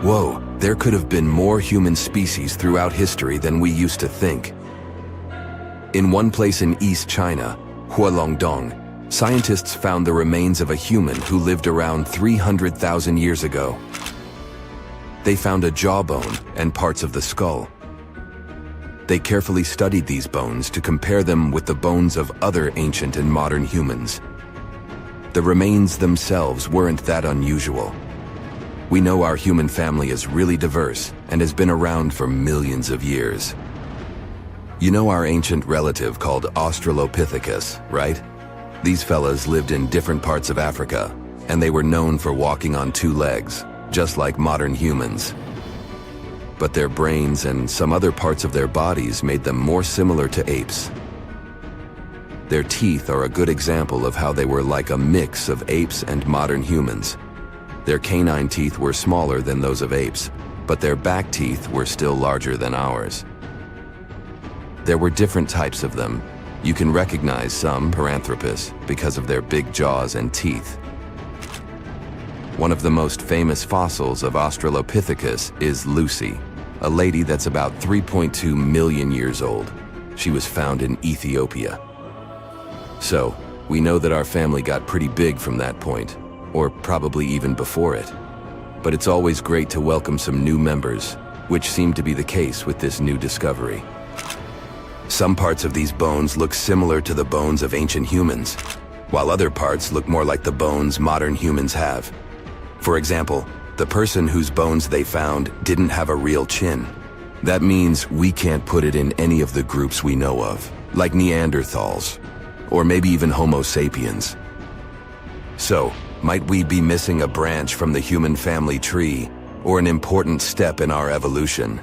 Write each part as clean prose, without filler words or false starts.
Whoa, there could have been more human species throughout history than we used to think. In one place in East China, Hualongdong, scientists found the remains of a human who lived around 300,000 years ago. They found a jawbone and parts of the skull. They carefully studied these bones to compare them with the bones of other ancient and modern humans. The remains themselves weren't that unusual. We know our human family is really diverse and has been around for millions of years. You know our ancient relative called Australopithecus, right? These fellas lived in different parts of Africa, and they were known for walking on two legs, just like modern humans. But their brains and some other parts of their bodies made them more similar to apes. Their teeth are a good example of how they were like a mix of apes and modern humans. Their canine teeth were smaller than those of apes, but their back teeth were still larger than ours. There were different types of them. You can recognize some Paranthropus because of their big jaws and teeth. One of the most famous fossils of Australopithecus is Lucy, a lady that's about 3.2 million years old. She was found in Ethiopia. So, we know that our family got pretty big from that point, or probably even before it. But it's always great to welcome some new members, which seemed to be the case with this new discovery. Some parts of these bones look similar to the bones of ancient humans, while other parts look more like the bones modern humans have. For example, the person whose bones they found didn't have a real chin. That means we can't put it in any of the groups we know of, like Neanderthals, or maybe even Homo sapiens. So, might we be missing a branch from the human family tree, or an important step in our evolution?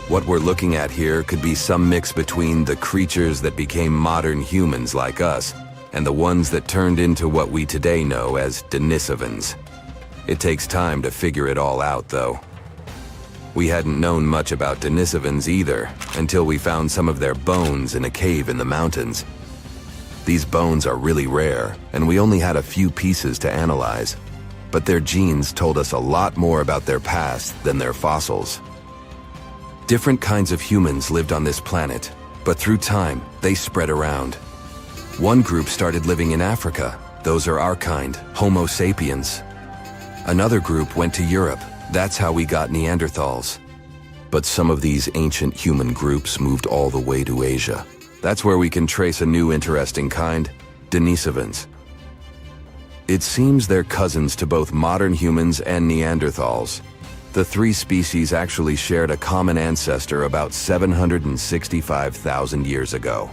What we're looking at here could be some mix between the creatures that became modern humans like us and the ones that turned into what we today know as Denisovans. It takes time to figure it all out, though. We hadn't known much about Denisovans either until we found some of their bones in a cave in the mountains. These bones are really rare, and we only had a few pieces to analyze, but their genes told us a lot more about their past than their fossils. Different kinds of humans lived on this planet, but through time, they spread around. One group started living in Africa. Those are our kind, Homo sapiens. Another group went to Europe. That's how we got Neanderthals. But some of these ancient human groups moved all the way to Asia. That's where we can trace a new interesting kind, Denisovans. It seems they're cousins to both modern humans and Neanderthals. The three species actually shared a common ancestor about 765,000 years ago.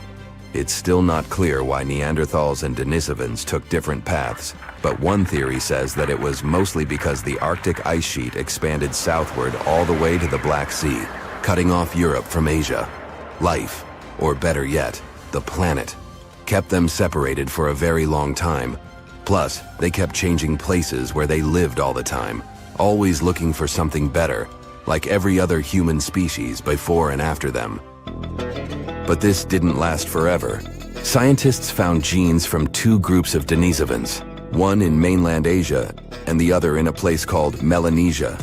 It's still not clear why Neanderthals and Denisovans took different paths, but one theory says that it was mostly because the Arctic ice sheet expanded southward all the way to the Black Sea, cutting off Europe from Asia. Life, or better yet, the planet, kept them separated for a very long time. Plus, they kept changing places where they lived all the time, always looking for something better, like every other human species before and after them. But this didn't last forever. Scientists found genes from two groups of Denisovans, one in mainland Asia and the other in a place called Melanesia.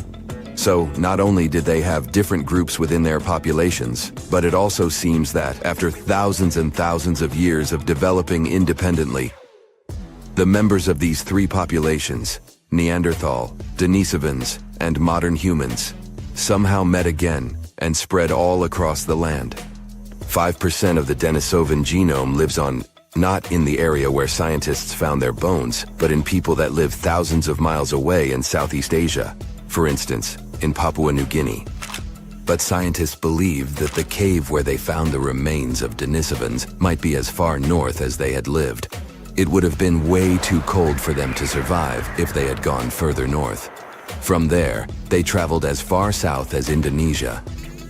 So not only did they have different groups within their populations, but it also seems that after thousands and thousands of years of developing independently, the members of these three populations, Neanderthal, Denisovans, and modern humans, somehow met again and spread all across the land. 5% of the Denisovan genome lives not in the area where scientists found their bones, but in people that live thousands of miles away in Southeast Asia, for instance, in Papua New Guinea. But scientists believed that the cave where they found the remains of Denisovans might be as far north as they had lived. It would have been way too cold for them to survive if they had gone further north. From there, they traveled as far south as Indonesia.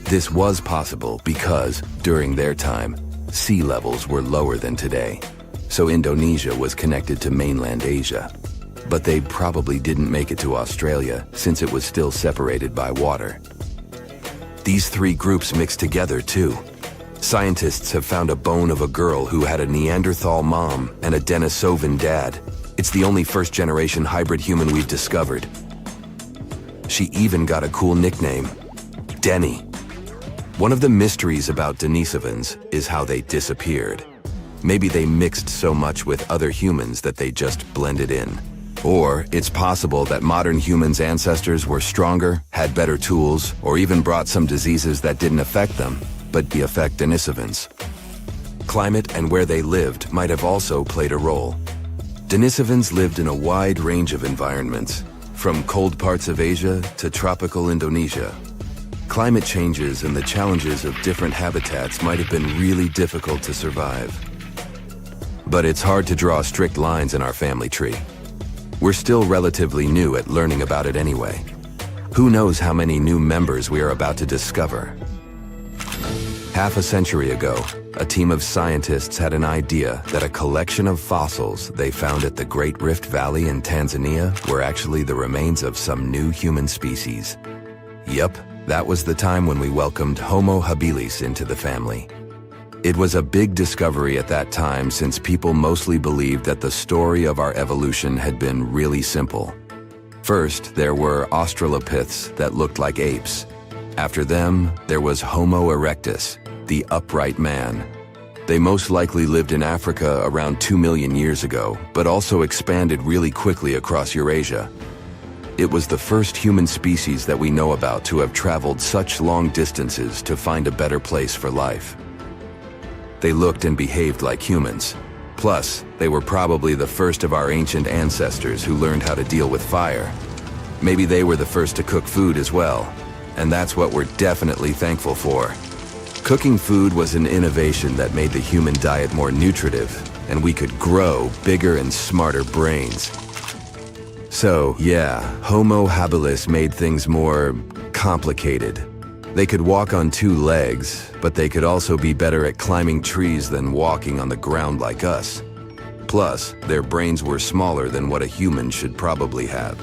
This was possible because, during their time, sea levels were lower than today. So Indonesia was connected to mainland Asia. But they probably didn't make it to Australia since it was still separated by water. These three groups mixed together too. Scientists have found a bone of a girl who had a Neanderthal mom and a Denisovan dad. It's the only first-generation hybrid human we've discovered. She even got a cool nickname, Denny. One of the mysteries about Denisovans is how they disappeared. Maybe they mixed so much with other humans that they just blended in. Or it's possible that modern humans' ancestors were stronger, had better tools, or even brought some diseases that didn't affect them, but affect Denisovans. Climate and where they lived might have also played a role. Denisovans lived in a wide range of environments, from cold parts of Asia to tropical Indonesia. Climate changes and the challenges of different habitats might have been really difficult to survive. But it's hard to draw strict lines in our family tree. We're still relatively new at learning about it anyway. Who knows how many new members we are about to discover? Half a century ago, a team of scientists had an idea that a collection of fossils they found at the Great Rift Valley in Tanzania were actually the remains of some new human species. Yup, that was the time when we welcomed Homo habilis into the family. It was a big discovery at that time since people mostly believed that the story of our evolution had been really simple. First, there were Australopiths that looked like apes. After them, there was Homo erectus, the upright man. They most likely lived in Africa around 2 million years ago, but also expanded really quickly across Eurasia. It was the first human species that we know about to have traveled such long distances to find a better place for life. They looked and behaved like humans. Plus, they were probably the first of our ancient ancestors who learned how to deal with fire. Maybe they were the first to cook food as well. And that's what we're definitely thankful for. Cooking food was an innovation that made the human diet more nutritive, and we could grow bigger and smarter brains. So, yeah, Homo habilis made things more complicated. They could walk on 2 legs, but they could also be better at climbing trees than walking on the ground like us. Plus, their brains were smaller than what a human should probably have.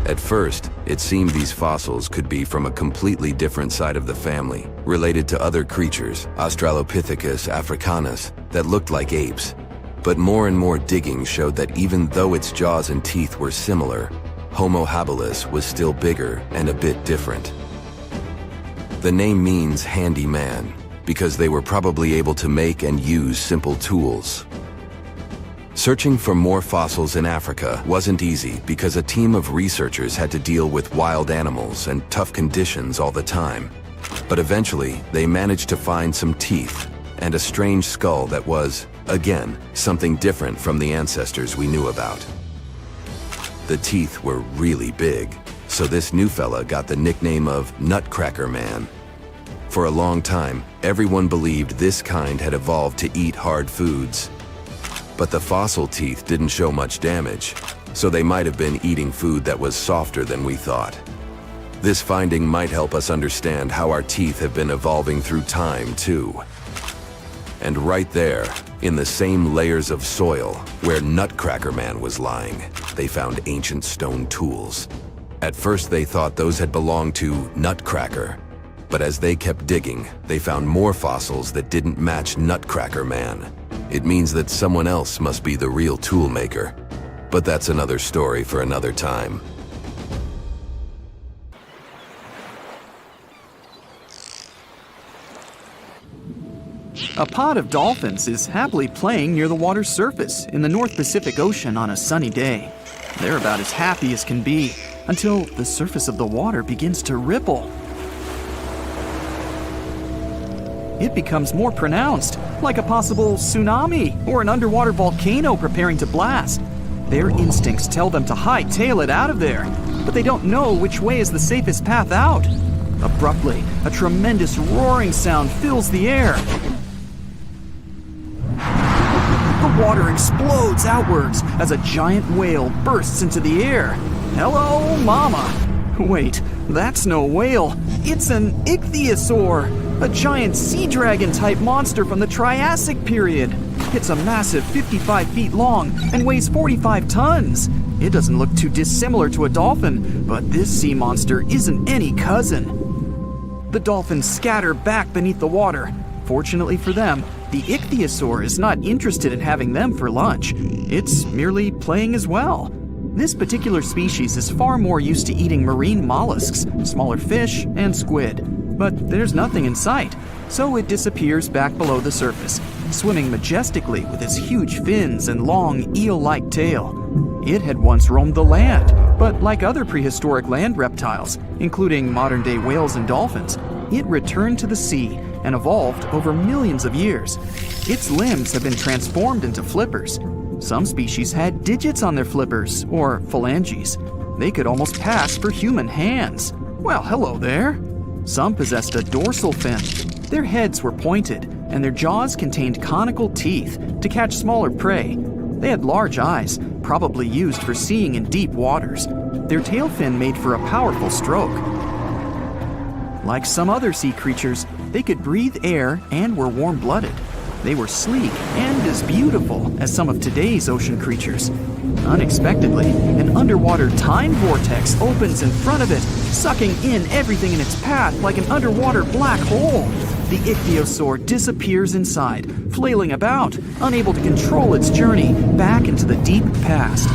At first, it seemed these fossils could be from a completely different side of the family, related to other creatures, Australopithecus africanus, that looked like apes. But more and more digging showed that even though its jaws and teeth were similar, Homo habilis was still bigger and a bit different. The name means handy man, because they were probably able to make and use simple tools. Searching for more fossils in Africa wasn't easy because a team of researchers had to deal with wild animals and tough conditions all the time. But eventually, they managed to find some teeth and a strange skull that was, again, something different from the ancestors we knew about. The teeth were really big, so this new fella got the nickname of Nutcracker Man. For a long time, everyone believed this kind had evolved to eat hard foods. But the fossil teeth didn't show much damage, so they might have been eating food that was softer than we thought. This finding might help us understand how our teeth have been evolving through time, too. And right there, in the same layers of soil where Nutcracker Man was lying, they found ancient stone tools. At first they thought those had belonged to Nutcracker, but as they kept digging, they found more fossils that didn't match Nutcracker Man. It means that someone else must be the real tool maker. But that's another story for another time. A pod of dolphins is happily playing near the water's surface in the North Pacific Ocean on a sunny day. They're about as happy as can be until the surface of the water begins to ripple. It becomes more pronounced, like a possible tsunami or an underwater volcano preparing to blast. Their instincts tell them to hightail it out of there, but they don't know which way is the safest path out. Abruptly, a tremendous roaring sound fills the air. The water explodes outwards as a giant whale bursts into the air. Hello, mama! Wait, that's no whale. It's an ichthyosaur, a giant sea dragon-type monster from the Triassic period. It's a massive 55 feet long and weighs 45 tons. It doesn't look too dissimilar to a dolphin, but this sea monster isn't any cousin. The dolphins scatter back beneath the water. Fortunately for them, the ichthyosaur is not interested in having them for lunch. It's merely playing as well. This particular species is far more used to eating marine mollusks, smaller fish, and squid. But there's nothing in sight, so it disappears back below the surface, swimming majestically with its huge fins and long eel-like tail. It had once roamed the land, but like other prehistoric land reptiles, including modern-day whales and dolphins, it returned to the sea and evolved over millions of years. Its limbs have been transformed into flippers. Some species had digits on their flippers, or phalanges. They could almost pass for human hands. Well, hello there. Some possessed a dorsal fin. Their heads were pointed, and their jaws contained conical teeth to catch smaller prey. They had large eyes, probably used for seeing in deep waters. Their tail fin made for a powerful stroke. Like some other sea creatures, they could breathe air and were warm-blooded. They were sleek and as beautiful as some of today's ocean creatures. Unexpectedly, an underwater time vortex opens in front of it, sucking in everything in its path like an underwater black hole. The ichthyosaur disappears inside, flailing about, unable to control its journey back into the deep past.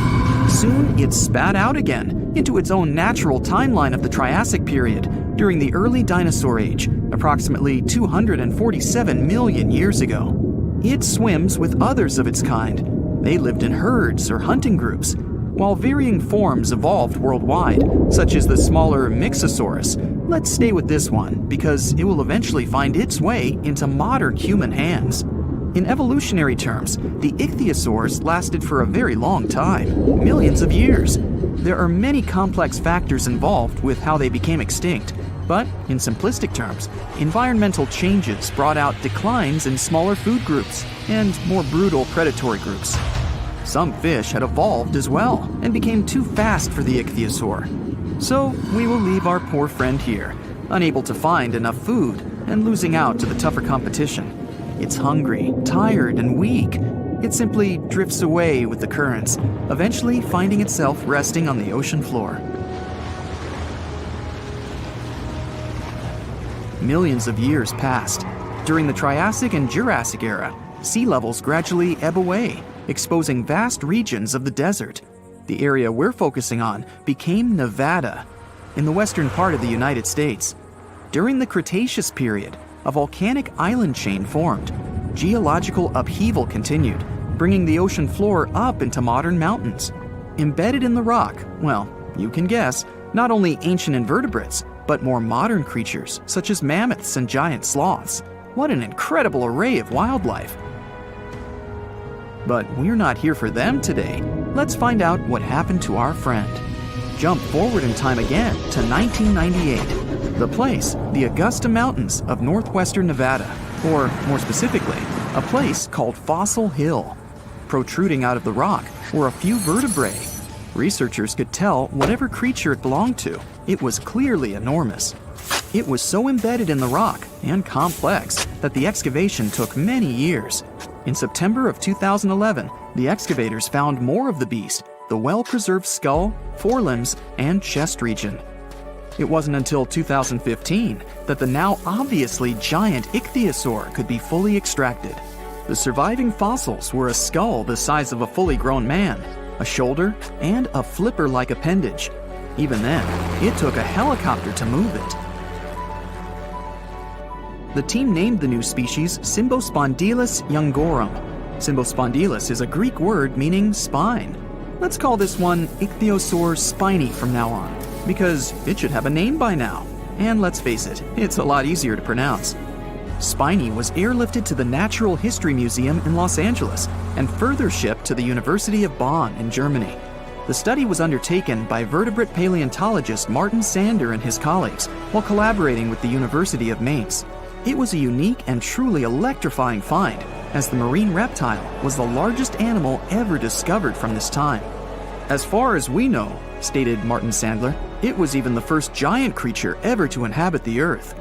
Soon, it spat out again into its own natural timeline of the Triassic period during the early dinosaur age, approximately 247 million years ago. It swims with others of its kind. They lived in herds or hunting groups, while varying forms evolved worldwide, such as the smaller Mixosaurus. Let's stay with this one because it will eventually find its way into modern human hands. In evolutionary terms, the ichthyosaurs lasted for a very long time, millions of years. There are many complex factors involved with how they became extinct, but in simplistic terms, environmental changes brought out declines in smaller food groups and more brutal predatory groups. Some fish had evolved as well and became too fast for the ichthyosaur. So we will leave our poor friend here, unable to find enough food and losing out to the tougher competition. It's hungry, tired, and weak. It simply drifts away with the currents, eventually finding itself resting on the ocean floor. Millions of years passed. During the Triassic and Jurassic era, sea levels gradually ebb away, exposing vast regions of the desert. The area we're focusing on became Nevada, in the western part of the United States. During the Cretaceous period, a volcanic island chain formed. Geological upheaval continued, bringing the ocean floor up into modern mountains. Embedded in the rock, well, you can guess, not only ancient invertebrates, but more modern creatures such as mammoths and giant sloths. What an incredible array of wildlife. But we're not here for them today. Let's find out what happened to our friend. Jump forward in time again to 1998. The place, the Augusta Mountains of northwestern Nevada, or more specifically, a place called Fossil Hill. Protruding out of the rock were a few vertebrae. Researchers could tell whatever creature it belonged to. It was clearly enormous. It was so embedded in the rock and complex that the excavation took many years. In September of 2011, the excavators found more of the beast, the well-preserved skull, forelimbs, and chest region. It wasn't until 2015 that the now obviously giant ichthyosaur could be fully extracted. The surviving fossils were a skull the size of a fully grown man, a shoulder, and a flipper-like appendage. Even then, it took a helicopter to move it. The team named the new species Symbospondylus youngorum. Symbospondylus is a Greek word meaning spine. Let's call this one Ichthyosaur spiny from now on, because it should have a name by now. And let's face it, it's a lot easier to pronounce. Spiny was airlifted to the Natural History Museum in Los Angeles and further shipped to the University of Bonn in Germany. The study was undertaken by vertebrate paleontologist Martin Sander and his colleagues while collaborating with the University of Mainz. It was a unique and truly electrifying find, as the marine reptile was the largest animal ever discovered from this time. As far as we know, stated Martin Sandler, it was even the first giant creature ever to inhabit the Earth.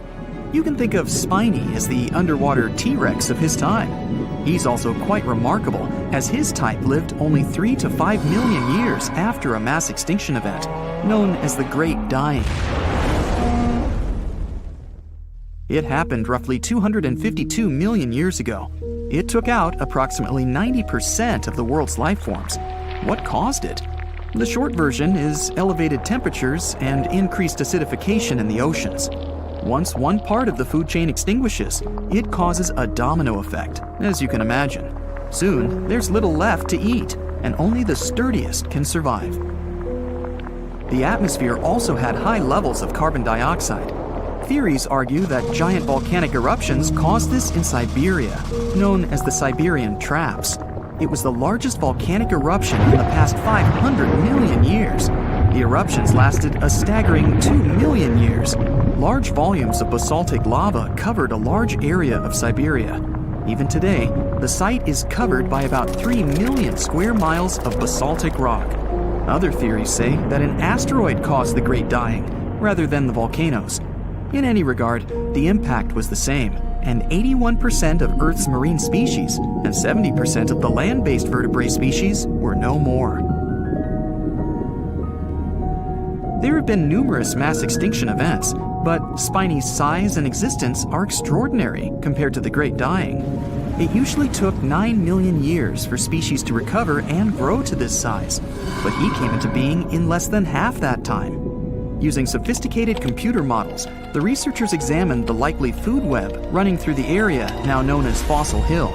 You can think of Spiny as the underwater T-Rex of his time. He's also quite remarkable, as his type lived only 3 to 5 million years after a mass extinction event, known as the Great Dying. It happened roughly 252 million years ago. It took out approximately 90% of the world's life forms. What caused it? The short version is elevated temperatures and increased acidification in the oceans. Once one part of the food chain extinguishes, it causes a domino effect, as you can imagine. Soon, there's little left to eat, and only the sturdiest can survive. The atmosphere also had high levels of carbon dioxide. Theories argue that giant volcanic eruptions caused this in Siberia, known as the Siberian Traps. It was the largest volcanic eruption in the past 500 million years. The eruptions lasted a staggering 2 million years. Large volumes of basaltic lava covered a large area of Siberia. Even today, the site is covered by about 3 million square miles of basaltic rock. Other theories say that an asteroid caused the Great Dying, rather than the volcanoes. In any regard, the impact was the same, and 81% of Earth's marine species and 70% of the land-based vertebrate species were no more. There have been numerous mass extinction events, but Spiny's size and existence are extraordinary compared to the Great Dying. It usually took 9 million years for species to recover and grow to this size, but he came into being in less than half that time. Using sophisticated computer models, the researchers examined the likely food web running through the area now known as Fossil Hill.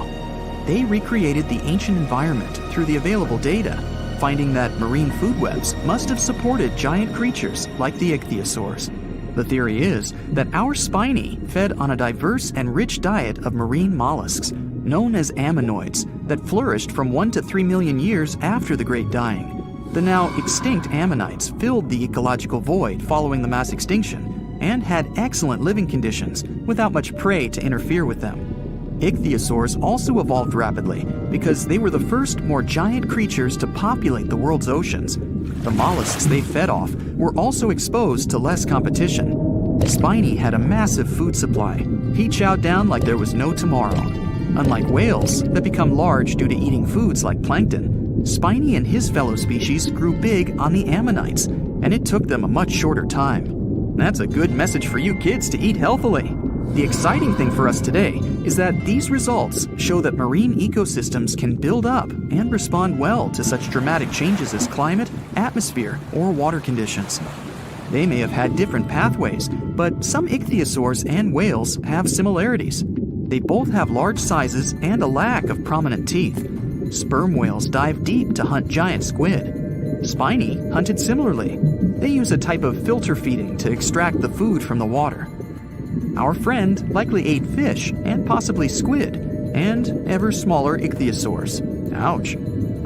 They recreated the ancient environment through the available data, finding that marine food webs must have supported giant creatures like the ichthyosaurs. The theory is that our Spiny fed on a diverse and rich diet of marine mollusks, known as ammonoids, that flourished from 1 to 3 million years after the Great Dying. The now extinct ammonites filled the ecological void following the mass extinction and had excellent living conditions without much prey to interfere with them. Ichthyosaurs also evolved rapidly because they were the first more giant creatures to populate the world's oceans. The mollusks they fed off were also exposed to less competition. Spiny had a massive food supply. He chowed down like there was no tomorrow. Unlike whales that become large due to eating foods like plankton, Spiny and his fellow species grew big on the ammonites, and it took them a much shorter time. That's a good message for you kids to eat healthily. The exciting thing for us today is that these results show that marine ecosystems can build up and respond well to such dramatic changes as climate, atmosphere, or water conditions. They may have had different pathways, but some ichthyosaurs and whales have similarities. They both have large sizes and a lack of prominent teeth. Sperm whales dive deep to hunt giant squid. Spiny hunted similarly. They use a type of filter feeding to extract the food from the water. Our friend likely ate fish and possibly squid, and ever smaller ichthyosaurs. Ouch.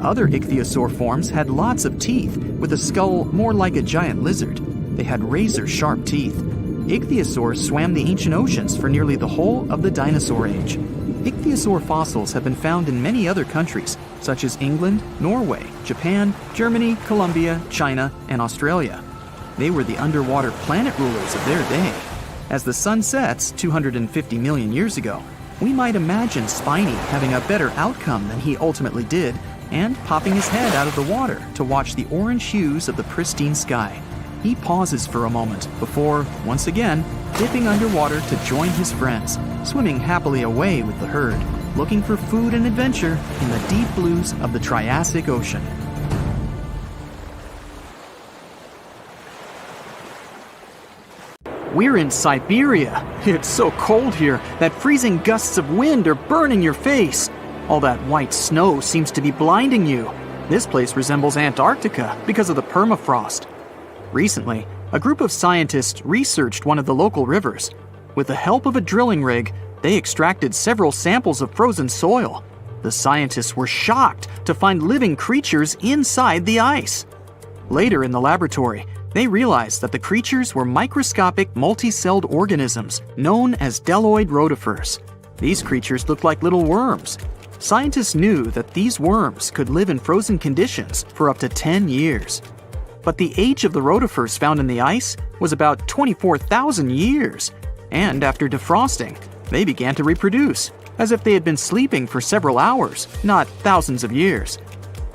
Other ichthyosaur forms had lots of teeth, with a skull more like a giant lizard. They had razor-sharp teeth. Ichthyosaurs swam the ancient oceans for nearly the whole of the dinosaur age. Ichthyosaur fossils have been found in many other countries, such as England, Norway, Japan, Germany, Colombia, China, and Australia. They were the underwater planet rulers of their day. As the sun sets 250 million years ago, we might imagine Spiny having a better outcome than he ultimately did, and popping his head out of the water to watch the orange hues of the pristine sky. He pauses for a moment before, once again, dipping underwater to join his friends, swimming happily away with the herd, looking for food and adventure in the deep blues of the Triassic Ocean. We're in Siberia. It's so cold here that freezing gusts of wind are burning your face. All that white snow seems to be blinding you. This place resembles Antarctica because of the permafrost. Recently, a group of scientists researched one of the local rivers. With the help of a drilling rig, they extracted several samples of frozen soil. The scientists were shocked to find living creatures inside the ice. Later in the laboratory, they realized that the creatures were microscopic multi-celled organisms known as deloid rotifers. These creatures looked like little worms. Scientists knew that these worms could live in frozen conditions for up to 10 years. But the age of the rotifers found in the ice was about 24,000 years. And after defrosting, they began to reproduce, as if they had been sleeping for several hours, not thousands of years.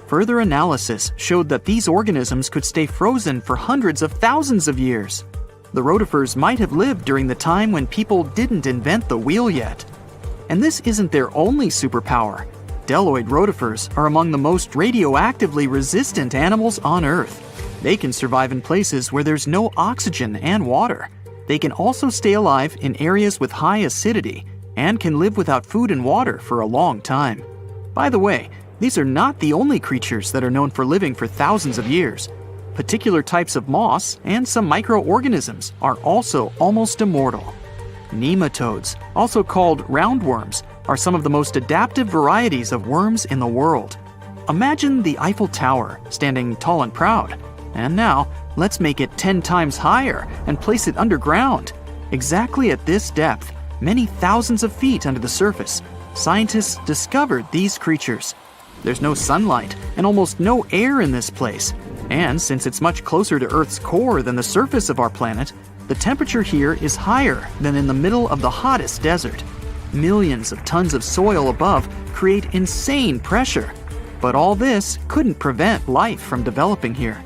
Further analysis showed that these organisms could stay frozen for hundreds of thousands of years. The rotifers might have lived during the time when people didn't invent the wheel yet. And this isn't their only superpower. Bdelloid rotifers are among the most radioactively resistant animals on Earth. They can survive in places where there's no oxygen and water. They can also stay alive in areas with high acidity and can live without food and water for a long time. By the way, these are not the only creatures that are known for living for thousands of years. Particular types of moss and some microorganisms are also almost immortal. Nematodes, also called roundworms, are some of the most adaptive varieties of worms in the world. Imagine the Eiffel Tower standing tall and proud. And now, let's make it 10 times higher and place it underground. Exactly at this depth, many thousands of feet under the surface, scientists discovered these creatures. There's no sunlight and almost no air in this place. And since it's much closer to Earth's core than the surface of our planet, the temperature here is higher than in the middle of the hottest desert. Millions of tons of soil above create insane pressure. But all this couldn't prevent life from developing here.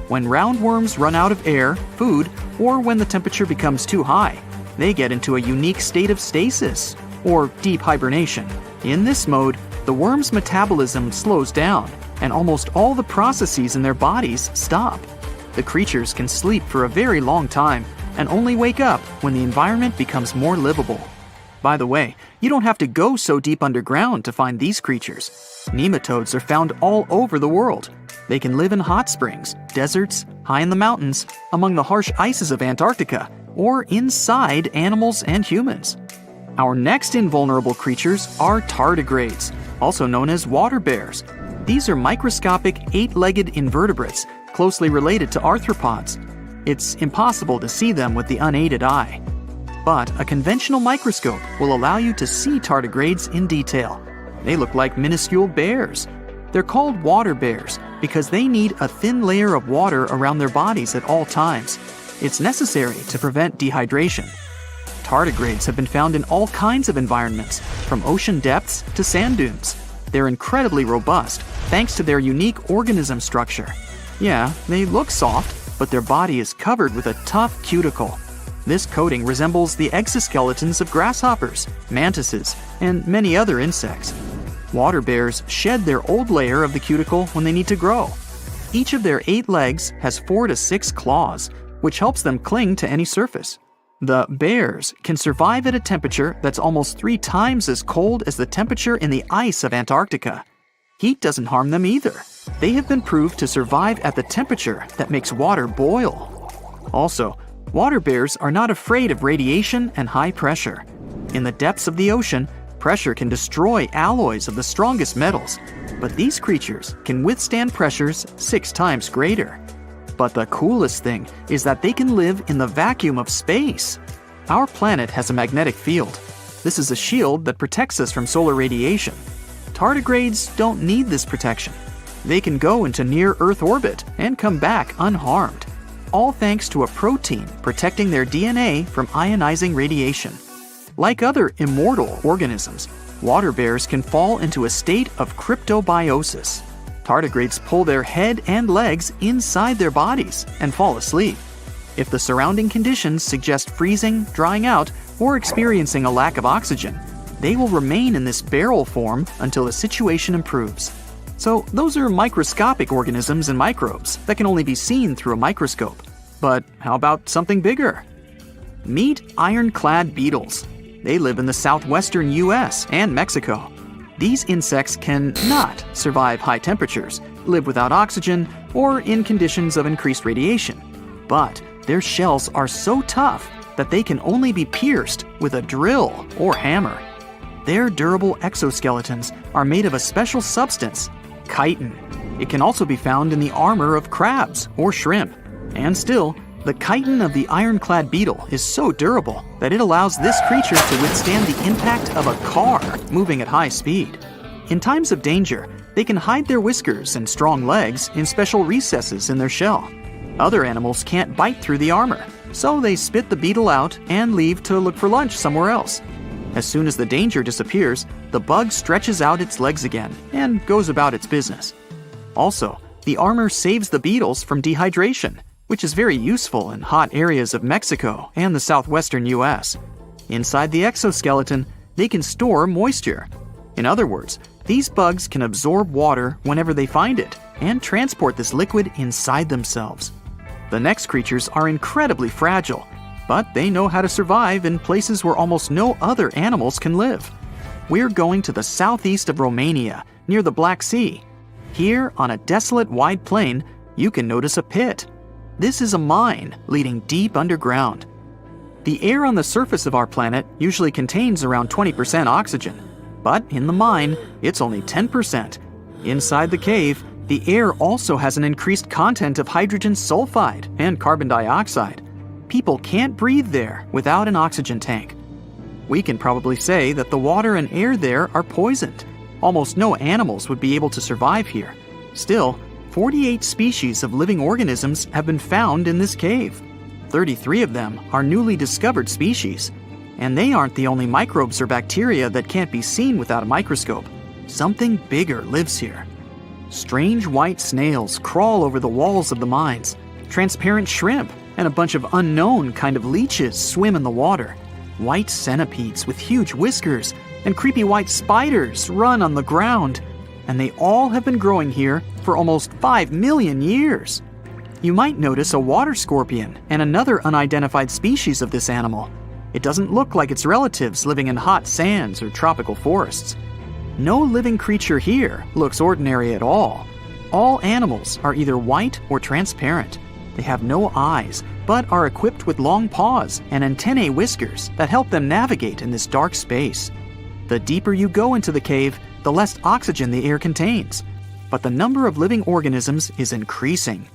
When roundworms run out of air, food, or when the temperature becomes too high, they get into a unique state of stasis, or deep hibernation. In this mode, the worm's metabolism slows down, and almost all the processes in their bodies stop. The creatures can sleep for a very long time, and only wake up when the environment becomes more livable. By the way, you don't have to go so deep underground to find these creatures. Nematodes are found all over the world. They can live in hot springs, deserts, high in the mountains, among the harsh ices of Antarctica, or inside animals and humans. Our next invulnerable creatures are tardigrades, also known as water bears. These are microscopic 8-legged invertebrates closely related to arthropods. It's impossible to see them with the unaided eye. But a conventional microscope will allow you to see tardigrades in detail. They look like minuscule bears. They're called water bears because they need a thin layer of water around their bodies at all times. It's necessary to prevent dehydration. Tardigrades have been found in all kinds of environments, from ocean depths to sand dunes. They're incredibly robust thanks to their unique organism structure. Yeah, they look soft, but their body is covered with a tough cuticle. This coating resembles the exoskeletons of grasshoppers, mantises, and many other insects. Water bears shed their old layer of the cuticle when they need to grow. Each of their 8 legs has 4 to 6 claws, which helps them cling to any surface. The bears can survive at a temperature that's almost 3 times as cold as the temperature in the ice of Antarctica. Heat doesn't harm them either. They have been proved to survive at the temperature that makes water boil. Also, water bears are not afraid of radiation and high pressure. In the depths of the ocean, pressure can destroy alloys of the strongest metals, but these creatures can withstand pressures 6 times greater. But the coolest thing is that they can live in the vacuum of space. Our planet has a magnetic field. This is a shield that protects us from solar radiation. Tardigrades don't need this protection. They can go into near-Earth orbit and come back unharmed, all thanks to a protein protecting their DNA from ionizing radiation. Like other immortal organisms, water bears can fall into a state of cryptobiosis. Tardigrades pull their head and legs inside their bodies and fall asleep. If the surrounding conditions suggest freezing, drying out, or experiencing a lack of oxygen, they will remain in this barrel form until the situation improves. So those are microscopic organisms and microbes that can only be seen through a microscope. But how about something bigger? Meet ironclad beetles. They live in the southwestern US and Mexico. These insects cannot survive high temperatures, live without oxygen, or in conditions of increased radiation. But their shells are so tough that they can only be pierced with a drill or hammer. Their durable exoskeletons are made of a special substance, chitin. It can also be found in the armor of crabs or shrimp. And still, the chitin of the ironclad beetle is so durable that it allows this creature to withstand the impact of a car moving at high speed. In times of danger, they can hide their whiskers and strong legs in special recesses in their shell. Other animals can't bite through the armor, so they spit the beetle out and leave to look for lunch somewhere else. As soon as the danger disappears, the bug stretches out its legs again and goes about its business. Also, the armor saves the beetles from dehydration, which is very useful in hot areas of Mexico and the southwestern US. Inside the exoskeleton, they can store moisture. In other words, these bugs can absorb water whenever they find it and transport this liquid inside themselves. The next creatures are incredibly fragile, but they know how to survive in places where almost no other animals can live. We're going to the southeast of Romania, near the Black Sea. Here, on a desolate wide plain, you can notice a pit. This is a mine leading deep underground. The air on the surface of our planet usually contains around 20% oxygen, but in the mine, it's only 10%. Inside the cave, the air also has an increased content of hydrogen sulfide and carbon dioxide. People can't breathe there without an oxygen tank. We can probably say that the water and air there are poisoned. Almost no animals would be able to survive here. Still, 48 species of living organisms have been found in this cave. 33 of them are newly discovered species. And they aren't the only microbes or bacteria that can't be seen without a microscope. Something bigger lives here. Strange white snails crawl over the walls of the mines. Transparent shrimp and a bunch of unknown kind of leeches swim in the water. White centipedes with huge whiskers and creepy white spiders run on the ground. And they all have been growing here for almost 5 million years. You might notice a water scorpion and another unidentified species of this animal. It doesn't look like its relatives living in hot sands or tropical forests. No living creature here looks ordinary at all. All animals are either white or transparent. They have no eyes, but are equipped with long paws and antennae whiskers that help them navigate in this dark space. The deeper you go into the cave, the less oxygen the air contains. But the number of living organisms is increasing.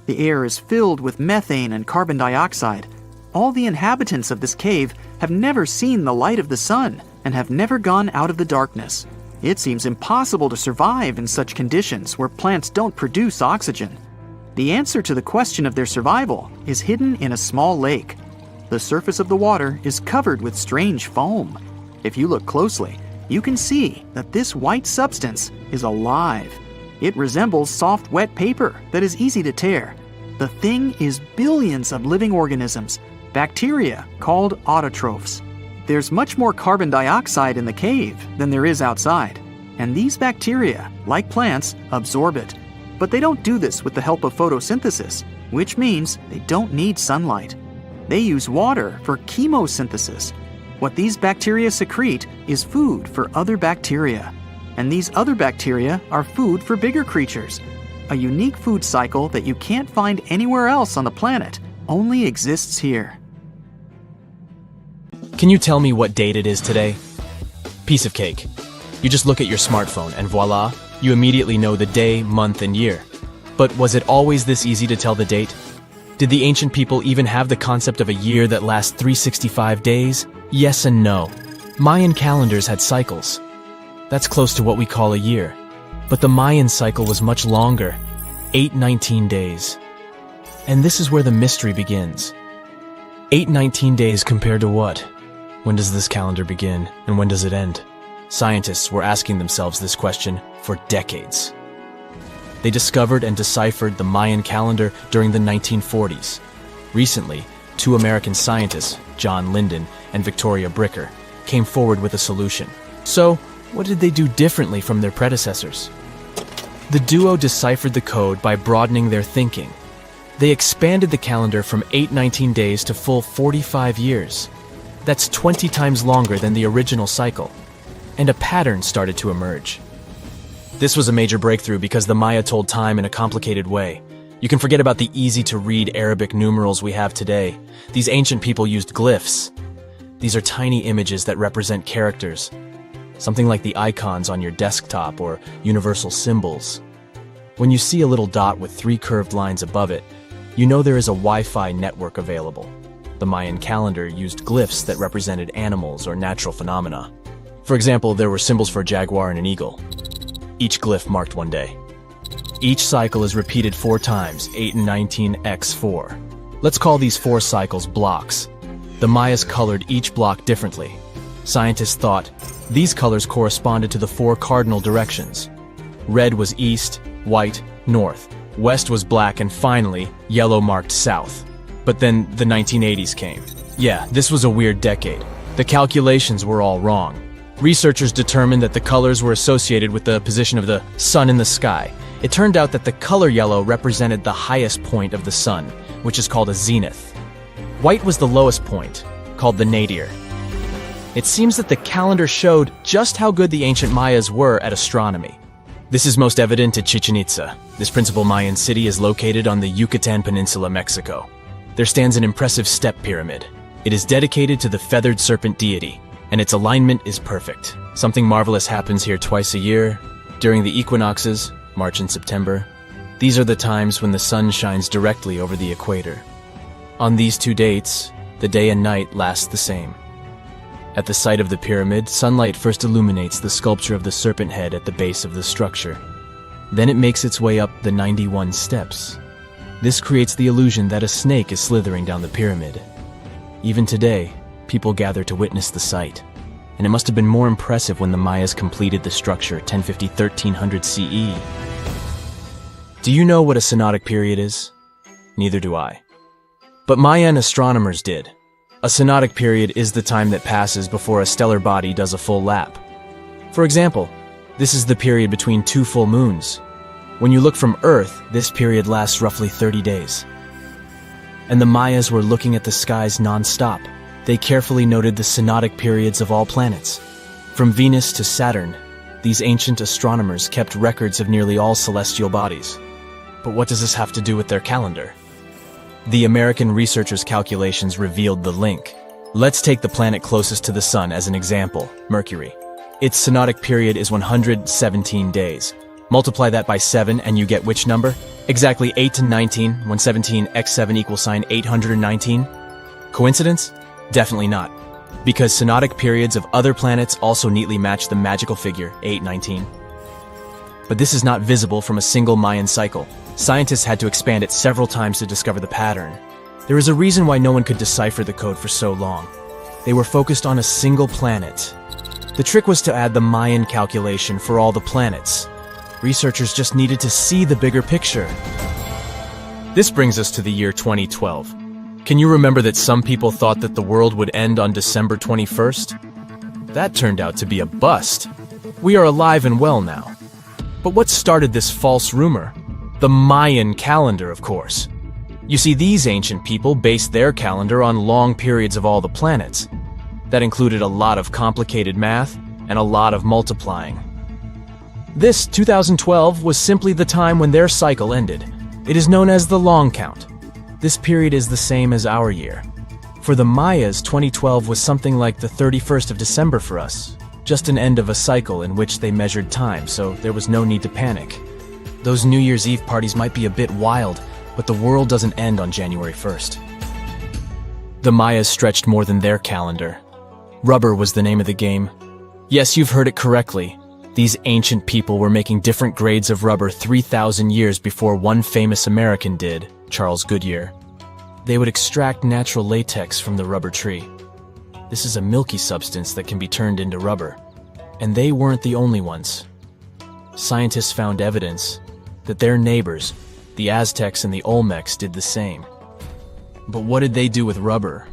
The air is filled with methane and carbon dioxide. All the inhabitants of this cave have never seen the light of the sun and have never gone out of the darkness. It seems impossible to survive in such conditions where plants don't produce oxygen. The answer to the question of their survival is hidden in a small lake. The surface of the water is covered with strange foam. If you look closely, you can see that this white substance is alive. It resembles soft, wet paper that is easy to tear. The thing is billions of living organisms, bacteria called autotrophs. There's much more carbon dioxide in the cave than there is outside, and these bacteria, like plants, absorb it. But they don't do this with the help of photosynthesis, which means they don't need sunlight. They use water for chemosynthesis. What these bacteria secrete is food for other bacteria, and these other bacteria are food for bigger creatures. A unique food cycle that you can't find anywhere else on the planet only exists here. Can you tell me what date it is today? Piece of cake. You just look at your smartphone and voila, you immediately know the day, month, and year. But was it always this easy to tell the date? Did the ancient people even have the concept of a year that lasts 365 days? Yes and no. Mayan calendars had cycles. That's close to what we call a year. But the Mayan cycle was much longer, 819 days. And this is where the mystery begins. 819 days compared to what? When does this calendar begin, and when does it end? Scientists were asking themselves this question for decades. They discovered and deciphered the Mayan calendar during the 1940s. Recently, two American scientists, John Linden and Victoria Bricker, came forward with a solution. So, what did they do differently from their predecessors? The duo deciphered the code by broadening their thinking. They expanded the calendar from 819 days to full 45 years. That's 20 times longer than the original cycle. And a pattern started to emerge. This was a major breakthrough because the Maya told time in a complicated way. You can forget about the easy-to-read Arabic numerals we have today. These ancient people used glyphs. These are tiny images that represent characters. Something like the icons on your desktop or universal symbols. When you see a little dot with 3 curved lines above it, you know there is a Wi-Fi network available. The Mayan calendar used glyphs that represented animals or natural phenomena. For example, there were symbols for a jaguar and an eagle. Each glyph marked one day. Each cycle is repeated 4 times, 8 and 19 x 4. Let's call these 4 cycles blocks. The Mayas colored each block differently. Scientists thought these colors corresponded to the 4 cardinal directions. Red was east, white, north. West was black, and finally, yellow marked south. But then the 1980s came. Yeah, this was a weird decade. The calculations were all wrong. Researchers determined that the colors were associated with the position of the sun in the sky. It turned out that the color yellow represented the highest point of the sun, which is called a zenith. White was the lowest point, called the nadir. It seems that the calendar showed just how good the ancient Mayas were at astronomy. This is most evident at Chichen Itza. This principal Mayan city is located on the Yucatan Peninsula, Mexico. There stands an impressive step pyramid. It is dedicated to the feathered serpent deity, and its alignment is perfect. Something marvelous happens here twice a year, during the equinoxes, March and September. These are the times when the sun shines directly over the equator. On these two dates, the day and night last the same. At the site of the pyramid, sunlight first illuminates the sculpture of the serpent head at the base of the structure. Then it makes its way up the 91 steps. This creates the illusion that a snake is slithering down the pyramid. Even today, people gather to witness the sight. And it must have been more impressive when the Mayas completed the structure 1050-1300 CE. Do you know what a synodic period is? Neither do I. But Mayan astronomers did. A synodic period is the time that passes before a stellar body does a full lap. For example, this is the period between two full moons. When you look from Earth, this period lasts roughly 30 days. And the Mayas were looking at the skies non-stop. They carefully noted the synodic periods of all planets. From Venus to Saturn, these ancient astronomers kept records of nearly all celestial bodies. But what does this have to do with their calendar? The American researchers' calculations revealed the link. Let's take the planet closest to the sun as an example, Mercury. Its synodic period is 117 days. Multiply that by 7 and you get which number? Exactly 8 and 19, when 17 x 7 equals sign 819? Coincidence? Definitely not. Because synodic periods of other planets also neatly match the magical figure 819. But this is not visible from a single Mayan cycle. Scientists had to expand it several times to discover the pattern. There is a reason why no one could decipher the code for so long. They were focused on a single planet. The trick was to add the Mayan calculation for all the planets. Researchers just needed to see the bigger picture. This brings us to the year 2012. Can you remember that some people thought that the world would end on December 21st? That turned out to be a bust. We are alive and well now. But what started this false rumor? The Mayan calendar, of course. You see, these ancient people based their calendar on long periods of all the planets. That included a lot of complicated math and a lot of multiplying. This 2012 was simply the time when their cycle ended. It is known as the long count. This period is the same as our year. For the Mayas, 2012 was something like the 31st of December for us. Just an end of a cycle in which they measured time, so there was no need to panic. Those New Year's Eve parties might be a bit wild, but the world doesn't end on January 1st. The Mayas stretched more than their calendar. Rubber was the name of the game. Yes, you've heard it correctly. These ancient people were making different grades of rubber 3,000 years before one famous American did, Charles Goodyear. They would extract natural latex from the rubber tree. This is a milky substance that can be turned into rubber. And they weren't the only ones. Scientists found evidence that their neighbors, the Aztecs and the Olmecs, did the same. But what did they do with rubber?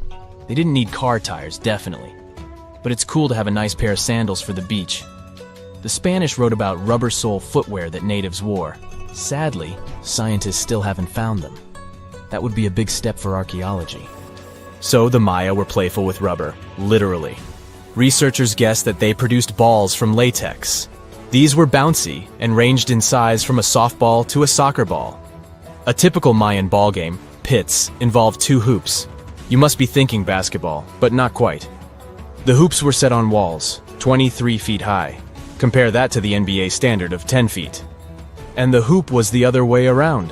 They didn't need car tires, definitely. But it's cool to have a nice pair of sandals for the beach. The Spanish wrote about rubber sole footwear that natives wore. Sadly, scientists still haven't found them. That would be a big step for archaeology. So the Maya were playful with rubber, literally. Researchers guessed that they produced balls from latex. These were bouncy and ranged in size from a softball to a soccer ball. A typical Mayan ball game, pits, involved 2 hoops. You must be thinking basketball, but not quite. The hoops were set on walls, 23 feet high. Compare that to the NBA standard of 10 feet. And the hoop was the other way around.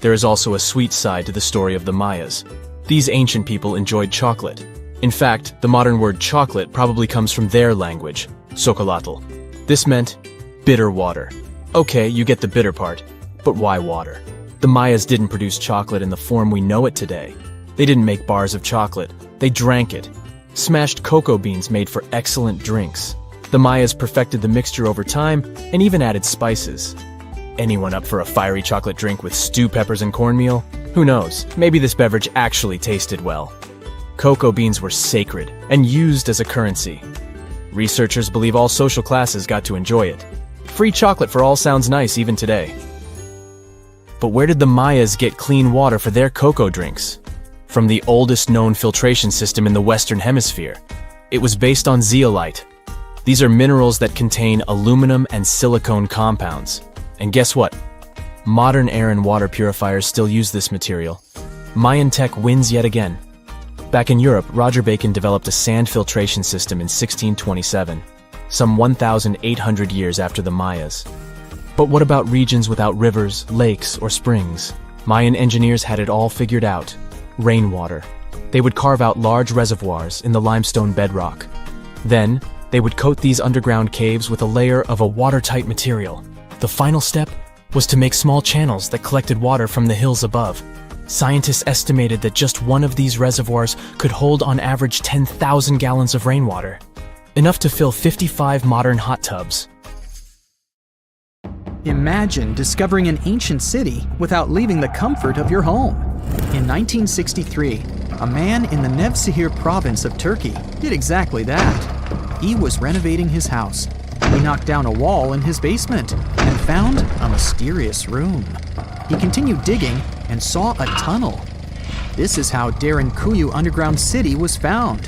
There is also a sweet side to the story of the Mayas. These ancient people enjoyed chocolate. In fact, the modern word chocolate probably comes from their language, xocolotl. This meant bitter water. Okay, you get the bitter part, but why water? The Mayas didn't produce chocolate in the form we know it today. They didn't make bars of chocolate. They drank it. Smashed cocoa beans made for excellent drinks. The Mayas perfected the mixture over time and even added spices. Anyone up for a fiery chocolate drink with stew peppers and cornmeal? Who knows, maybe this beverage actually tasted well. Cocoa beans were sacred and used as a currency. Researchers believe all social classes got to enjoy it. Free chocolate for all sounds nice even today. But where did the Mayas get clean water for their cocoa drinks? From the oldest known filtration system in the Western Hemisphere. It was based on zeolite. These are minerals that contain aluminum and silicone compounds. And guess what? Modern air and water purifiers still use this material. Mayan tech wins yet again. Back in Europe, Roger Bacon developed a sand filtration system in 1627, some 1,800 years after the Mayas. But what about regions without rivers, lakes, or springs? Mayan engineers had it all figured out. Rainwater. They would carve out large reservoirs in the limestone bedrock. Then, they would coat these underground caves with a layer of a watertight material. The final step was to make small channels that collected water from the hills above. Scientists estimated that just one of these reservoirs could hold on average 10,000 gallons of rainwater, enough to fill 55 modern hot tubs. Imagine discovering an ancient city without leaving the comfort of your home. In 1963, a man in the Nevşehir province of Turkey did exactly that. He was renovating his house. He knocked down a wall in his basement and found a mysterious room. He continued digging and saw a tunnel. This is how Derinkuyu underground city was found.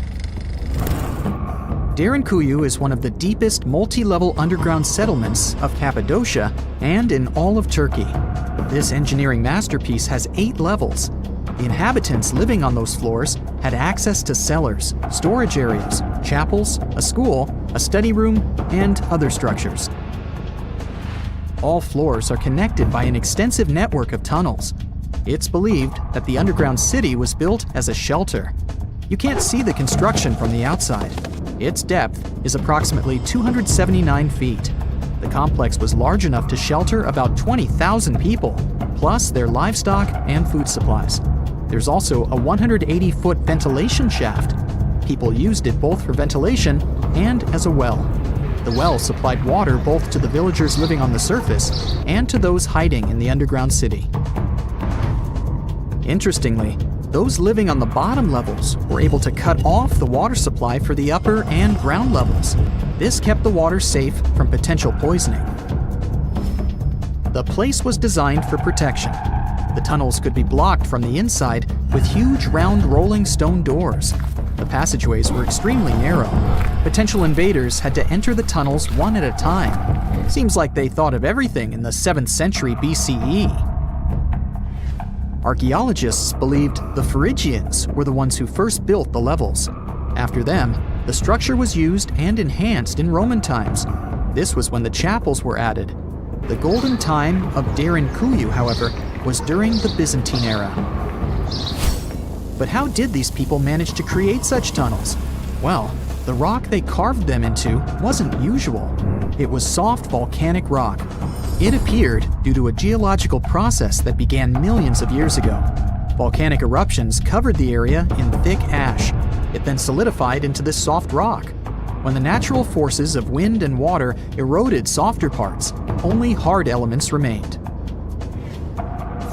Derinkuyu is one of the deepest multi-level underground settlements of Cappadocia and in all of Turkey. This engineering masterpiece has 8 levels. The inhabitants living on those floors had access to cellars, storage areas, chapels, a school, a study room, and other structures. All floors are connected by an extensive network of tunnels. It's believed that the underground city was built as a shelter. You can't see the construction from the outside. Its depth is approximately 279 feet. The complex was large enough to shelter about 20,000 people, plus their livestock and food supplies. There's also a 180-foot ventilation shaft. People used it both for ventilation and as a well. The well supplied water both to the villagers living on the surface and to those hiding in the underground city. Interestingly, those living on the bottom levels were able to cut off the water supply for the upper and ground levels. This kept the water safe from potential poisoning. The place was designed for protection. The tunnels could be blocked from the inside with huge round rolling stone doors. The passageways were extremely narrow. Potential invaders had to enter the tunnels one at a time. Seems like they thought of everything in the 7th century BCE. Archaeologists believed the Phrygians were the ones who first built the levels. After them, the structure was used and enhanced in Roman times. This was when the chapels were added. The golden time of Derinkuyu, however, was during the Byzantine era. But how did these people manage to create such tunnels? Well, the rock they carved them into wasn't usual. It was soft volcanic rock. It appeared due to a geological process that began millions of years ago. Volcanic eruptions covered the area in thick ash. It then solidified into this soft rock. When the natural forces of wind and water eroded softer parts, only hard elements remained.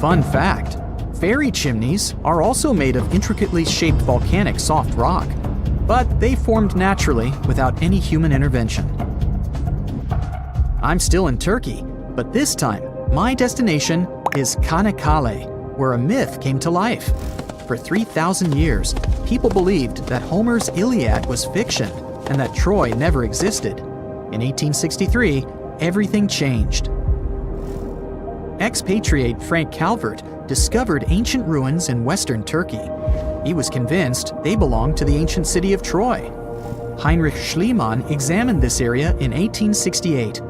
Fun fact, fairy chimneys are also made of intricately shaped volcanic soft rock, but they formed naturally without any human intervention. I'm still in Turkey, but this time, my destination is Çanakkale, where a myth came to life. For 3,000 years, people believed that Homer's Iliad was fiction and that Troy never existed. In 1863, everything changed. Expatriate Frank Calvert discovered ancient ruins in western Turkey. He was convinced they belonged to the ancient city of Troy. Heinrich Schliemann examined this area in 1868.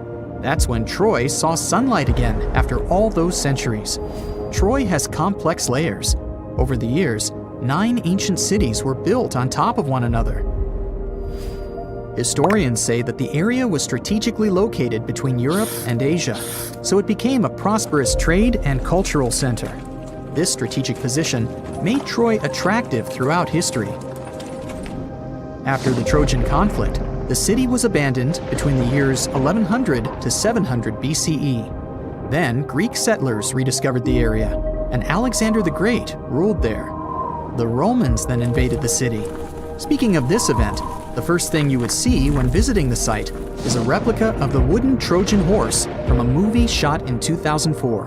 That's when Troy saw sunlight again after all those centuries. Troy has complex layers. Over the years, 9 ancient cities were built on top of one another. Historians say that the area was strategically located between Europe and Asia, so it became a prosperous trade and cultural center. This strategic position made Troy attractive throughout history. After the Trojan conflict, the city was abandoned between the years 1100 to 700 BCE. Then Greek settlers rediscovered the area, and Alexander the Great ruled there. The Romans then invaded the city. Speaking of this event, The first thing you would see when visiting the site is a replica of the wooden Trojan horse from a movie shot in 2004.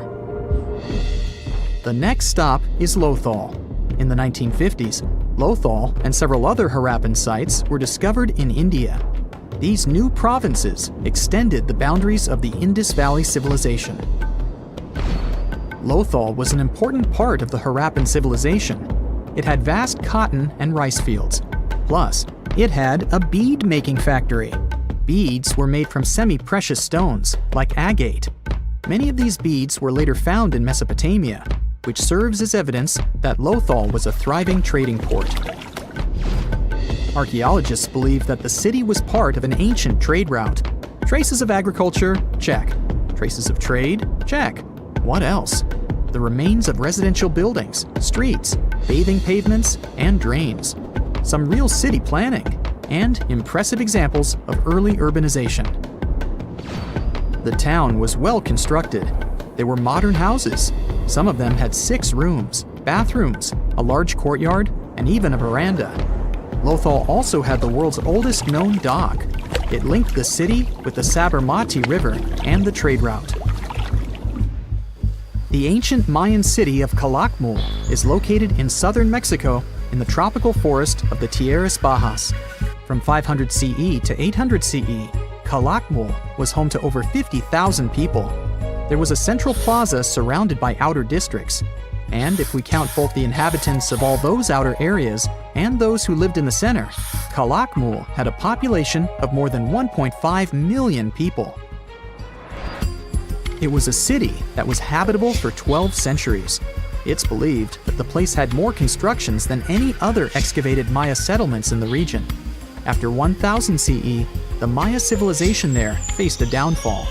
The next stop is Lothal. In the 1950s, Lothal and several other Harappan sites were discovered in India. These new provinces extended the boundaries of the Indus Valley civilization. Lothal was an important part of the Harappan civilization. It had vast cotton and rice fields. Plus, it had a bead-making factory. Beads were made from semi-precious stones, like agate. Many of these beads were later found in Mesopotamia, which serves as evidence that Lothal was a thriving trading port. Archaeologists believe that the city was part of an ancient trade route. Traces of agriculture? Check. Traces of trade? Check. What else? The remains of residential buildings, streets, bathing pavements, and drains. Some real city planning, and impressive examples of early urbanization. The town was well constructed. There were modern houses. Some of them had 6 rooms, bathrooms, a large courtyard, and even a veranda. Lothal also had the world's oldest known dock. It linked the city with the Sabarmati River and the trade route. The ancient Mayan city of Calakmul is located in southern Mexico in the tropical forest of the Tierras Bajas. From 500 CE to 800 CE, Calakmul was home to over 50,000 people. There was a central plaza surrounded by outer districts. And if we count both the inhabitants of all those outer areas and those who lived in the center, Calakmul had a population of more than 1.5 million people. It was a city that was habitable for 12 centuries. It's believed that the place had more constructions than any other excavated Maya settlements in the region. After 1000 CE, the Maya civilization there faced a downfall.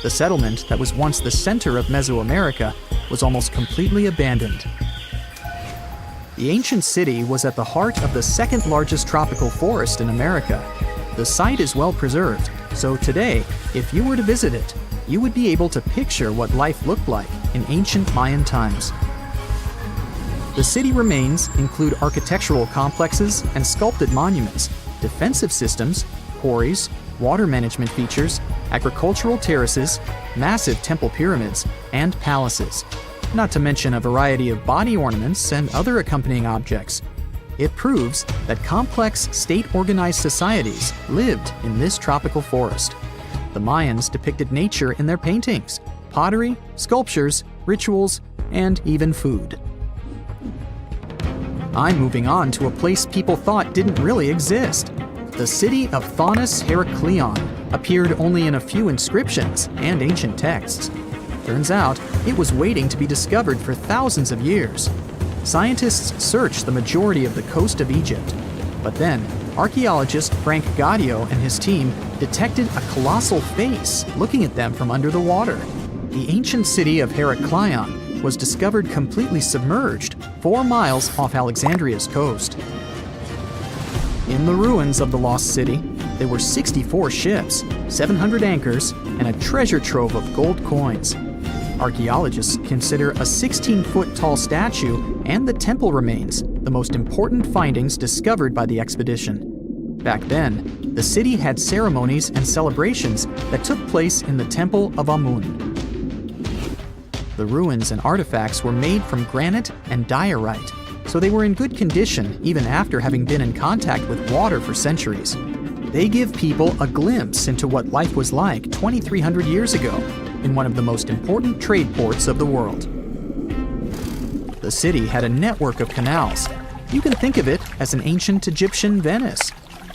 The settlement that was once the center of Mesoamerica was almost completely abandoned. The ancient city was at the heart of the second largest tropical forest in America. The site is well preserved, so today, if you were to visit it, you would be able to picture what life looked like in ancient Mayan times. The city remains include architectural complexes and sculpted monuments, defensive systems, quarries, water management features, agricultural terraces, massive temple pyramids, and palaces, not to mention a variety of body ornaments and other accompanying objects. It proves that complex state-organized societies lived in this tropical forest. The Mayans depicted nature in their paintings, pottery, sculptures, rituals, and even food. I'm moving on to a place people thought didn't really exist. The city of Thonis Heraklion appeared only in a few inscriptions and ancient texts. Turns out, it was waiting to be discovered for thousands of years. Scientists searched the majority of the coast of Egypt. But then, archaeologist Frank Gaudio and his team detected a colossal face looking at them from under the water. The ancient city of Heraklion was discovered completely submerged 4 miles off Alexandria's coast. In the ruins of the lost city, there were 64 ships, 700 anchors, and a treasure trove of gold coins. Archaeologists consider a 16-foot-tall statue and the temple remains the most important findings discovered by the expedition. Back then, the city had ceremonies and celebrations that took place in the Temple of Amun. The ruins and artifacts were made from granite and diorite, so they were in good condition even after having been in contact with water for centuries. They give people a glimpse into what life was like 2,300 years ago in one of the most important trade ports of the world. The city had a network of canals. You can think of it as an ancient Egyptian Venice.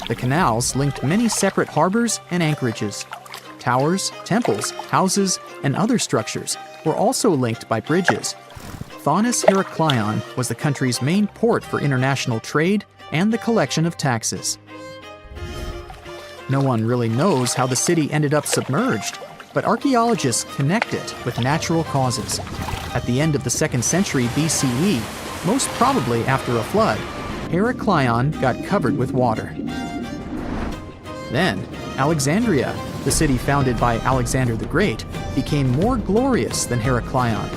The canals linked many separate harbors and anchorages. Towers, temples, houses, and other structures were also linked by bridges. Thonis Heraklion was the country's main port for international trade and the collection of taxes. No one really knows how the city ended up submerged, but archaeologists connect it with natural causes. At the end of the 2nd century BCE, most probably after a flood, Heraklion got covered with water. Then, Alexandria, the city founded by Alexander the Great, became more glorious than Heraklion.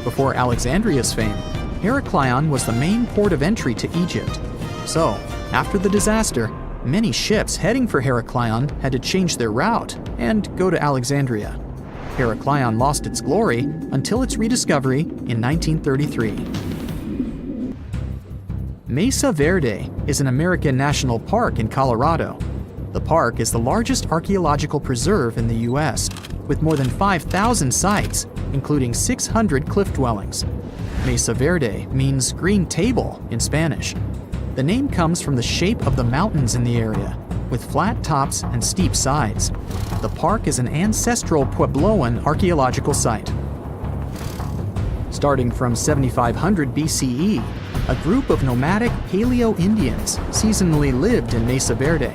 Before Alexandria's fame, Heraklion was the main port of entry to Egypt. So, after the disaster, Many ships heading for Heraclion had to change their route and go to Alexandria. Heraclion lost its glory until its rediscovery in 1933. Mesa Verde is an American national park in Colorado. The park is the largest archaeological preserve in the U.S., with more than 5,000 sites, including 600 cliff dwellings. Mesa Verde means green table in Spanish. The name comes from the shape of the mountains in the area, with flat tops and steep sides. The park is an ancestral Puebloan archaeological site. Starting from 7500 BCE, a group of nomadic Paleo-Indians seasonally lived in Mesa Verde.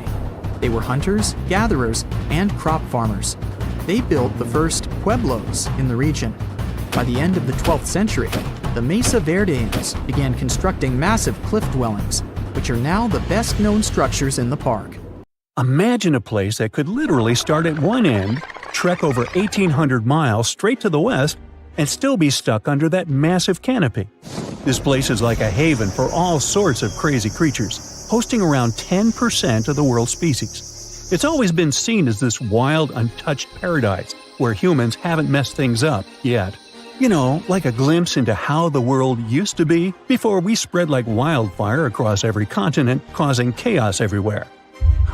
They were hunters, gatherers, and crop farmers. They built the first pueblos in the region. By the end of the 12th century, the Mesa Verdeans began constructing massive cliff dwellings, which are now the best-known structures in the park. Imagine a place that could literally start at one end, trek over 1,800 miles straight to the west, and still be stuck under that massive canopy. This place is like a haven for all sorts of crazy creatures, hosting around 10% of the world's species. It's always been seen as this wild, untouched paradise where humans haven't messed things up yet. You know, like a glimpse into how the world used to be before we spread like wildfire across every continent, causing chaos everywhere.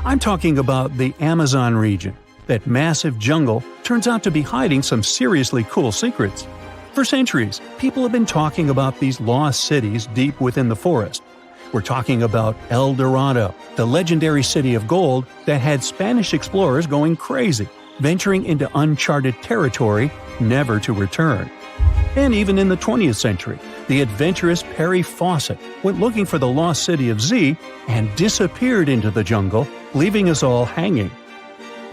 I'm talking about the Amazon region. That massive jungle turns out to be hiding some seriously cool secrets. For centuries, people have been talking about these lost cities deep within the forest. We're talking about El Dorado, the legendary city of gold that had Spanish explorers going crazy, venturing into uncharted territory, never to return. And even in the 20th century, the adventurous Perry Fawcett went looking for the lost city of Z and disappeared into the jungle, leaving us all hanging.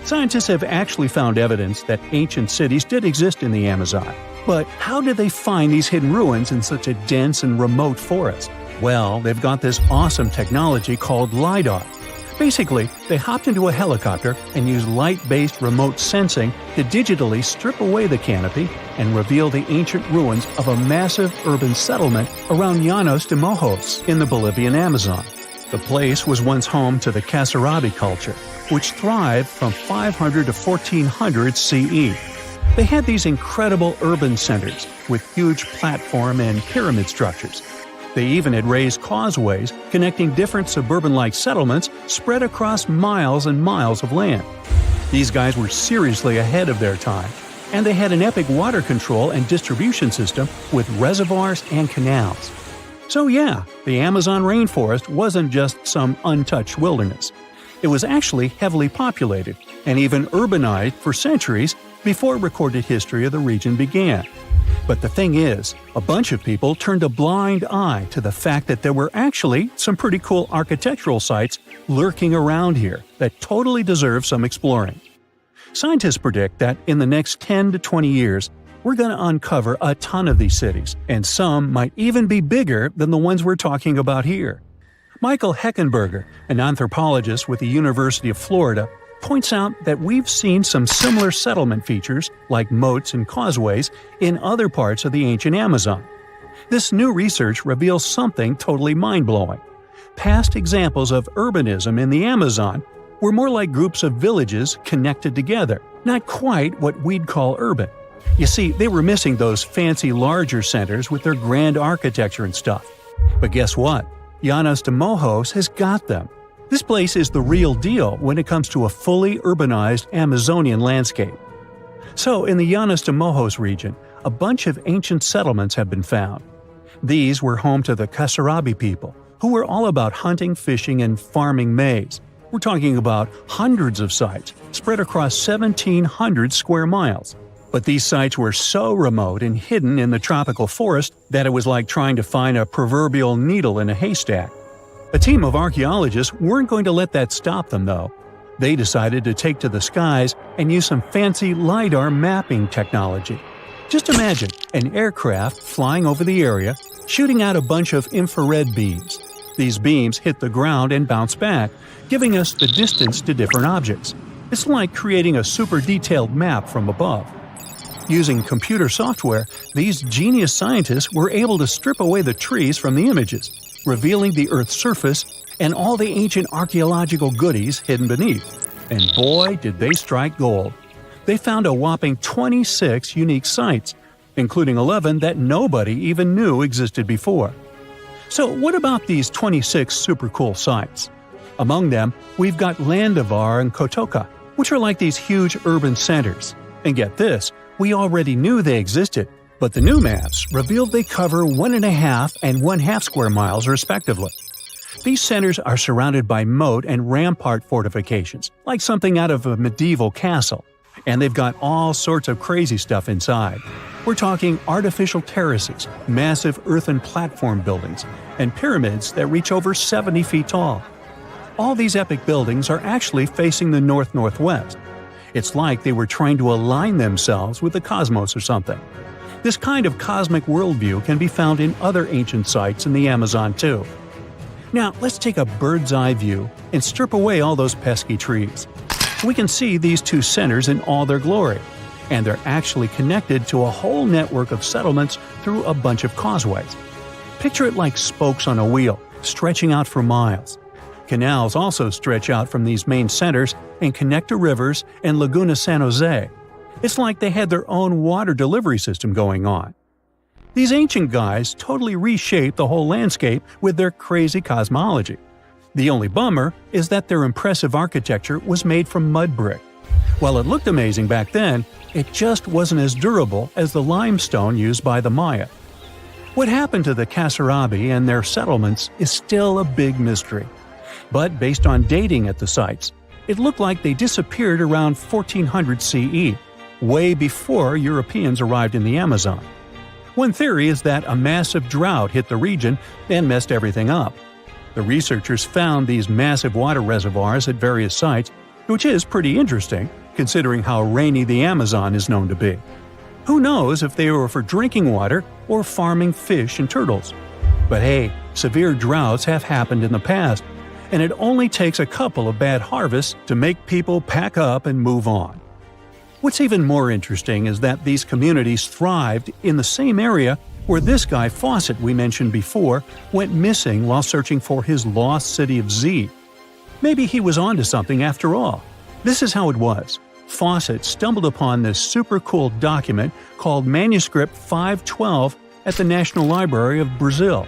Scientists have actually found evidence that ancient cities did exist in the Amazon. But how did they find these hidden ruins in such a dense and remote forest? Well, they've got this awesome technology called LiDAR. Basically, they hopped into a helicopter and used light-based remote sensing to digitally strip away the canopy and reveal the ancient ruins of a massive urban settlement around Llanos de Mojos in the Bolivian Amazon. The place was once home to the Kasarabi culture, which thrived from 500 to 1400 CE. They had these incredible urban centers with huge platform and pyramid structures. They even had raised causeways connecting different suburban-like settlements spread across miles and miles of land. These guys were seriously ahead of their time, and they had an epic water control and distribution system with reservoirs and canals. So yeah, the Amazon rainforest wasn't just some untouched wilderness. It was actually heavily populated and even urbanized for centuries before recorded history of the region began. But the thing is, a bunch of people turned a blind eye to the fact that there were actually some pretty cool architectural sites lurking around here that totally deserve some exploring. Scientists predict that in the next 10 to 20 years, we're going to uncover a ton of these cities, and some might even be bigger than the ones we're talking about here. Michael Heckenberger, an anthropologist with the University of Florida, points out that we've seen some similar settlement features, like moats and causeways, in other parts of the ancient Amazon. This new research reveals something totally mind-blowing. Past examples of urbanism in the Amazon were more like groups of villages connected together, not quite what we'd call urban. You see, they were missing those fancy larger centers with their grand architecture and stuff. But guess what? Llanos de Mojos has got them. This place is the real deal when it comes to a fully urbanized Amazonian landscape. So, in the Llanos de Mojos region, a bunch of ancient settlements have been found. These were home to the Kasarabi people, who were all about hunting, fishing, and farming maize. We're talking about hundreds of sites, spread across 1,700 square miles. But these sites were so remote and hidden in the tropical forest that it was like trying to find a proverbial needle in a haystack. A team of archaeologists weren't going to let that stop them, though. They decided to take to the skies and use some fancy LiDAR mapping technology. Just imagine an aircraft flying over the area, shooting out a bunch of infrared beams. These beams hit the ground and bounce back, giving us the distance to different objects. It's like creating a super detailed map from above. Using computer software, these genius scientists were able to strip away the trees from the images, revealing the Earth's surface and all the ancient archaeological goodies hidden beneath. And boy, did they strike gold. They found a whopping 26 unique sites, including 11 that nobody even knew existed before. So what about these 26 super cool sites? Among them, we've got Landavar and Kotoka, which are like these huge urban centers. And get this, we already knew they existed, but the new maps revealed they cover 1.5 and 1/2 square miles respectively. These centers are surrounded by moat and rampart fortifications, like something out of a medieval castle, and they've got all sorts of crazy stuff inside. We're talking artificial terraces, massive earthen platform buildings, and pyramids that reach over 70 feet tall. All these epic buildings are actually facing the north-northwest. It's like they were trying to align themselves with the cosmos or something. This kind of cosmic worldview can be found in other ancient sites in the Amazon too. Now, let's take a bird's eye view and strip away all those pesky trees. We can see these two centers in all their glory, and they're actually connected to a whole network of settlements through a bunch of causeways. Picture it like spokes on a wheel, stretching out for miles. Canals also stretch out from these main centers and connect to rivers and Laguna San Jose. It's like they had their own water delivery system going on. These ancient guys totally reshaped the whole landscape with their crazy cosmology. The only bummer is that their impressive architecture was made from mud brick. While it looked amazing back then, it just wasn't as durable as the limestone used by the Maya. What happened to the Kasarabi and their settlements is still a big mystery. But based on dating at the sites, it looked like they disappeared around 1400 CE, way before Europeans arrived in the Amazon. One theory is that a massive drought hit the region and messed everything up. The researchers found these massive water reservoirs at various sites, which is pretty interesting, considering how rainy the Amazon is known to be. Who knows if they were for drinking water or farming fish and turtles? But hey, severe droughts have happened in the past, and it only takes a couple of bad harvests to make people pack up and move on. What's even more interesting is that these communities thrived in the same area where this guy Fawcett we mentioned before went missing while searching for his lost city of Z. Maybe he was onto something after all. This is how it was. Fawcett stumbled upon this super cool document called Manuscript 512 at the National Library of Brazil.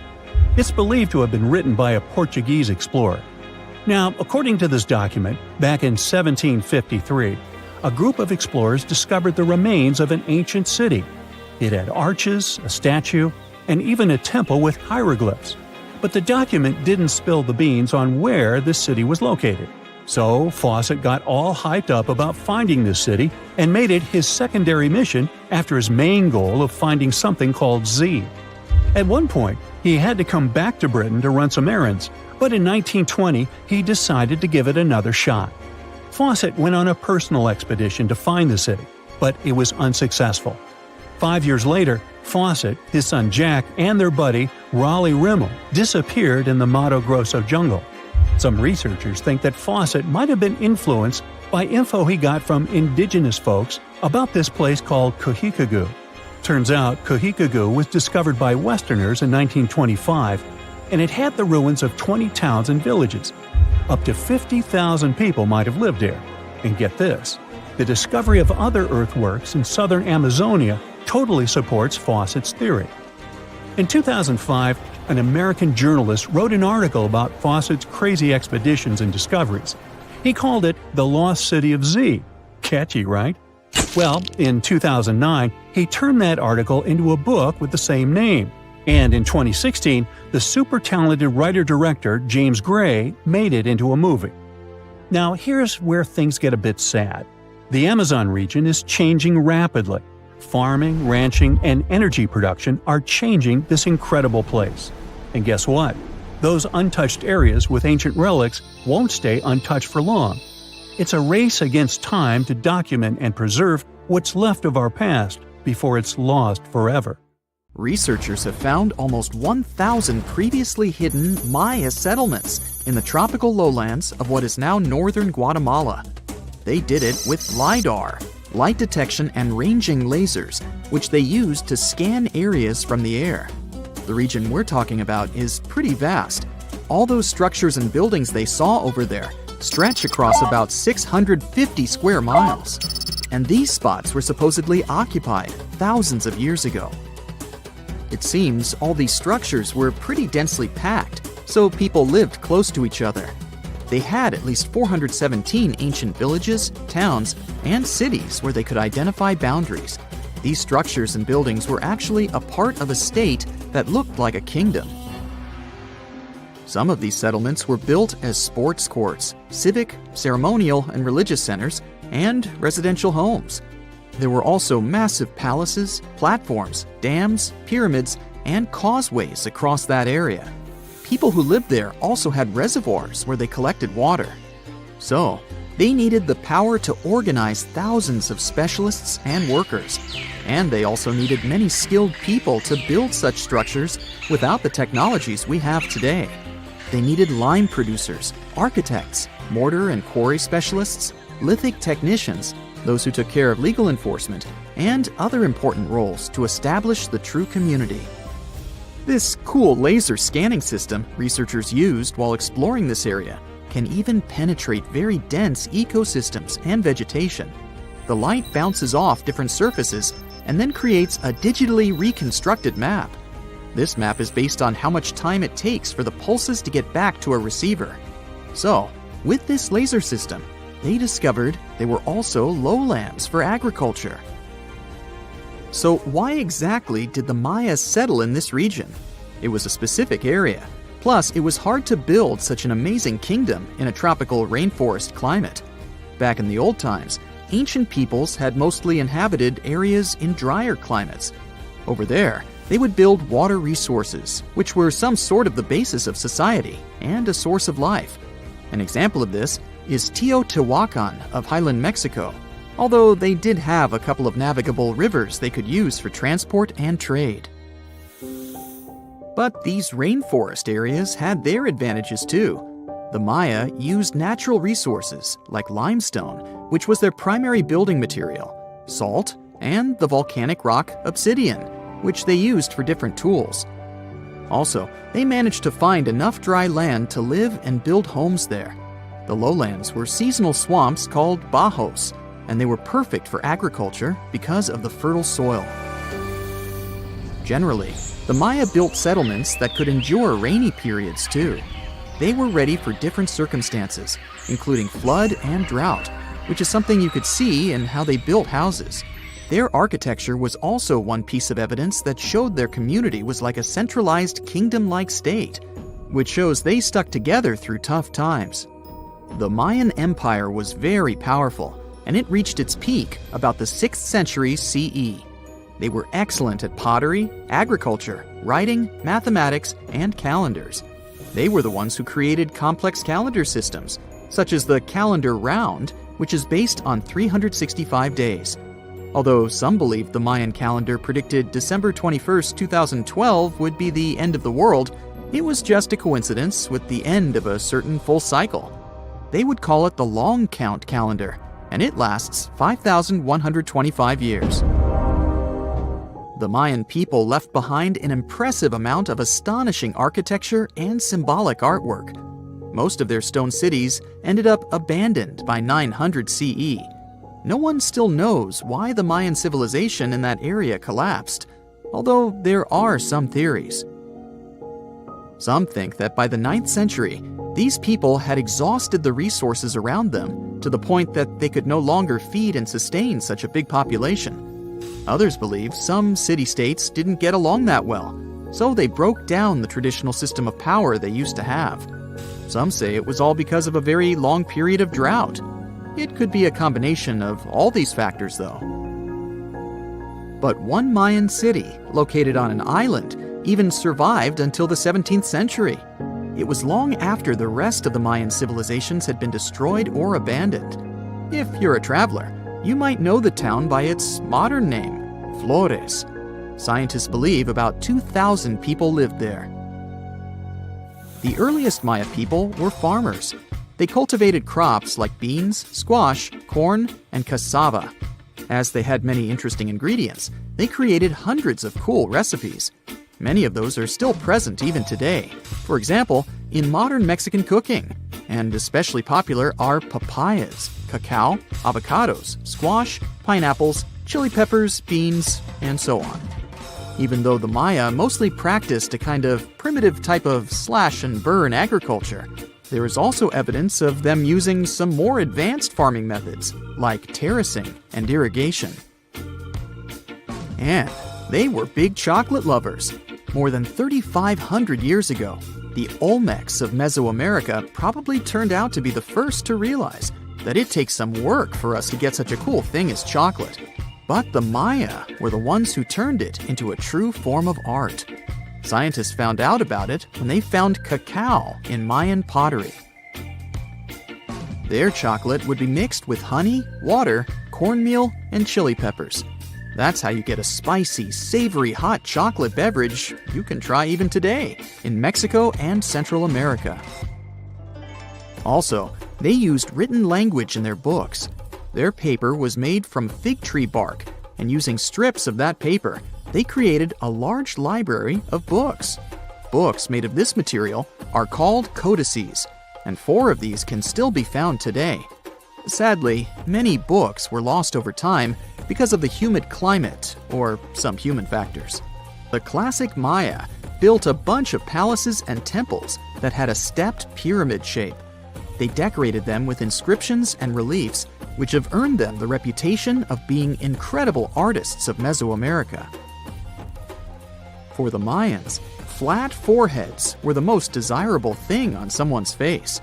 It's believed to have been written by a Portuguese explorer. Now, according to this document, back in 1753, a group of explorers discovered the remains of an ancient city. It had arches, a statue, and even a temple with hieroglyphs. But the document didn't spill the beans on where this city was located. So Fawcett got all hyped up about finding this city and made it his secondary mission after his main goal of finding something called Z. At one point, he had to come back to Britain to run some errands, but in 1920 he decided to give it another shot. Fawcett went on a personal expedition to find the city, but it was unsuccessful. 5 years later, Fawcett, his son Jack, and their buddy Raleigh Rimmel disappeared in the Mato Grosso jungle. Some researchers think that Fawcett might have been influenced by info he got from indigenous folks about this place called Kohikagu. Turns out Kohikagu was discovered by Westerners in 1925, and it had the ruins of 20 towns and villages. Up to 50,000 people might have lived here. And get this, the discovery of other earthworks in southern Amazonia totally supports Fawcett's theory. In 2005, an American journalist wrote an article about Fawcett's crazy expeditions and discoveries. He called it The Lost City of Z. Catchy, right? Well, in 2009, he turned that article into a book with the same name. And in 2016, the super talented writer-director James Gray made it into a movie. Now, here's where things get a bit sad. The Amazon region is changing rapidly. Farming, ranching, and energy production are changing this incredible place. And guess what? Those untouched areas with ancient relics won't stay untouched for long. It's a race against time to document and preserve what's left of our past before it's lost forever. Researchers have found almost 1,000 previously hidden Maya settlements in the tropical lowlands of what is now northern Guatemala. They did it with LIDAR, light detection and ranging lasers, which they used to scan areas from the air. The region we're talking about is pretty vast. All those structures and buildings they saw over there stretch across about 650 square miles. And these spots were supposedly occupied thousands of years ago. It seems all these structures were pretty densely packed, so people lived close to each other. They had at least 417 ancient villages, towns, and cities where they could identify boundaries. These structures and buildings were actually a part of a state that looked like a kingdom. Some of these settlements were built as sports courts, civic, ceremonial, and religious centers, and residential homes. There were also massive palaces, platforms, dams, pyramids, and causeways across that area. People who lived there also had reservoirs where they collected water. So, they needed the power to organize thousands of specialists and workers. And they also needed many skilled people to build such structures without the technologies we have today. They needed lime producers, architects, mortar and quarry specialists, lithic technicians, those who took care of legal enforcement, and other important roles to establish the true community. This cool laser scanning system researchers used while exploring this area can even penetrate very dense ecosystems and vegetation. The light bounces off different surfaces and then creates a digitally reconstructed map. This map is based on how much time it takes for the pulses to get back to a receiver. So, with this laser system, they discovered they were also lowlands for agriculture. So why exactly did the Maya settle in this region? It was a specific area. Plus, it was hard to build such an amazing kingdom in a tropical rainforest climate. Back in the old times, ancient peoples had mostly inhabited areas in drier climates. Over there, they would build water resources, which were some sort of the basis of society and a source of life. An example of this is Teotihuacan of Highland Mexico, although they did have a couple of navigable rivers they could use for transport and trade. But these rainforest areas had their advantages too. The Maya used natural resources like limestone, which was their primary building material, salt, and the volcanic rock obsidian, which they used for different tools. Also, they managed to find enough dry land to live and build homes there. The lowlands were seasonal swamps called bajos, and they were perfect for agriculture because of the fertile soil. Generally, the Maya built settlements that could endure rainy periods too. They were ready for different circumstances, including flood and drought, which is something you could see in how they built houses. Their architecture was also one piece of evidence that showed their community was like a centralized kingdom-like state, which shows they stuck together through tough times. The Mayan Empire was very powerful, and it reached its peak about the 6th century CE. They were excellent at pottery, agriculture, writing, mathematics, and calendars. They were the ones who created complex calendar systems, such as the calendar round, which is based on 365 days. Although some believe the Mayan calendar predicted December 21st, 2012 would be the end of the world, it was just a coincidence with the end of a certain full cycle. They would call it the long count calendar, and it lasts 5,125 years. The Mayan people left behind an impressive amount of astonishing architecture and symbolic artwork. Most of their stone cities ended up abandoned by 900 CE. No one still knows why the Mayan civilization in that area collapsed, although there are some theories. Some think that by the 9th century, these people had exhausted the resources around them to the point that they could no longer feed and sustain such a big population. Others believe some city-states didn't get along that well, so they broke down the traditional system of power they used to have. Some say it was all because of a very long period of drought. It could be a combination of all these factors, though. But one Mayan city, located on an island, even survived until the 17th century. It was long after the rest of the Mayan civilizations had been destroyed or abandoned. If you're a traveler, you might know the town by its modern name, Flores. Scientists believe about 2,000 people lived there. The earliest Maya people were farmers. They cultivated crops like beans, squash, corn, and cassava. As they had many interesting ingredients, they created hundreds of cool recipes. Many of those are still present even today. For example, in modern Mexican cooking. And especially popular are papayas, cacao, avocados, squash, pineapples, chili peppers, beans, and so on. Even though the Maya mostly practiced a kind of primitive type of slash and burn agriculture, there is also evidence of them using some more advanced farming methods, like terracing and irrigation. And they were big chocolate lovers. More than 3,500 years ago, the Olmecs of Mesoamerica probably turned out to be the first to realize that it takes some work for us to get such a cool thing as chocolate. But the Maya were the ones who turned it into a true form of art. Scientists found out about it when they found cacao in Mayan pottery. Their chocolate would be mixed with honey, water, cornmeal, and chili peppers. That's how you get a spicy, savory, hot chocolate beverage you can try even today in Mexico and Central America. Also, they used written language in their books. Their paper was made from fig tree bark, and using strips of that paper, they created a large library of books. Books made of this material are called codices, and 4 of these can still be found today. Sadly, many books were lost over time because of the humid climate or some human factors. The classic Maya built a bunch of palaces and temples that had a stepped pyramid shape. They decorated them with inscriptions and reliefs, which have earned them the reputation of being incredible artists of Mesoamerica. For the Mayans, flat foreheads were the most desirable thing on someone's face.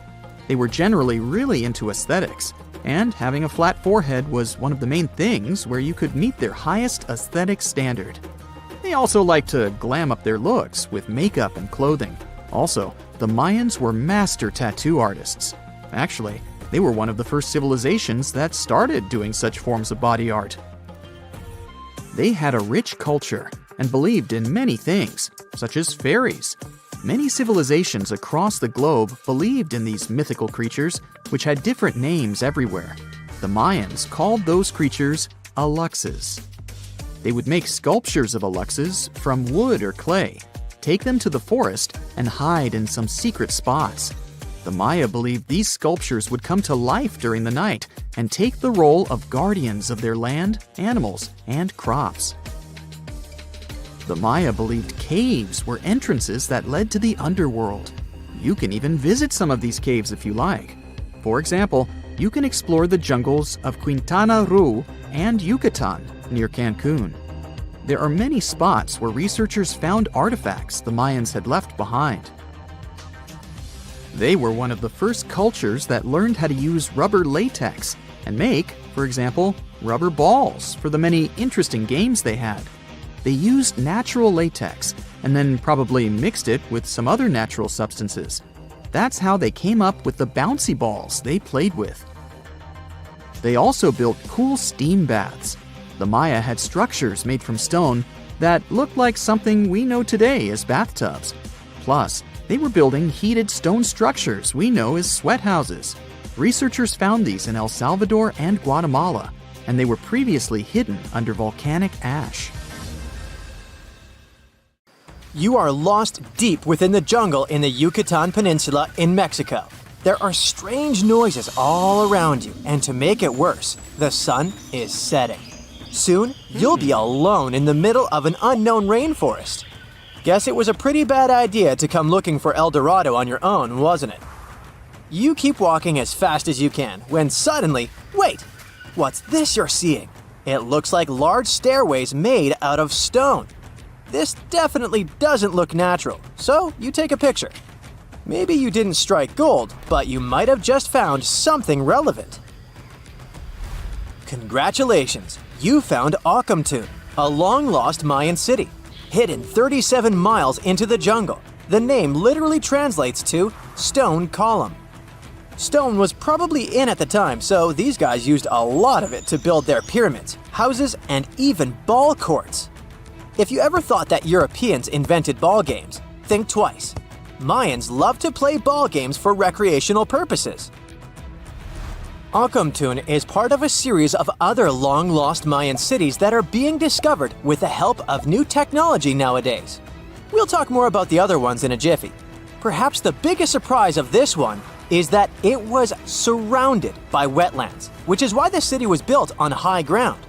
They were generally really into aesthetics, and having a flat forehead was one of the main things where you could meet their highest aesthetic standard. They also liked to glam up their looks with makeup and clothing. Also, the Mayans were master tattoo artists. Actually, they were one of the first civilizations that started doing such forms of body art. They had a rich culture and believed in many things, such as fairies. Many civilizations across the globe believed in these mythical creatures, which had different names everywhere. The Mayans called those creatures aluxes. They would make sculptures of aluxes from wood or clay, take them to the forest, and hide in some secret spots. The Maya believed these sculptures would come to life during the night and take the role of guardians of their land, animals, and crops. The Maya believed caves were entrances that led to the underworld. You can even visit some of these caves if you like. For example, you can explore the jungles of Quintana Roo and Yucatan near Cancun. There are many spots where researchers found artifacts the Mayans had left behind. They were one of the first cultures that learned how to use rubber latex and make, for example, rubber balls for the many interesting games they had. They used natural latex and then probably mixed it with some other natural substances. That's how they came up with the bouncy balls they played with. They also built cool steam baths. The Maya had structures made from stone that looked like something we know today as bathtubs. Plus, they were building heated stone structures we know as sweat houses. Researchers found these in El Salvador and Guatemala, and they were previously hidden under volcanic ash. You are lost deep within the jungle in the Yucatan Peninsula in Mexico. There are strange noises all around you, and to make it worse, the sun is setting. Soon, you'll be alone in the middle of an unknown rainforest. Guess it was a pretty bad idea to come looking for El Dorado on your own, wasn't it? You keep walking as fast as you can, when suddenly, wait! What's this you're seeing? It looks like large stairways made out of stone. This definitely doesn't look natural, so you take a picture. Maybe you didn't strike gold, but you might have just found something relevant. Congratulations, you found Akamtun, a long-lost Mayan city, hidden 37 miles into the jungle. The name literally translates to stone column. Stone was probably in at the time, so these guys used a lot of it to build their pyramids, houses, and even ball courts. If you ever thought that Europeans invented ball games, think twice. Mayans loved to play ball games for recreational purposes. Akamtun is part of a series of other long-lost Mayan cities that are being discovered with the help of new technology nowadays. We'll talk more about the other ones in a jiffy. Perhaps the biggest surprise of this one is that it was surrounded by wetlands, which is why the city was built on high ground.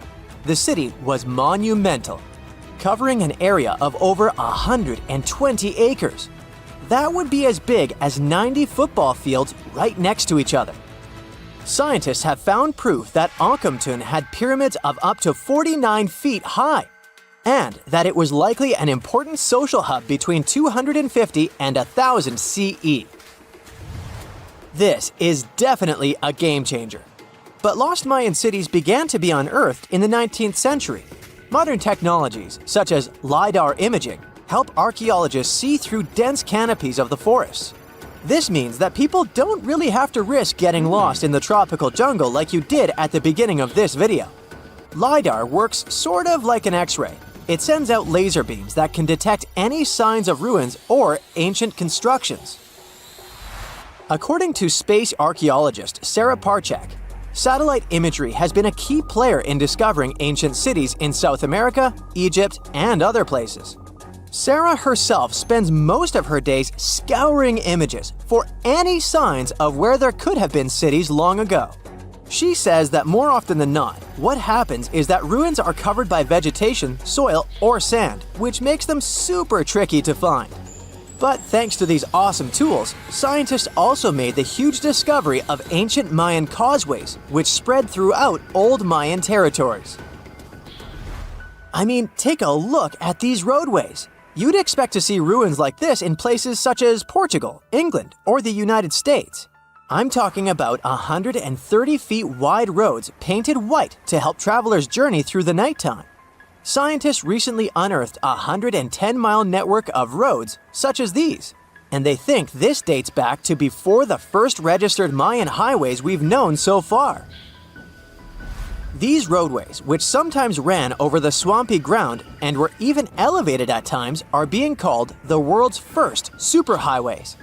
The city was monumental, covering an area of over 120 acres. That would be as big as 90 football fields right next to each other. Scientists have found proof that Akhenaten had pyramids of up to 49 feet high, and that it was likely an important social hub between 250 and 1000 CE. This is definitely a game changer. But lost Mayan cities began to be unearthed in the 19th century. Modern technologies, such as LiDAR imaging, help archaeologists see through dense canopies of the forests. This means that people don't really have to risk getting lost in the tropical jungle like you did at the beginning of this video. LiDAR works sort of like an X-ray. It sends out laser beams that can detect any signs of ruins or ancient constructions. According to space archaeologist Sarah Parchak, satellite imagery has been a key player in discovering ancient cities in South America, Egypt, and other places. Sarah herself spends most of her days scouring images for any signs of where there could have been cities long ago. She says that more often than not, what happens is that ruins are covered by vegetation, soil, or sand, which makes them super tricky to find. But thanks to these awesome tools, scientists also made the huge discovery of ancient Mayan causeways, which spread throughout old Mayan territories. I mean, take a look at these roadways. You'd expect to see ruins like this in places such as Portugal, England, or the United States. I'm talking about 130 feet wide roads painted white to help travelers journey through the nighttime. Scientists recently unearthed a 110-mile network of roads such as these, and they think this dates back to before the first registered Mayan highways we've known so far. These roadways, which sometimes ran over the swampy ground and were even elevated at times, are being called the world's first superhighways.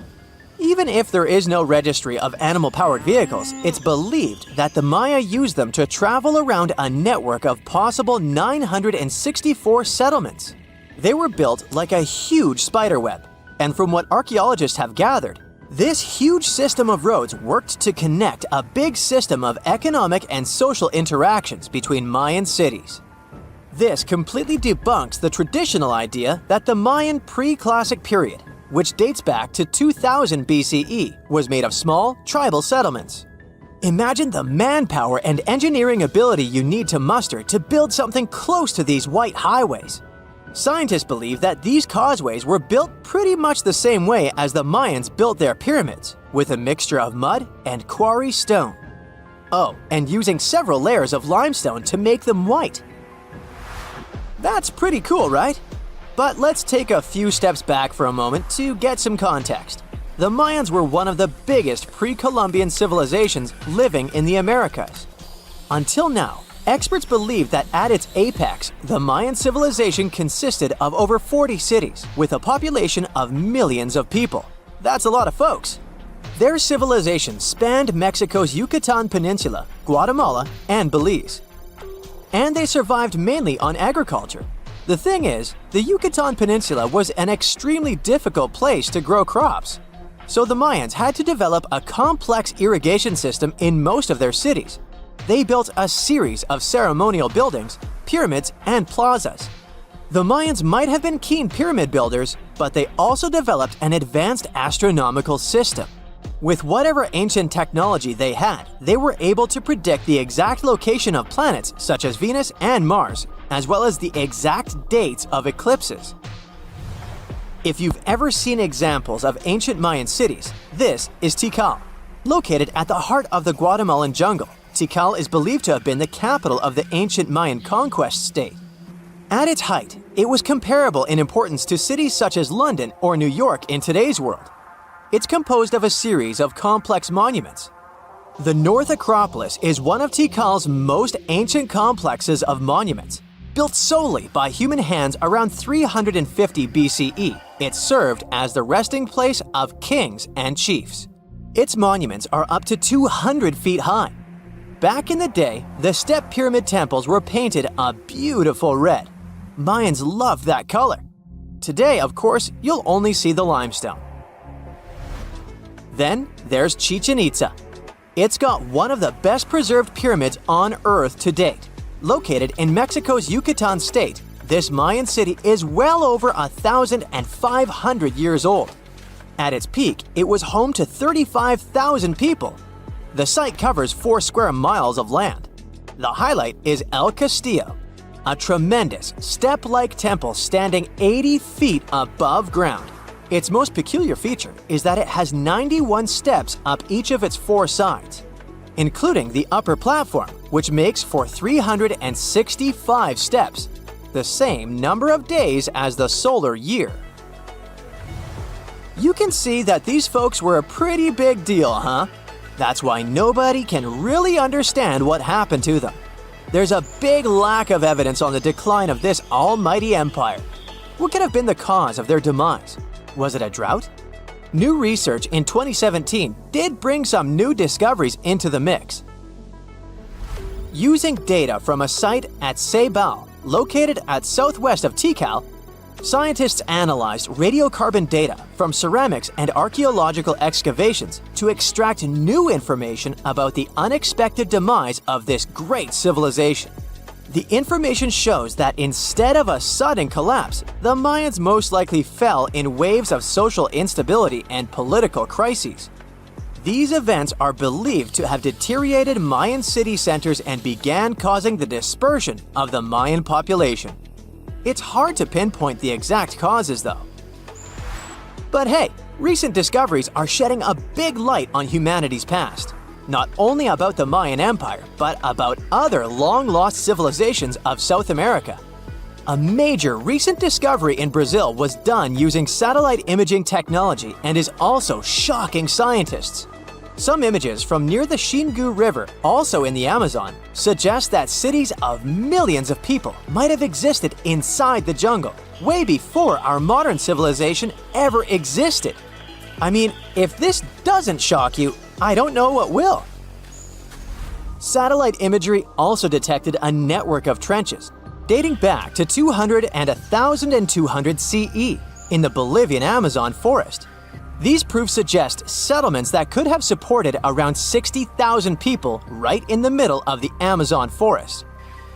Even if there is no registry of animal-powered vehicles, it's believed that the Maya used them to travel around a network of possible 964 settlements. They were built like a huge spiderweb, and from what archaeologists have gathered, this huge system of roads worked to connect a big system of economic and social interactions between Mayan cities. This completely debunks the traditional idea that the Mayan pre-classic period, which dates back to 2000 BCE, was made of small, tribal settlements. Imagine the manpower and engineering ability you need to muster to build something close to these white highways. Scientists believe that these causeways were built pretty much the same way as the Mayans built their pyramids, with a mixture of mud and quarry stone. Oh, and using several layers of limestone to make them white. That's pretty cool, right? But let's take a few steps back for a moment to get some context. The Mayans were one of the biggest pre-Columbian civilizations living in the Americas. Until now, experts believe that at its apex, the Mayan civilization consisted of over 40 cities with a population of millions of people. That's a lot of folks. Their civilization spanned Mexico's Yucatan Peninsula, Guatemala, and Belize. And they survived mainly on agriculture. The thing is, the Yucatan Peninsula was an extremely difficult place to grow crops. So the Mayans had to develop a complex irrigation system in most of their cities. They built a series of ceremonial buildings, pyramids, and plazas. The Mayans might have been keen pyramid builders, but they also developed an advanced astronomical system. With whatever ancient technology they had, they were able to predict the exact location of planets such as Venus and Mars, as well as the exact dates of eclipses. If you've ever seen examples of ancient Mayan cities, this is Tikal. Located at the heart of the Guatemalan jungle, Tikal is believed to have been the capital of the ancient Mayan conquest state. At its height, it was comparable in importance to cities such as London or New York in today's world. It's composed of a series of complex monuments. The North Acropolis is one of Tikal's most ancient complexes of monuments. Built solely by human hands around 350 BCE, it served as the resting place of kings and chiefs. Its monuments are up to 200 feet high. Back in the day, the step pyramid temples were painted a beautiful red. Mayans loved that color. Today, of course, you'll only see the limestone. Then there's Chichen Itza. It's got one of the best preserved pyramids on Earth to date. Located in Mexico's Yucatan state, this Mayan city is well over 1,500 years old. At its peak, it was home to 35,000 people. The site covers 4 square miles of land. The highlight is El Castillo, a tremendous step-like temple standing 80 feet above ground. Its most peculiar feature is that it has 91 steps up each of its 4 sides, including the upper platform, which makes for 365 steps, the same number of days as the solar year. You can see that these folks were a pretty big deal, huh? That's why nobody can really understand what happened to them. There's a big lack of evidence on the decline of this almighty empire. What could have been the cause of their demise? Was it a drought? New research in 2017 did bring some new discoveries into the mix. Using data from a site at Ceibal, located at southwest of Tikal, scientists analyzed radiocarbon data from ceramics and archaeological excavations to extract new information about the unexpected demise of this great civilization. The information shows that instead of a sudden collapse, the Mayans most likely fell in waves of social instability and political crises. These events are believed to have deteriorated Mayan city centers and began causing the dispersion of the Mayan population. It's hard to pinpoint the exact causes, though. But hey, recent discoveries are shedding a big light on humanity's past. Not only about the Mayan Empire, but about other long-lost civilizations of South America. A major recent discovery in Brazil was done using satellite imaging technology and is also shocking scientists. Some images from near the Xingu River, also in the Amazon, suggest that cities of millions of people might have existed inside the jungle, way before our modern civilization ever existed. I mean, if this doesn't shock you, I don't know what will. Satellite imagery also detected a network of trenches dating back to 200 and 1200 CE in the Bolivian Amazon forest. These proofs suggest settlements that could have supported around 60,000 people right in the middle of the Amazon forest.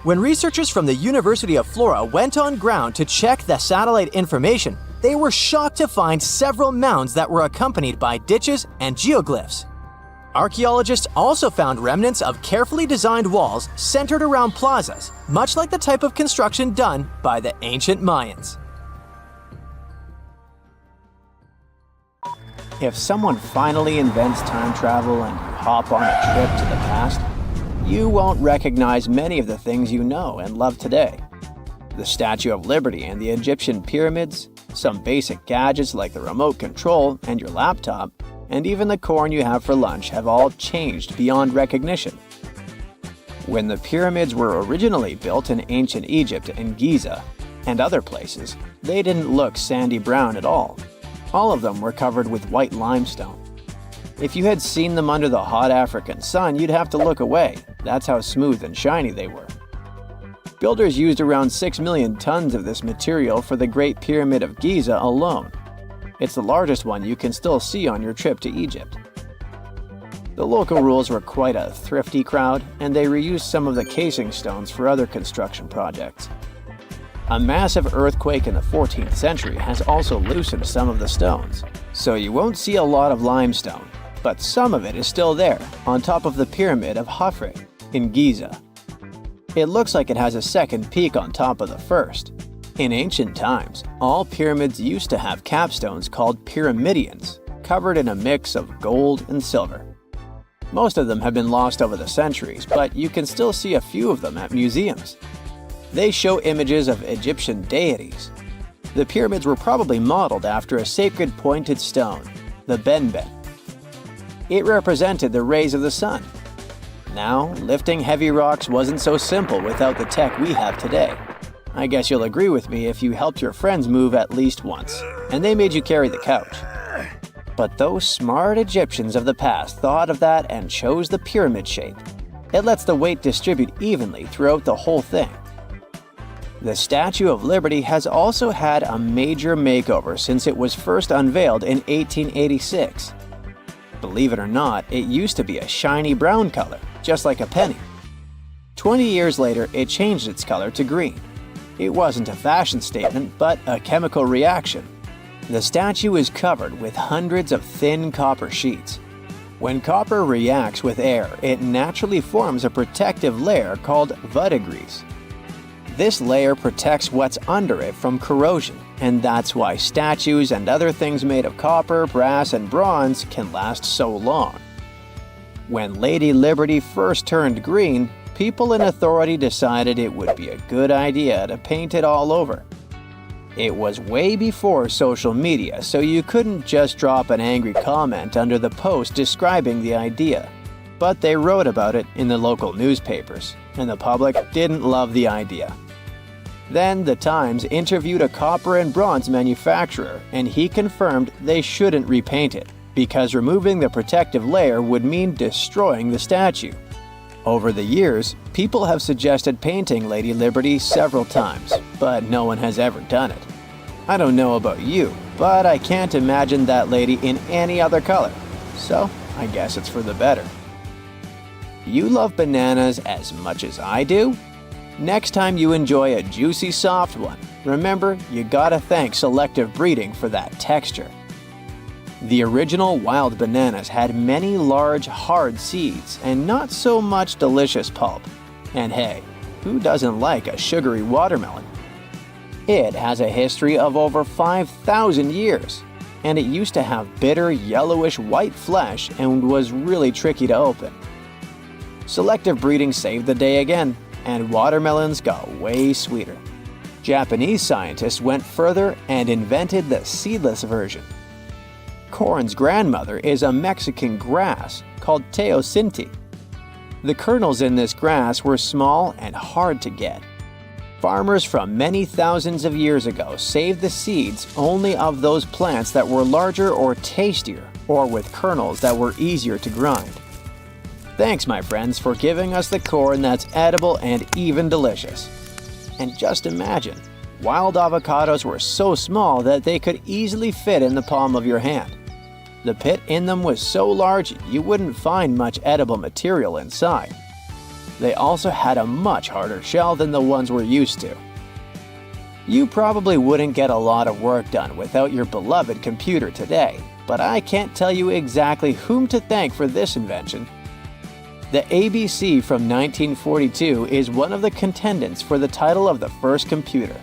When researchers from the University of Florida went on ground to check the satellite information, they were shocked to find several mounds that were accompanied by ditches and geoglyphs. Archaeologists also found remnants of carefully designed walls centered around plazas, much like the type of construction done by the ancient Mayans. If someone finally invents time travel and you hop on a trip to the past, you won't recognize many of the things you know and love today. The Statue of Liberty and the Egyptian pyramids, some basic gadgets like the remote control and your laptop, and even the corn you have for lunch have all changed beyond recognition. When the pyramids were originally built in ancient Egypt and Giza and other places, they didn't look sandy brown at all. All of them were covered with white limestone. If you had seen them under the hot African sun, you'd have to look away. That's how smooth and shiny they were. Builders used around 6 million tons of this material for the Great Pyramid of Giza alone. It's the largest one you can still see on your trip to Egypt. The local rules were quite a thrifty crowd, and they reused some of the casing stones for other construction projects. A massive earthquake in the 14th century has also loosened some of the stones, so you won't see a lot of limestone, but some of it is still there, on top of the Pyramid of Khafre in Giza. It looks like it has a second peak on top of the first. In ancient times, all pyramids used to have capstones called pyramidions, covered in a mix of gold and silver. Most of them have been lost over the centuries, but you can still see a few of them at museums. They show images of Egyptian deities. The pyramids were probably modeled after a sacred pointed stone, the benben. It represented the rays of the sun. Now, lifting heavy rocks wasn't so simple without the tech we have today. I guess you'll agree with me if you helped your friends move at least once, and they made you carry the couch. But those smart Egyptians of the past thought of that and chose the pyramid shape. It lets the weight distribute evenly throughout the whole thing. The Statue of Liberty has also had a major makeover since it was first unveiled in 1886. Believe it or not, it used to be a shiny brown color, just like a penny. 20 years later, it changed its color to green. It wasn't a fashion statement, but a chemical reaction. The statue is covered with hundreds of thin copper sheets. When copper reacts with air, it naturally forms a protective layer called verdigris. This layer protects what's under it from corrosion, and that's why statues and other things made of copper, brass, and bronze can last so long. When Lady Liberty first turned green, people in authority decided it would be a good idea to paint it all over. It was way before social media, so you couldn't just drop an angry comment under the post describing the idea. But they wrote about it in the local newspapers, and the public didn't love the idea. Then the Times interviewed a copper and bronze manufacturer, and he confirmed they shouldn't repaint it, because removing the protective layer would mean destroying the statue. Over the years, people have suggested painting Lady Liberty several times, but no one has ever done it. I don't know about you, but I can't imagine that lady in any other color, so I guess it's for the better. You love bananas as much as I do? Next time you enjoy a juicy soft one, remember you gotta thank selective breeding for that texture. The original wild bananas had many large, hard seeds and not so much delicious pulp. And hey, who doesn't like a sugary watermelon? It has a history of over 5,000 years, and it used to have bitter, yellowish white flesh and was really tricky to open. Selective breeding saved the day again, and watermelons got way sweeter. Japanese scientists went further and invented the seedless version. Corn's grandmother is a Mexican grass called teosinte. The kernels in this grass were small and hard to get. Farmers from many thousands of years ago saved the seeds only of those plants that were larger or tastier, or with kernels that were easier to grind. Thanks, my friends, for giving us the corn that's edible and even delicious. And just imagine, wild avocados were so small that they could easily fit in the palm of your hand. The pit in them was so large you wouldn't find much edible material inside. They also had a much harder shell than the ones we're used to. You probably wouldn't get a lot of work done without your beloved computer today, but I can't tell you exactly whom to thank for this invention. The ABC from 1942 is one of the contendants for the title of the first computer.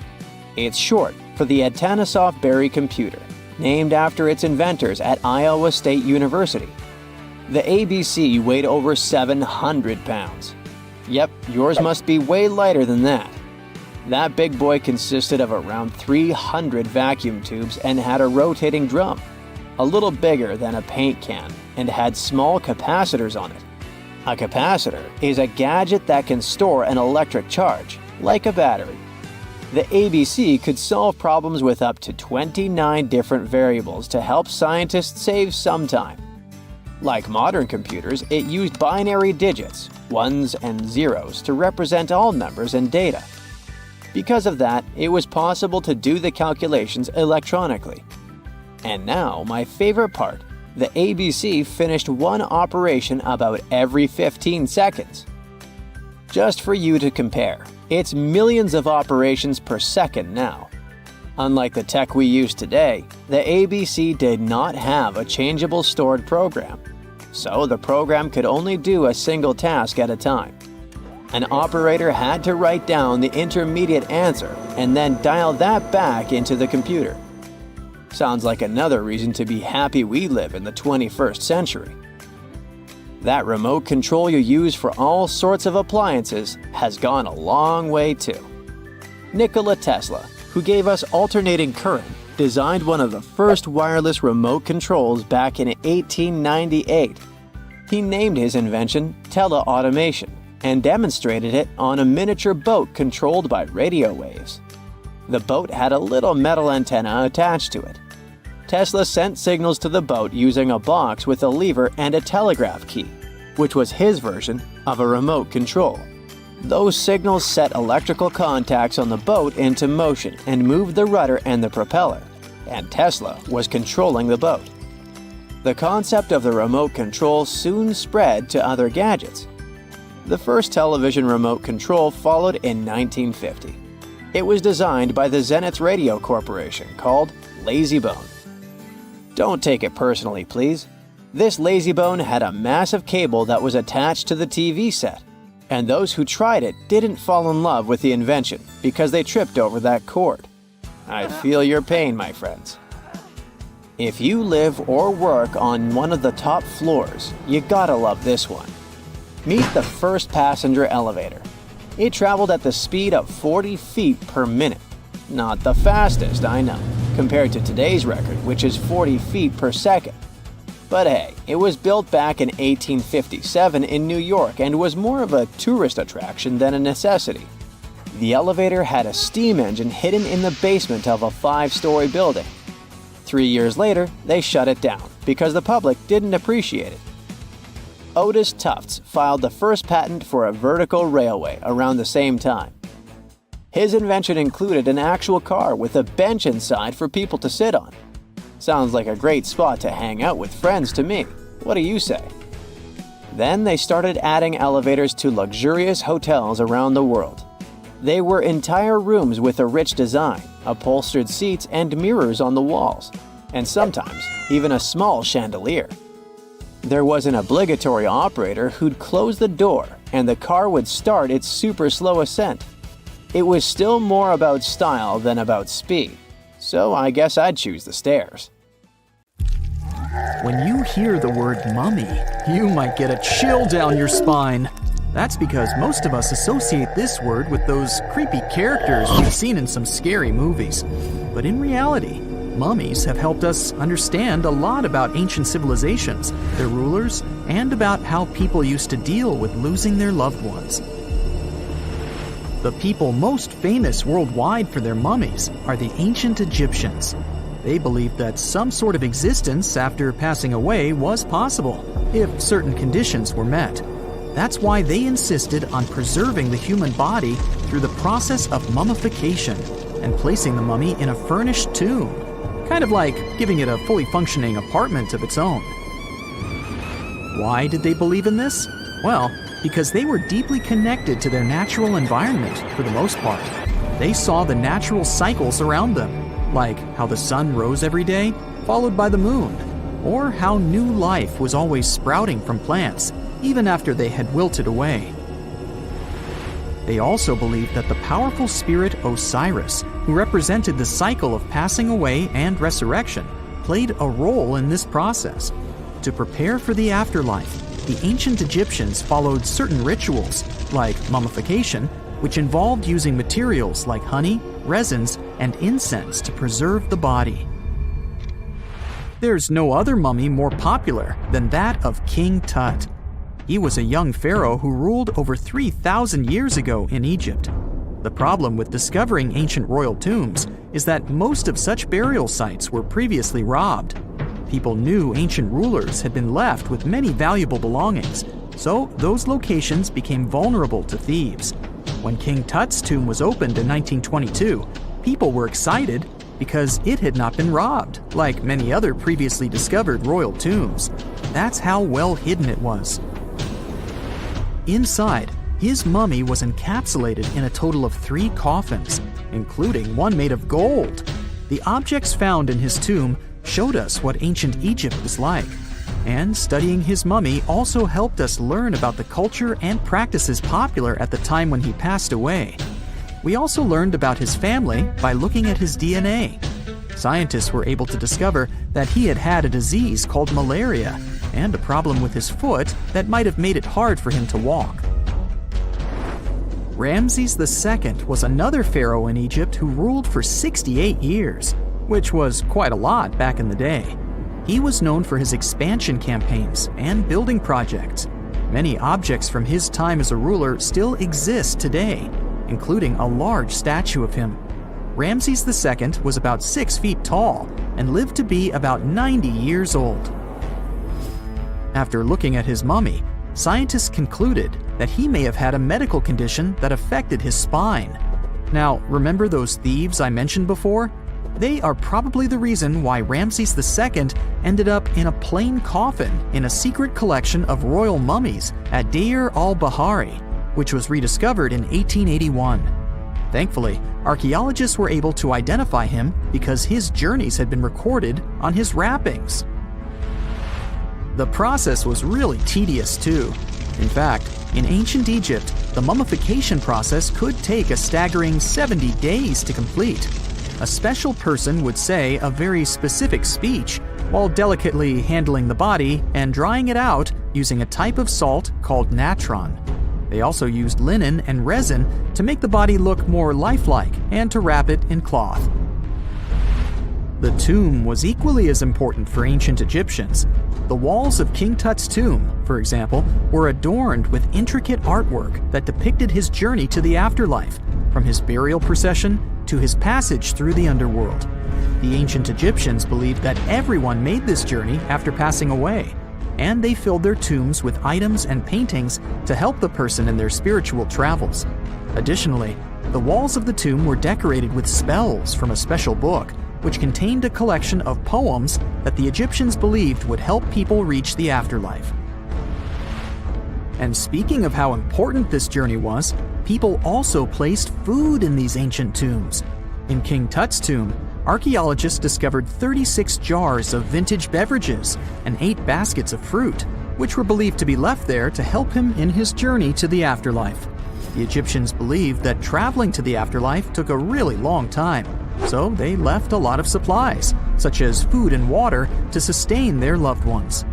It's short for the Atanasoff Berry computer, named after its inventors at Iowa State University. The ABC weighed over 700 pounds. Yep, yours must be way lighter than that. That big boy consisted of around 300 vacuum tubes and had a rotating drum, a little bigger than a paint can, and had small capacitors on it. A capacitor is a gadget that can store an electric charge, like a battery. The ABC could solve problems with up to 29 different variables to help scientists save some time. Like modern computers, it used binary digits, ones and zeros, to represent all numbers and data. Because of that, it was possible to do the calculations electronically. And now, my favorite part, the ABC finished one operation about every 15 seconds. Just for you to compare, it's millions of operations per second now. Unlike the tech we use today, the ABC did not have a changeable stored program, so the program could only do a single task at a time. An operator had to write down the intermediate answer and then dial that back into the computer. Sounds like another reason to be happy we live in the 21st century. That remote control you use for all sorts of appliances has gone a long way too. Nikola Tesla, who gave us alternating current, designed one of the first wireless remote controls back in 1898. He named his invention teleautomation and demonstrated it on a miniature boat controlled by radio waves. The boat had a little metal antenna attached to it. Tesla sent signals to the boat using a box with a lever and a telegraph key, which was his version of a remote control. Those signals set electrical contacts on the boat into motion and moved the rudder and the propeller, and Tesla was controlling the boat. The concept of the remote control soon spread to other gadgets. The first television remote control followed in 1950. It was designed by the Zenith Radio Corporation, called LazyBone. Don't take it personally, please. This LazyBone had a massive cable that was attached to the TV set, and those who tried it didn't fall in love with the invention because they tripped over that cord. I feel your pain, my friends. If you live or work on one of the top floors, you gotta love this one. Meet the first passenger elevator. It traveled at the speed of 40 feet per minute. Not the fastest, I know, compared to today's record, which is 40 feet per second. But hey, it was built back in 1857 in New York and was more of a tourist attraction than a necessity. The elevator had a steam engine hidden in the basement of a 5-story building. 3 years later, they shut it down because the public didn't appreciate it. Otis Tufts filed the first patent for a vertical railway around the same time. His invention included an actual car with a bench inside for people to sit on. Sounds like a great spot to hang out with friends to me. What do you say? Then they started adding elevators to luxurious hotels around the world. They were entire rooms with a rich design, upholstered seats and mirrors on the walls, and sometimes even a small chandelier. There was an obligatory operator who'd close the door and the car would start its super slow ascent. It was still more about style than about speed, so I guess I'd choose the stairs. When you hear the word mummy, you might get a chill down your spine. That's because most of us associate this word with those creepy characters we've seen in some scary movies. But in reality, mummies have helped us understand a lot about ancient civilizations, their rulers, and about how people used to deal with losing their loved ones. The people most famous worldwide for their mummies are the ancient Egyptians. They believed that some sort of existence after passing away was possible, if certain conditions were met. That's why they insisted on preserving the human body through the process of mummification and placing the mummy in a furnished tomb, kind of like giving it a fully functioning apartment of its own. Why did they believe in this? Well, because they were deeply connected to their natural environment for the most part. They saw the natural cycles around them, like how the sun rose every day, followed by the moon, or how new life was always sprouting from plants, even after they had wilted away. They also believed that the powerful spirit Osiris, who represented the cycle of passing away and resurrection, played a role in this process. To prepare for the afterlife, the ancient Egyptians followed certain rituals, like mummification, which involved using materials like honey, resins, and incense to preserve the body. There's no other mummy more popular than that of King Tut. He was a young pharaoh who ruled over 3,000 years ago in Egypt. The problem with discovering ancient royal tombs is that most of such burial sites were previously robbed. People knew ancient rulers had been left with many valuable belongings, so those locations became vulnerable to thieves. When King Tut's tomb was opened in 1922, people were excited because it had not been robbed, like many other previously discovered royal tombs. That's how well hidden it was. Inside, his mummy was encapsulated in a total of 3 coffins, including one made of gold. The objects found in his tomb showed us what ancient Egypt was like, and studying his mummy also helped us learn about the culture and practices popular at the time when he passed away. We also learned about his family by looking at his DNA. Scientists were able to discover that he had had a disease called malaria and a problem with his foot that might have made it hard for him to walk. Ramses II was another pharaoh in Egypt who ruled for 68 years, which was quite a lot back in the day. He was known for his expansion campaigns and building projects. Many objects from his time as a ruler still exist today, including a large statue of him. Ramses II was about 6 feet tall and lived to be about 90 years old. After looking at his mummy, scientists concluded that he may have had a medical condition that affected his spine. Now, remember those thieves I mentioned before? They are probably the reason why Ramses II ended up in a plain coffin in a secret collection of royal mummies at Deir al-Bahari, which was rediscovered in 1881. Thankfully, archaeologists were able to identify him because his journeys had been recorded on his wrappings. The process was really tedious too. In fact, in ancient Egypt, the mummification process could take a staggering 70 days to complete. A special person would say a very specific speech while delicately handling the body and drying it out using a type of salt called natron. They also used linen and resin to make the body look more lifelike and to wrap it in cloth. The tomb was equally as important for ancient Egyptians. The walls of King Tut's tomb, for example, were adorned with intricate artwork that depicted his journey to the afterlife, from his burial procession to his passage through the underworld. The ancient Egyptians believed that everyone made this journey after passing away, and they filled their tombs with items and paintings to help the person in their spiritual travels. Additionally, the walls of the tomb were decorated with spells from a special book, which contained a collection of poems that the Egyptians believed would help people reach the afterlife. And speaking of how important this journey was, people also placed food in these ancient tombs. In King Tut's tomb, archaeologists discovered 36 jars of vintage beverages and 8 baskets of fruit, which were believed to be left there to help him in his journey to the afterlife. The Egyptians believed that traveling to the afterlife took a really long time, so they left a lot of supplies, such as food and water, to sustain their loved ones.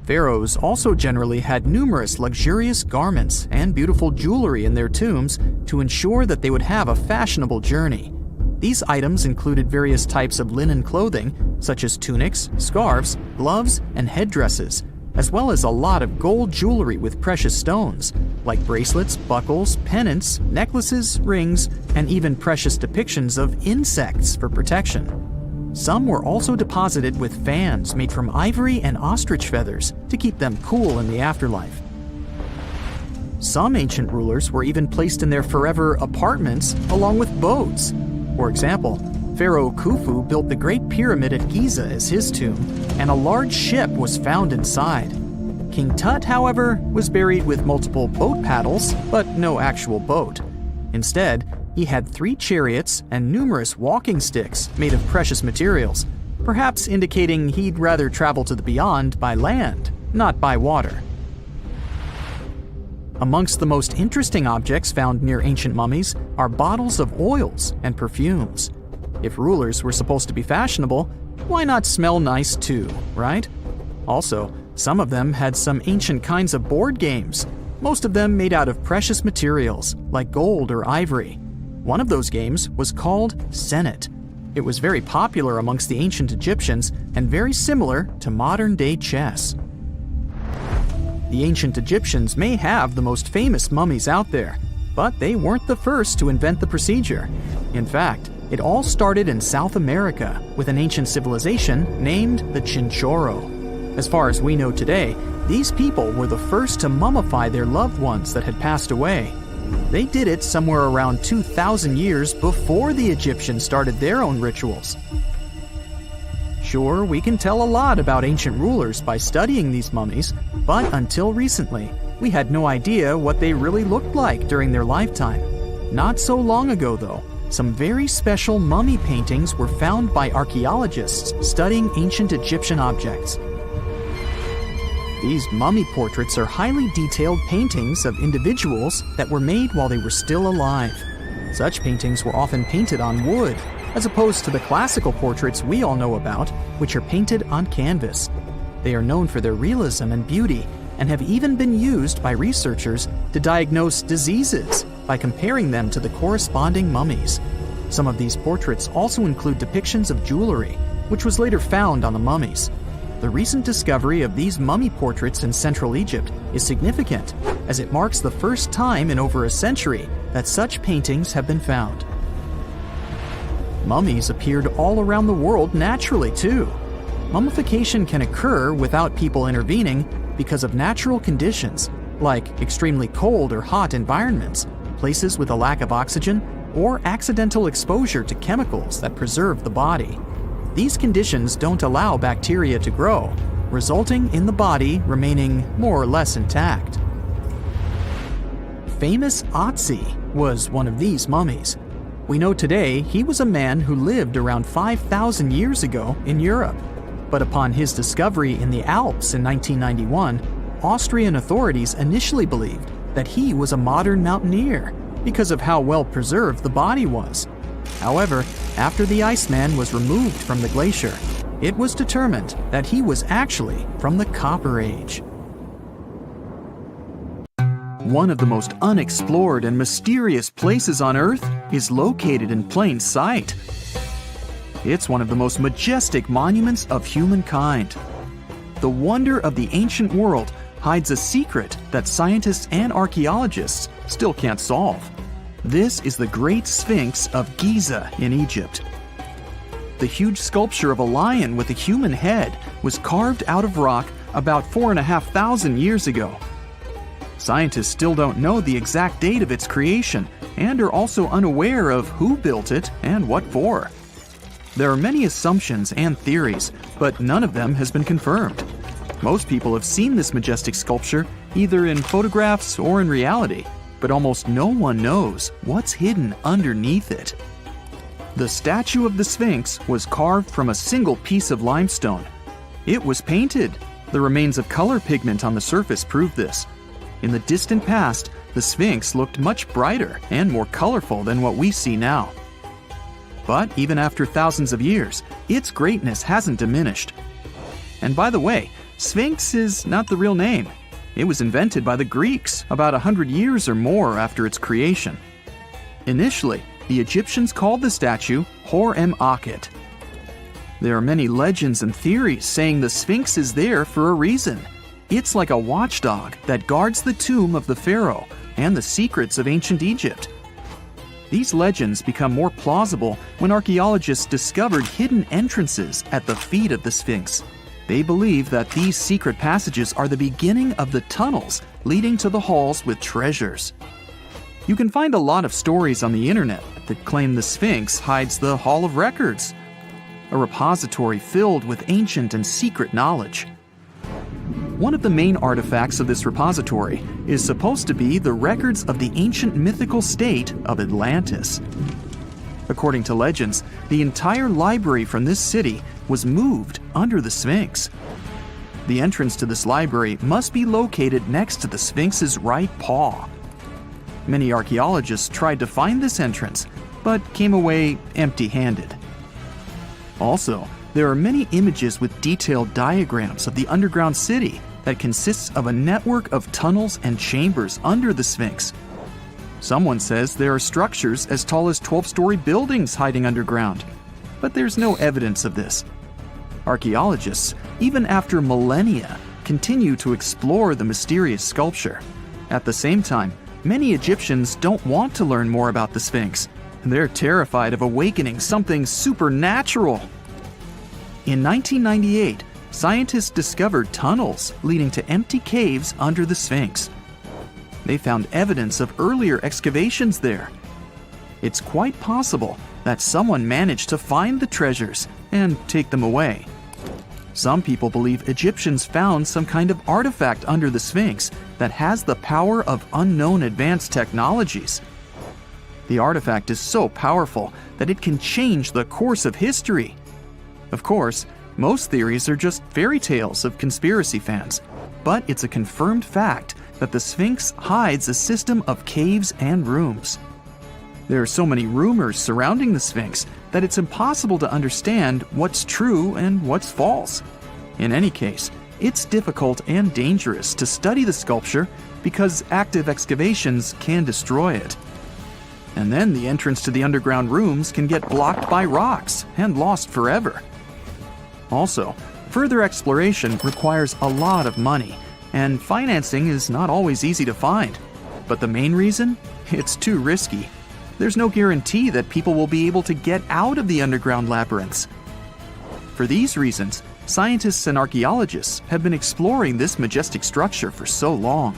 Pharaohs also generally had numerous luxurious garments and beautiful jewelry in their tombs to ensure that they would have a fashionable journey. These items included various types of linen clothing, such as tunics, scarves, gloves, and headdresses, as well as a lot of gold jewelry with precious stones, like bracelets, buckles, pendants, necklaces, rings, and even precious depictions of insects for protection. Some were also deposited with fans made from ivory and ostrich feathers to keep them cool in the afterlife. Some ancient rulers were even placed in their forever apartments along with boats. For example, Pharaoh Khufu built the Great Pyramid at Giza as his tomb, and a large ship was found inside. King Tut, however, was buried with multiple boat paddles, but no actual boat. Instead, he had 3 chariots and numerous walking sticks made of precious materials, perhaps indicating he'd rather travel to the beyond by land, not by water. Amongst the most interesting objects found near ancient mummies are bottles of oils and perfumes. If rulers were supposed to be fashionable, why not smell nice too, right? Also, some of them had some ancient kinds of board games, most of them made out of precious materials like gold or ivory. One of those games was called Senet. It was very popular amongst the ancient Egyptians and very similar to modern-day chess. The ancient Egyptians may have the most famous mummies out there, but they weren't the first to invent the procedure. In fact, it all started in South America with an ancient civilization named the Chinchorro. As far as we know today, these people were the first to mummify their loved ones that had passed away. They did it somewhere around 2,000 years before the Egyptians started their own rituals. Sure, we can tell a lot about ancient rulers by studying these mummies, but until recently, we had no idea what they really looked like during their lifetime. Not so long ago, though, some very special mummy paintings were found by archaeologists studying ancient Egyptian objects. These mummy portraits are highly detailed paintings of individuals that were made while they were still alive. Such paintings were often painted on wood, as opposed to the classical portraits we all know about, which are painted on canvas. They are known for their realism and beauty, and have even been used by researchers to diagnose diseases by comparing them to the corresponding mummies. Some of these portraits also include depictions of jewelry, which was later found on the mummies. The recent discovery of these mummy portraits in Central Egypt is significant, as it marks the first time in over a century that such paintings have been found. Mummies appeared all around the world naturally, too. Mummification can occur without people intervening, because of natural conditions, like extremely cold or hot environments, places with a lack of oxygen, or accidental exposure to chemicals that preserve the body. These conditions don't allow bacteria to grow, resulting in the body remaining more or less intact. Famous Otzi was one of these mummies. We know today he was a man who lived around 5,000 years ago in Europe. But upon his discovery in the Alps in 1991, Austrian authorities initially believed that he was a modern mountaineer because of how well preserved the body was. However, after the Iceman was removed from the glacier, it was determined that he was actually from the Copper Age. One of the most unexplored and mysterious places on Earth is located in plain sight. It's one of the most majestic monuments of humankind. The wonder of the ancient world hides a secret that scientists and archaeologists still can't solve. This is the Great Sphinx of Giza in Egypt. The huge sculpture of a lion with a human head was carved out of rock about 4,500 years ago. Scientists still don't know the exact date of its creation and are also unaware of who built it and what for. There are many assumptions and theories, but none of them has been confirmed. Most people have seen this majestic sculpture either in photographs or in reality, but almost no one knows what's hidden underneath it. The statue of the Sphinx was carved from a single piece of limestone. It was painted. The remains of color pigment on the surface prove this. In the distant past, the Sphinx looked much brighter and more colorful than what we see now. But even after thousands of years, its greatness hasn't diminished. And by the way, Sphinx is not the real name. It was invented by the Greeks about 100 years or more after its creation. Initially, the Egyptians called the statue Hor-em-Akhet. There are many legends and theories saying the Sphinx is there for a reason. It's like a watchdog that guards the tomb of the pharaoh and the secrets of ancient Egypt. These legends become more plausible when archaeologists discovered hidden entrances at the feet of the Sphinx. They believe that these secret passages are the beginning of the tunnels leading to the halls with treasures. You can find a lot of stories on the internet that claim the Sphinx hides the Hall of Records, a repository filled with ancient and secret knowledge. One of the main artifacts of this repository is supposed to be the records of the ancient mythical state of Atlantis. According to legends, the entire library from this city was moved under the Sphinx. The entrance to this library must be located next to the Sphinx's right paw. Many archaeologists tried to find this entrance, but came away empty-handed. Also, there are many images with detailed diagrams of the underground city that consists of a network of tunnels and chambers under the Sphinx. Someone says there are structures as tall as 12-story buildings hiding underground, but there's no evidence of this. Archaeologists, even after millennia, continue to explore the mysterious sculpture. At the same time, many Egyptians don't want to learn more about the Sphinx. They're terrified of awakening something supernatural. In 1998, scientists discovered tunnels leading to empty caves under the Sphinx. They found evidence of earlier excavations there. It's quite possible that someone managed to find the treasures and take them away. Some people believe Egyptians found some kind of artifact under the Sphinx that has the power of unknown advanced technologies. The artifact is so powerful that it can change the course of history. Of course, most theories are just fairy tales of conspiracy fans, but it's a confirmed fact that the Sphinx hides a system of caves and rooms. There are so many rumors surrounding the Sphinx that it's impossible to understand what's true and what's false. In any case, it's difficult and dangerous to study the sculpture because active excavations can destroy it. And then the entrance to the underground rooms can get blocked by rocks and lost forever. Also, further exploration requires a lot of money, and financing is not always easy to find. But the main reason? It's too risky. There's no guarantee that people will be able to get out of the underground labyrinths. For these reasons, Scientists and archaeologists have been exploring this majestic structure for so long.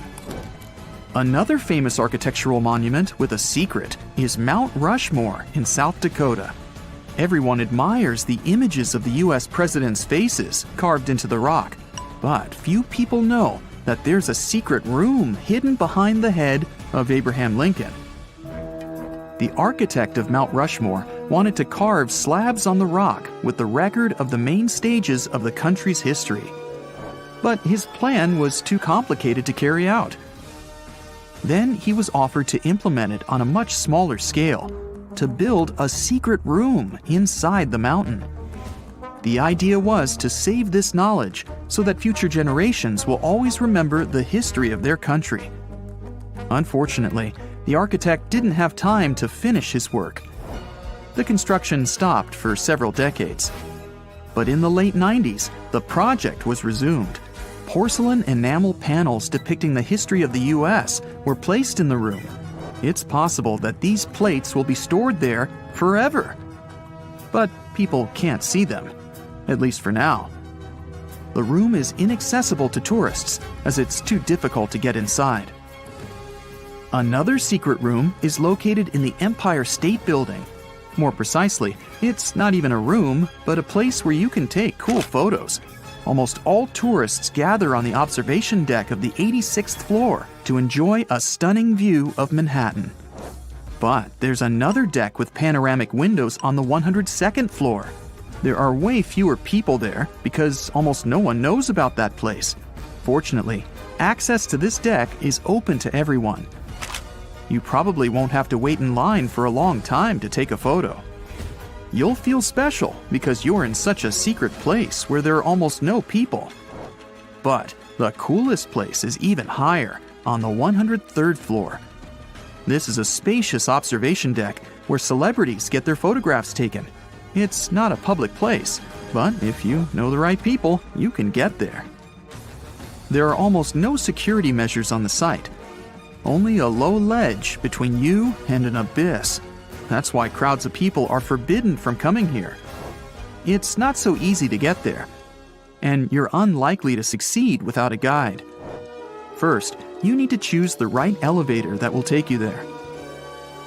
Another famous architectural monument with a secret is Mount Rushmore in South Dakota. Everyone admires the images of the U.S. presidents' faces carved into the rock, but few people know that there's a secret room hidden behind the head of Abraham Lincoln. The architect of Mount Rushmore wanted to carve slabs on the rock with the record of the main stages of the country's history. But his plan was too complicated to carry out. Then he was offered to implement it on a much smaller scale, to build a secret room inside the mountain. The idea was to save this knowledge so that future generations will always remember the history of their country. Unfortunately, the architect didn't have time to finish his work. The construction stopped for several decades. But in the late 90s, the project was resumed. Porcelain enamel panels depicting the history of the U.S. were placed in the room. It's possible that these plates will be stored there forever. But people can't see them, at least for now. The room is inaccessible to tourists as it's too difficult to get inside. Another secret room is located in the Empire State Building. More precisely, it's not even a room, but a place where you can take cool photos. Almost all tourists gather on the observation deck of the 86th floor to enjoy a stunning view of Manhattan. But there's another deck with panoramic windows on the 102nd floor. There are way fewer people there because almost no one knows about that place. Fortunately, access to this deck is open to everyone. You probably won't have to wait in line for a long time to take a photo. You'll feel special because you're in such a secret place where there are almost no people. But the coolest place is even higher, on the 103rd floor. This is a spacious observation deck where celebrities get their photographs taken. It's not a public place, but if you know the right people, you can get there. There are almost no security measures on the site. Only a low ledge between you and an abyss. That's why crowds of people are forbidden from coming here. It's not so easy to get there, and you're unlikely to succeed without a guide. First, you need to choose the right elevator that will take you there.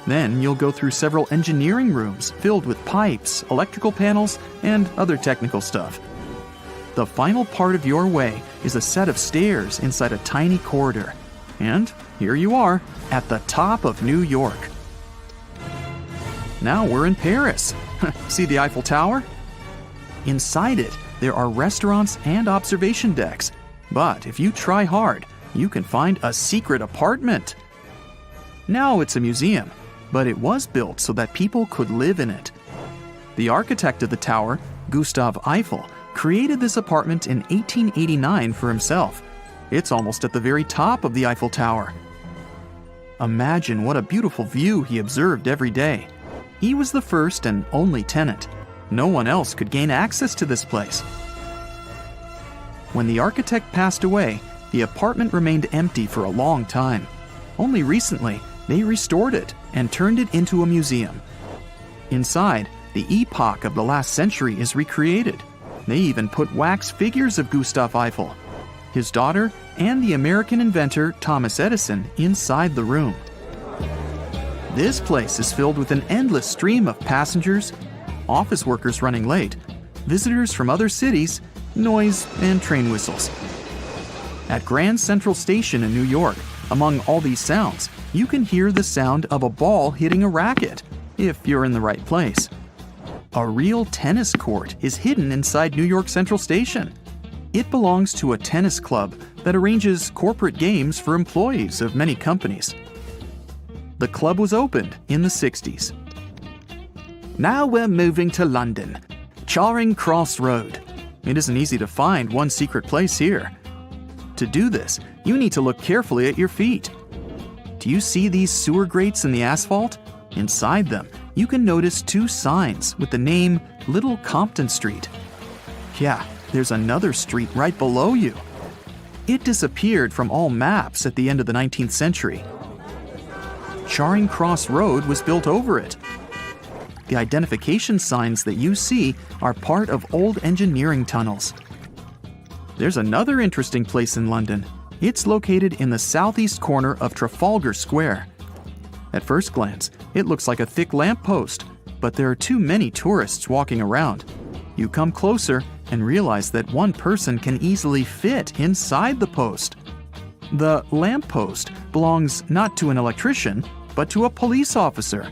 Then you'll go through several engineering rooms filled with pipes, electrical panels, and other technical stuff. The final part of your way is a set of stairs inside a tiny corridor. And here you are, at the top of New York. Now we're in Paris. See the Eiffel Tower? Inside it, there are restaurants and observation decks. But if you try hard, you can find a secret apartment. Now it's a museum, but it was built so that people could live in it. The architect of the tower, Gustav Eiffel, created this apartment in 1889 for himself. It's almost at the very top of the Eiffel Tower. Imagine what a beautiful view he observed every day. He was the first and only tenant. No one else could gain access to this place. When the architect passed away, the apartment remained empty for a long time. Only recently, they restored it and turned it into a museum. Inside, the epoch of the last century is recreated. They even put wax figures of Gustav Eiffel, his daughter, and the American inventor Thomas Edison inside the room. This place is filled with an endless stream of passengers, office workers running late, visitors from other cities, noise, and train whistles. At Grand Central Station in New York, among all these sounds, you can hear the sound of a ball hitting a racket, if you're in the right place. A real tennis court is hidden inside New York Central Station. It belongs to a tennis club that arranges corporate games for employees of many companies. The club was opened in the 60s. Now we're moving to London, Charing Cross Road. It isn't easy to find one secret place here. To do this, you need to look carefully at your feet. Do you see these sewer grates in the asphalt? Inside them, you can notice two signs with the name Little Compton Street. Yeah, there's another street right below you. It disappeared from all maps at the end of the 19th century. Charing Cross Road was built over it. The identification signs that you see are part of old engineering tunnels. There's another interesting place in London. It's located in the southeast corner of Trafalgar Square. At first glance, it looks like a thick lamppost, but there are too many tourists walking around. You come closer and realize that one person can easily fit inside the post. The lamppost belongs not to an electrician, but to a police officer.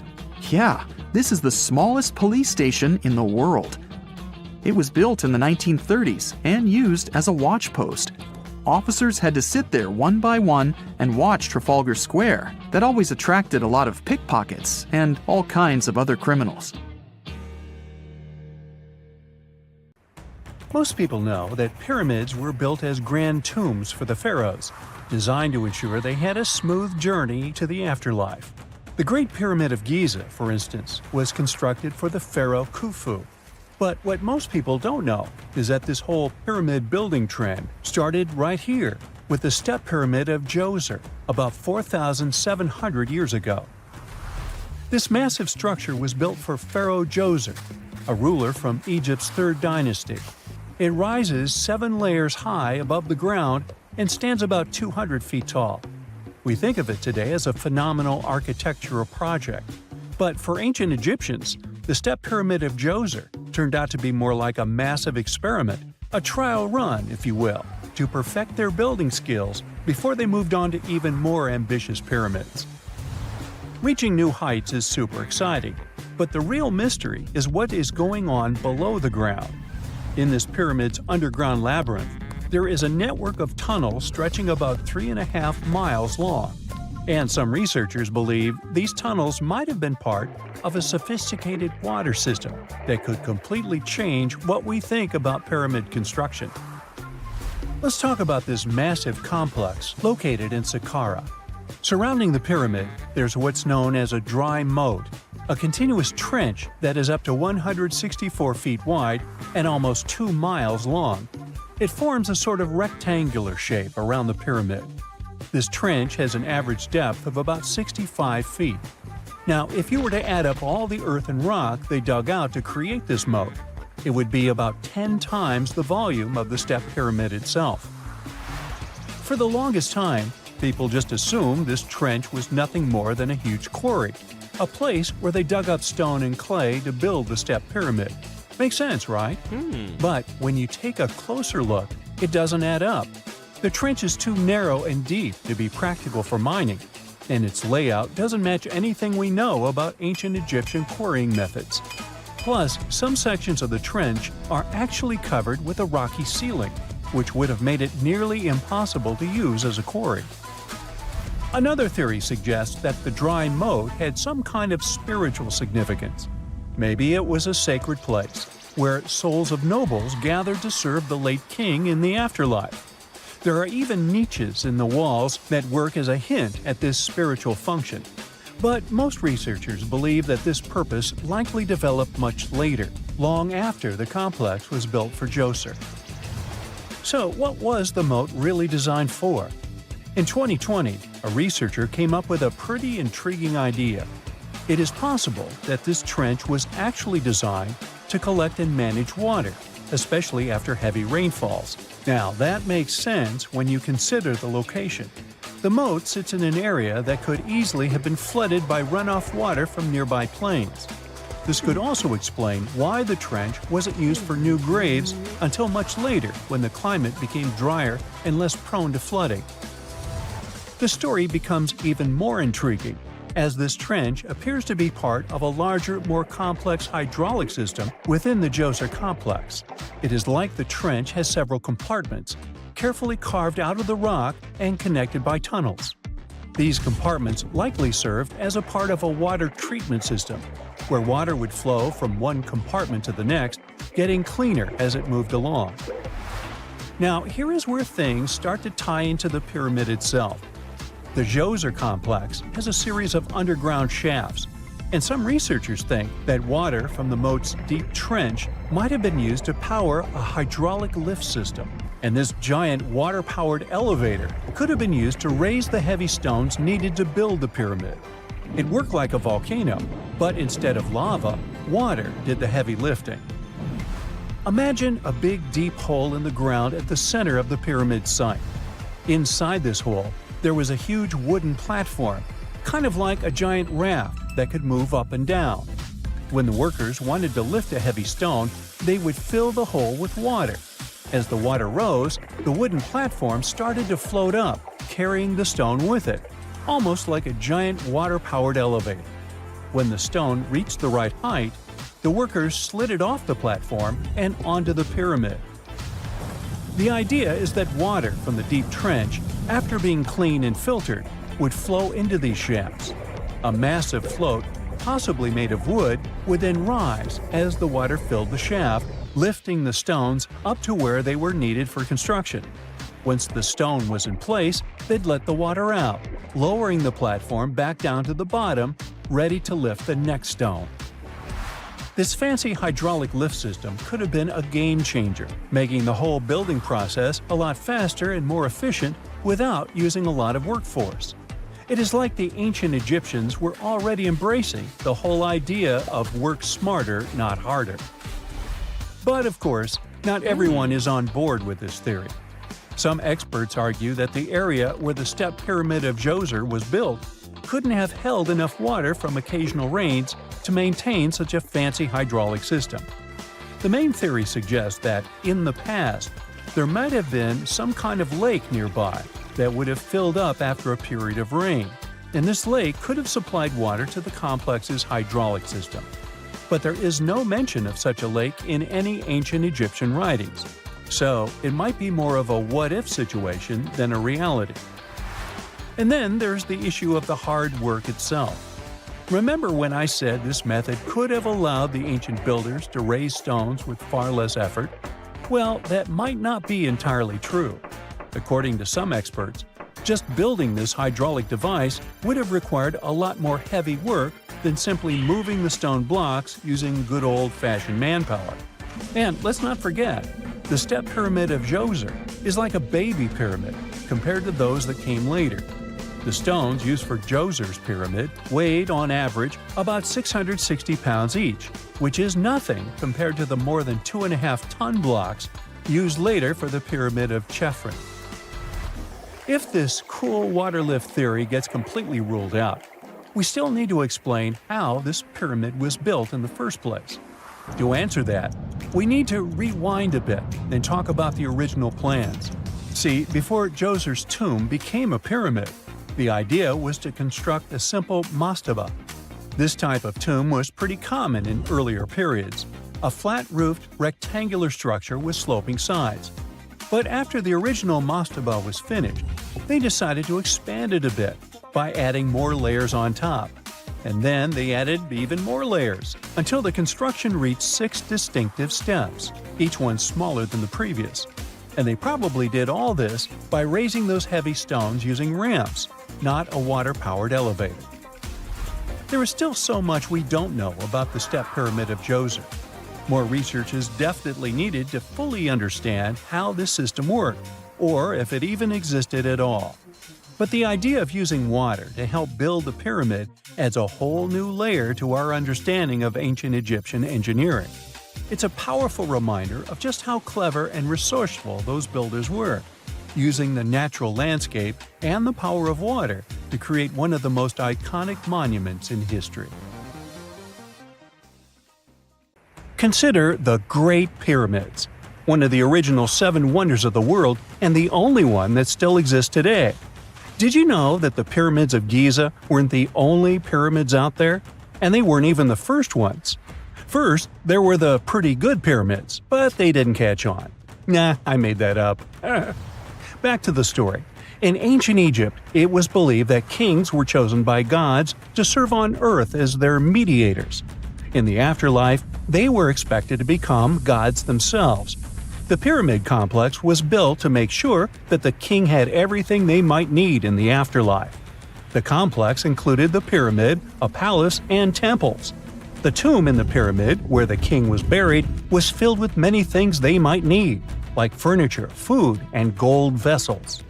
Yeah, this is the smallest police station in the world. It was built in the 1930s and used as a watch post. Officers had to sit there one by one and watch Trafalgar Square. That always attracted a lot of pickpockets and all kinds of other criminals. Most people know that pyramids were built as grand tombs for the pharaohs, designed to ensure they had a smooth journey to the afterlife. The Great Pyramid of Giza, for instance, was constructed for the pharaoh Khufu. But what most people don't know is that this whole pyramid building trend started right here with the step pyramid of Djoser about 4,700 years ago. This massive structure was built for Pharaoh Djoser, a ruler from Egypt's 3rd dynasty. It rises 7 layers high above the ground and stands about 200 feet tall. We think of it today as a phenomenal architectural project. But for ancient Egyptians, the step pyramid of Djoser turned out to be more like a massive experiment, a trial run, if you will, to perfect their building skills before they moved on to even more ambitious pyramids. Reaching new heights is super exciting, but the real mystery is what is going on below the ground. In this pyramid's underground labyrinth, there is a network of tunnels stretching about 3.5 miles long. And some researchers believe these tunnels might have been part of a sophisticated water system that could completely change what we think about pyramid construction. Let's talk about this massive complex located in Saqqara. Surrounding the pyramid, there's what's known as a dry moat, a continuous trench that is up to 164 feet wide and almost 2 miles long. It forms a sort of rectangular shape around the pyramid. This trench has an average depth of about 65 feet. Now, if you were to add up all the earth and rock they dug out to create this moat, it would be about 10 times the volume of the step pyramid itself. For the longest time, people just assumed this trench was nothing more than a huge quarry, a place where they dug up stone and clay to build the step pyramid. Makes sense, right? But when you take a closer look, it doesn't add up. The trench is too narrow and deep to be practical for mining, and its layout doesn't match anything we know about ancient Egyptian quarrying methods. Plus, some sections of the trench are actually covered with a rocky ceiling, which would have made it nearly impossible to use as a quarry. Another theory suggests that the dry moat had some kind of spiritual significance. Maybe it was a sacred place, where souls of nobles gathered to serve the late king in the afterlife. There are even niches in the walls that work as a hint at this spiritual function. But most researchers believe that this purpose likely developed much later, long after the complex was built for Djoser. So, what was the moat really designed for? In 2020, a researcher came up with a pretty intriguing idea. It is possible that this trench was actually designed to collect and manage water, especially after heavy rainfalls. Now, that makes sense when you consider the location. The moat sits in an area that could easily have been flooded by runoff water from nearby plains. This could also explain why the trench wasn't used for new graves until much later when the climate became drier and less prone to flooding. The story becomes even more intriguing as this trench appears to be part of a larger, more complex hydraulic system within the Djoser complex. It is like the trench has several compartments, carefully carved out of the rock and connected by tunnels. These compartments likely served as a part of a water treatment system, where water would flow from one compartment to the next, getting cleaner as it moved along. Now, here is where things start to tie into the pyramid itself. The Djoser complex has a series of underground shafts, and some researchers think that water from the moat's deep trench might have been used to power a hydraulic lift system, and this giant water-powered elevator could have been used to raise the heavy stones needed to build the pyramid. It worked like a volcano, but instead of lava, water did the heavy lifting. Imagine a big deep hole in the ground at the center of the pyramid site. Inside this hole, there was a huge wooden platform, kind of like a giant raft that could move up and down. When the workers wanted to lift a heavy stone, they would fill the hole with water. As the water rose, the wooden platform started to float up, carrying the stone with it, almost like a giant water-powered elevator. When the stone reached the right height, the workers slid it off the platform and onto the pyramid. The idea is that water from the deep trench, after being cleaned and filtered, would flow into these shafts. A massive float, possibly made of wood, would then rise as the water filled the shaft, lifting the stones up to where they were needed for construction. Once the stone was in place, they'd let the water out, lowering the platform back down to the bottom, ready to lift the next stone. This fancy hydraulic lift system could have been a game changer, making the whole building process a lot faster and more efficient without using a lot of workforce. It is like the ancient Egyptians were already embracing the whole idea of work smarter, not harder. But of course, not everyone is on board with this theory. Some experts argue that the area where the step pyramid of Djoser was built couldn't have held enough water from occasional rains to maintain such a fancy hydraulic system. The main theory suggests that, in the past, there might have been some kind of lake nearby that would have filled up after a period of rain, and this lake could have supplied water to the complex's hydraulic system. But there is no mention of such a lake in any ancient Egyptian writings, so it might be more of a what-if situation than a reality. And then there's the issue of the hard work itself. Remember when I said this method could have allowed the ancient builders to raise stones with far less effort? Well, that might not be entirely true. According to some experts, just building this hydraulic device would have required a lot more heavy work than simply moving the stone blocks using good old-fashioned manpower. And let's not forget, the step pyramid of Djoser is like a baby pyramid compared to those that came later. The stones used for Djoser's pyramid weighed, on average, about 660 pounds each, which is nothing compared to the more than 2.5-ton blocks used later for the pyramid of Chephren. If this cool water lift theory gets completely ruled out, we still need to explain how this pyramid was built in the first place. To answer that, we need to rewind a bit and talk about the original plans. See, before Djoser's tomb became a pyramid, the idea was to construct a simple mastaba. This type of tomb was pretty common in earlier periods, a flat-roofed, rectangular structure with sloping sides. But after the original mastaba was finished, they decided to expand it a bit by adding more layers on top. And then they added even more layers, until the construction reached 6 distinctive steps, each one smaller than the previous. And they probably did all this by raising those heavy stones using ramps, not a water-powered elevator. There is still so much we don't know about the step pyramid of Djoser. More research is definitely needed to fully understand how this system worked, or if it even existed at all. But the idea of using water to help build the pyramid adds a whole new layer to our understanding of ancient Egyptian engineering. It's a powerful reminder of just how clever and resourceful those builders were, using the natural landscape and the power of water to create one of the most iconic monuments in history. Consider the Great Pyramids, one of the original 7 wonders of the world and the only one that still exists today. Did you know that the pyramids of Giza weren't the only pyramids out there? And they weren't even the first ones. First, there were the pretty good pyramids, but they didn't catch on. Nah, I made that up. Back to the story. In ancient Egypt, it was believed that kings were chosen by gods to serve on earth as their mediators. In the afterlife, they were expected to become gods themselves. The pyramid complex was built to make sure that the king had everything they might need in the afterlife. The complex included the pyramid, a palace, and temples. The tomb in the pyramid, where the king was buried, was filled with many things they might need, like furniture, food, and gold vessels.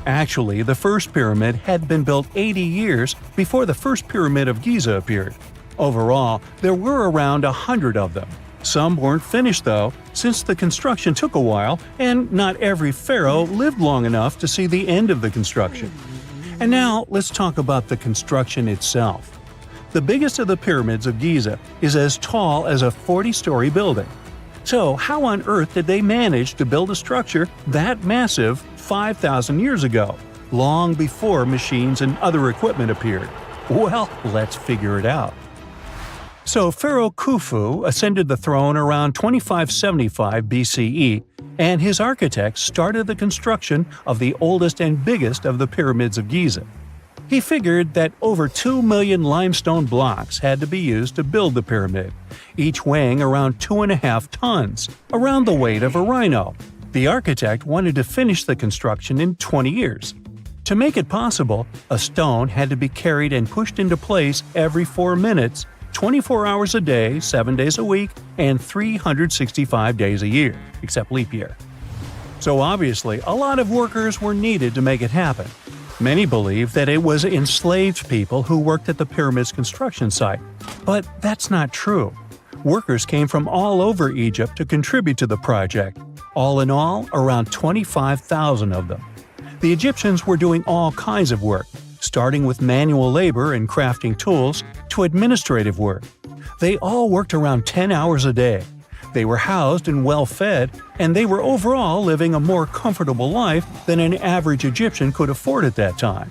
Actually, the first pyramid had been built 80 years before the first pyramid of Giza appeared. Overall, there were around 100 of them, Some weren't finished though, since the construction took a while and not every pharaoh lived long enough to see the end of the construction. And now let's talk about the construction itself. The biggest of the pyramids of Giza is as tall as a 40-story building. So how on earth did they manage to build a structure that massive 5,000 years ago, long before machines and other equipment appeared? Well, let's figure it out. So Pharaoh Khufu ascended the throne around 2575 BCE, and his architects started the construction of the oldest and biggest of the pyramids of Giza. He figured that over 2 million limestone blocks had to be used to build the pyramid, each weighing around 2.5 tons, around the weight of a rhino. The architect wanted to finish the construction in 20 years. To make it possible, a stone had to be carried and pushed into place every 4 minutes, 24 hours a day, 7 days a week, and 365 days a year, except leap year. So obviously, a lot of workers were needed to make it happen. Many believe that it was enslaved people who worked at the pyramid's construction site, but that's not true. Workers came from all over Egypt to contribute to the project. All in all, around 25,000 of them. The Egyptians were doing all kinds of work, starting with manual labor and crafting tools to administrative work. They all worked around 10 hours a day. They were housed and well fed, and they were overall living a more comfortable life than an average Egyptian could afford at that time.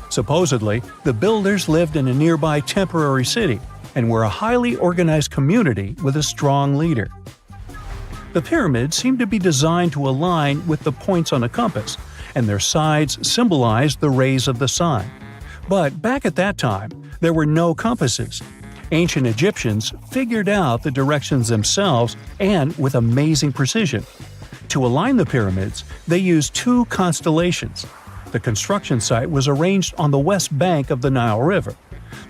Supposedly, the builders lived in a nearby temporary city and were a highly organized community with a strong leader. The pyramids seemed to be designed to align with the points on a compass, and their sides symbolized the rays of the sun. But back at that time, there were no compasses. Ancient Egyptians figured out the directions themselves and with amazing precision. To align the pyramids, they used 2 constellations. The construction site was arranged on the west bank of the Nile River.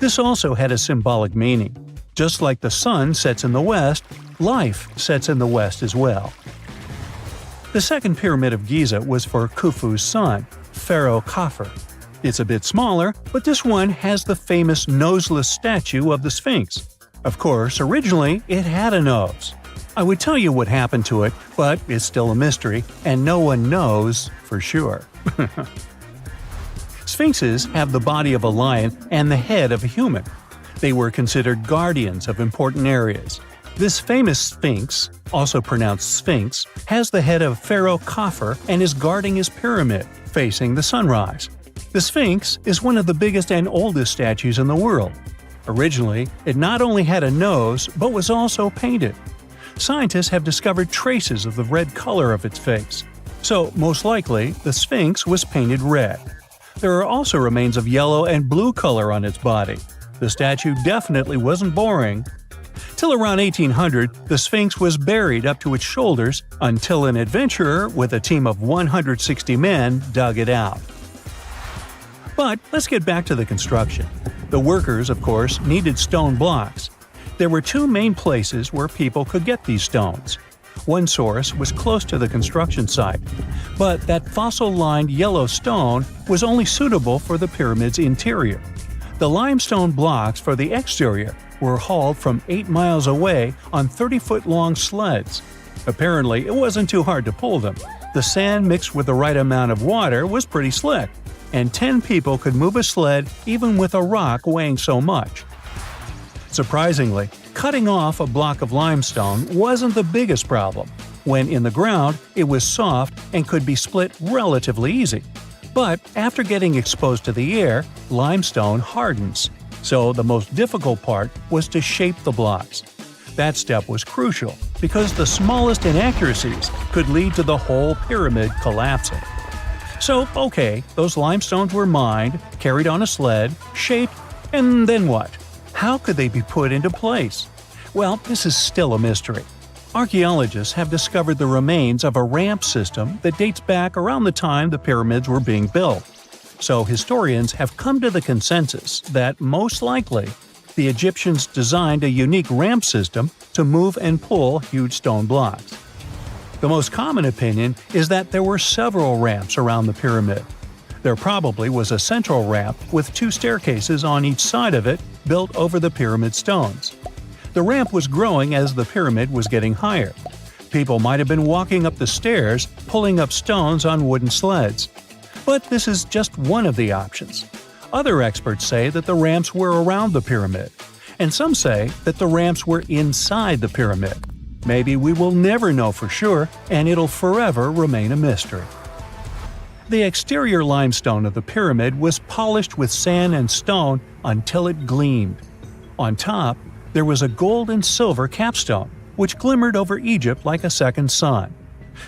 This also had a symbolic meaning. Just like the sun sets in the west, life sets in the west as well. The second pyramid of Giza was for Khufu's son, Pharaoh Khafre. It's a bit smaller, but this one has the famous noseless statue of the Sphinx. Of course, originally it had a nose. I would tell you what happened to it, but it's still a mystery, and no one knows for sure. Sphinxes have the body of a lion and the head of a human. They were considered guardians of important areas. This famous Sphinx, also pronounced Sphinx, has the head of Pharaoh Khafre and is guarding his pyramid, facing the sunrise. The Sphinx is one of the biggest and oldest statues in the world. Originally, it not only had a nose, but was also painted. Scientists have discovered traces of the red color of its face. So, most likely, the Sphinx was painted red. There are also remains of yellow and blue color on its body. The statue definitely wasn't boring. Till around 1800, the Sphinx was buried up to its shoulders until an adventurer with a team of 160 men dug it out. But let's get back to the construction. The workers, of course, needed stone blocks. There were 2 main places where people could get these stones. One source was close to the construction site, but that fossil-lined yellow stone was only suitable for the pyramid's interior. The limestone blocks for the exterior were hauled from 8 miles away on 30-foot-long sleds. Apparently, it wasn't too hard to pull them. The sand mixed with the right amount of water was pretty slick, and 10 people could move a sled even with a rock weighing so much. Surprisingly, cutting off a block of limestone wasn't the biggest problem. When in the ground, it was soft and could be split relatively easy. But after getting exposed to the air, limestone hardens. So the most difficult part was to shape the blocks. That step was crucial because the smallest inaccuracies could lead to the whole pyramid collapsing. So, okay, those limestones were mined, carried on a sled, shaped, and then what? How could they be put into place? Well, this is still a mystery. Archaeologists have discovered the remains of a ramp system that dates back around the time the pyramids were being built. So historians have come to the consensus that, most likely, the Egyptians designed a unique ramp system to move and pull huge stone blocks. The most common opinion is that there were several ramps around the pyramid. There probably was a central ramp with 2 staircases on each side of it built over the pyramid stones. The ramp was growing as the pyramid was getting higher. People might have been walking up the stairs, pulling up stones on wooden sleds. But this is just one of the options. Other experts say that the ramps were around the pyramid, and some say that the ramps were inside the pyramid. Maybe we will never know for sure, and it'll forever remain a mystery. The exterior limestone of the pyramid was polished with sand and stone until it gleamed. On top, there was a gold and silver capstone, which glimmered over Egypt like a second sun.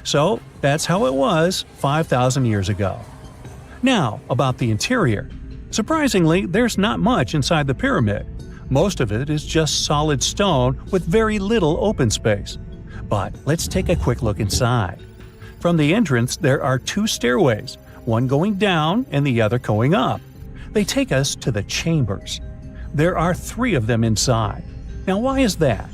So that's how it was 5,000 years ago. Now, about the interior. Surprisingly, there's not much inside the pyramid. Most of it is just solid stone with very little open space. But let's take a quick look inside. From the entrance, there are two stairways, one going down and the other going up. They take us to the chambers. There are 3 of them inside. Now, why is that?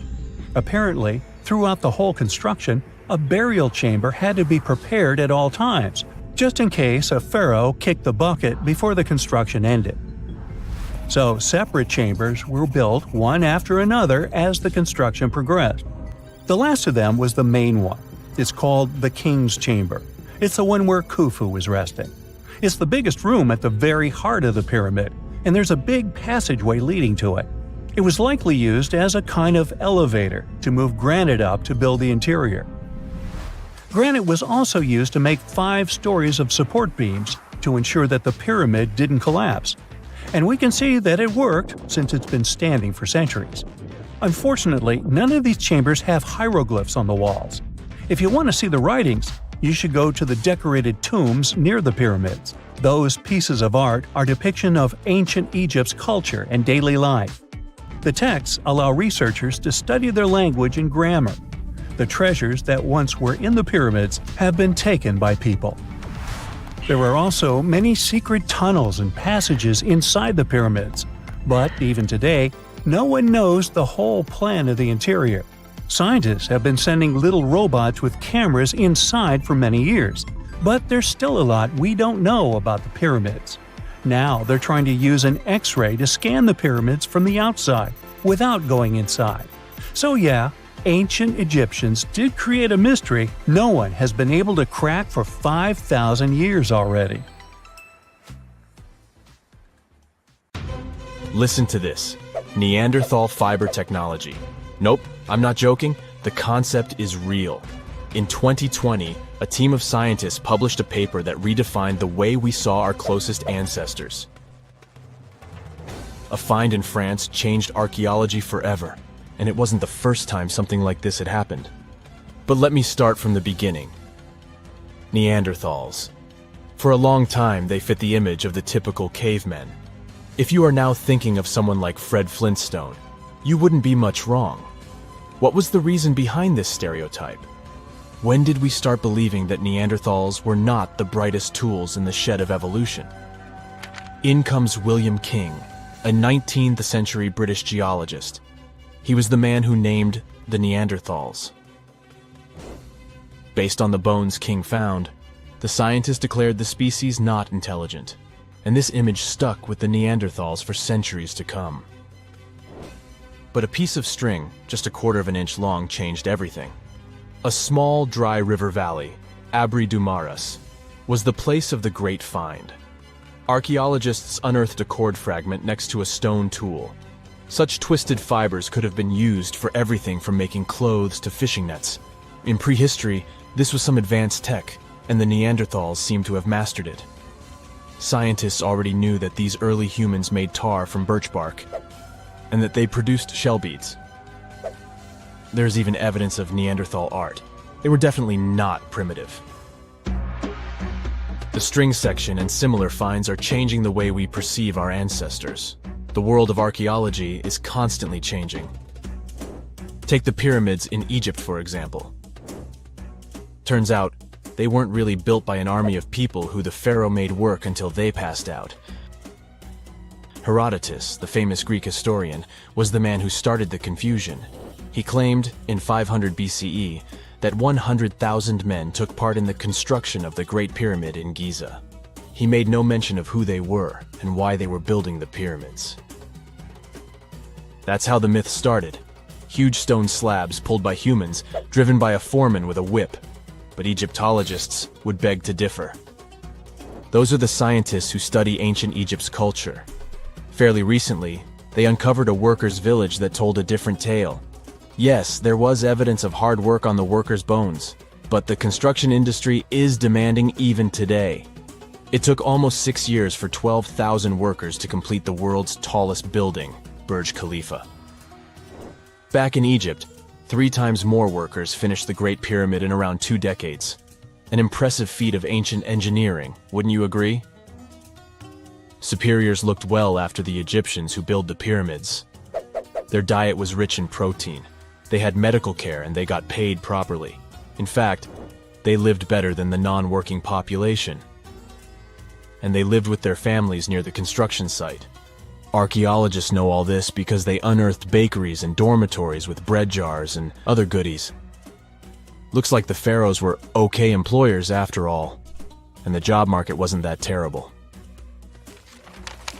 Apparently, throughout the whole construction, a burial chamber had to be prepared at all times, just in case a pharaoh kicked the bucket before the construction ended. So, separate chambers were built one after another as the construction progressed. The last of them was the main one. It's called the King's Chamber. It's the one where Khufu was resting. It's the biggest room at the very heart of the pyramid, and there's a big passageway leading to it. It was likely used as a kind of elevator to move granite up to build the interior. Granite was also used to make 5 stories of support beams to ensure that the pyramid didn't collapse. And we can see that it worked since it's been standing for centuries. Unfortunately, none of these chambers have hieroglyphs on the walls. If you want to see the writings, you should go to the decorated tombs near the pyramids. Those pieces of art are depiction of ancient Egypt's culture and daily life. The texts allow researchers to study their language and grammar. The treasures that once were in the pyramids have been taken by people. There are also many secret tunnels and passages inside the pyramids, but even today, no one knows the whole plan of the interior. Scientists have been sending little robots with cameras inside for many years, but there's still a lot we don't know about the pyramids. Now they're trying to use an X-ray to scan the pyramids from the outside without going inside. So yeah, ancient Egyptians did create a mystery no one has been able to crack for 5,000 years already. Listen to this. Neanderthal fiber technology. Nope, I'm not joking. The concept is real. In 2020, a team of scientists published a paper that redefined the way we saw our closest ancestors. A find in France changed archaeology forever, and it wasn't the first time something like this had happened. But let me start from the beginning. Neanderthals. For a long time, they fit the image of the typical cavemen. If you are now thinking of someone like Fred Flintstone, you wouldn't be much wrong. What was the reason behind this stereotype? When did we start believing that Neanderthals were not the brightest tools in the shed of evolution? In comes William King, a 19th century British geologist. He was the man who named the Neanderthals. Based on the bones King found, the scientist declared the species not intelligent, and this image stuck with the Neanderthals for centuries to come. But a piece of string, just 1/4 of an inch long, changed everything. A small, dry river valley, Abri du Maras, was the place of the great find. Archaeologists unearthed a cord fragment next to a stone tool. Such twisted fibers could have been used for everything from making clothes to fishing nets. In prehistory, this was some advanced tech, and the Neanderthals seemed to have mastered it. Scientists already knew that these early humans made tar from birch bark, and that they produced shell beads. There's even evidence of Neanderthal art. They were definitely not primitive. The string section and similar finds are changing the way we perceive our ancestors. The world of archaeology is constantly changing. Take the pyramids in Egypt, for example. Turns out, they weren't really built by an army of people who the pharaoh made work until they passed out. Herodotus, the famous Greek historian, was the man who started the confusion. He claimed, in 500 BCE, that 100,000 men took part in the construction of the Great Pyramid in Giza. He made no mention of who they were and why they were building the pyramids. That's how the myth started. huge stone slabs pulled by humans, driven by a foreman with a whip. But Egyptologists would beg to differ. Those are the scientists who study ancient Egypt's culture. Fairly recently, they uncovered a workers' village that told a different tale. Yes, there was evidence of hard work on the workers' bones, but the construction industry is demanding even today. It took almost 6 years for 12,000 workers to complete the world's tallest building, Burj Khalifa. Back in Egypt, 3 times more workers finished the Great Pyramid in around 2 decades. An impressive feat of ancient engineering, wouldn't you agree? Superiors looked well after the Egyptians who built the pyramids. Their diet was rich in protein. They had medical care and they got paid properly. In fact, they lived better than the non-working population. And they lived with their families near the construction site. Archaeologists know all this because they unearthed bakeries and dormitories with bread jars and other goodies. Looks like the pharaohs were okay employers after all, and the job market wasn't that terrible.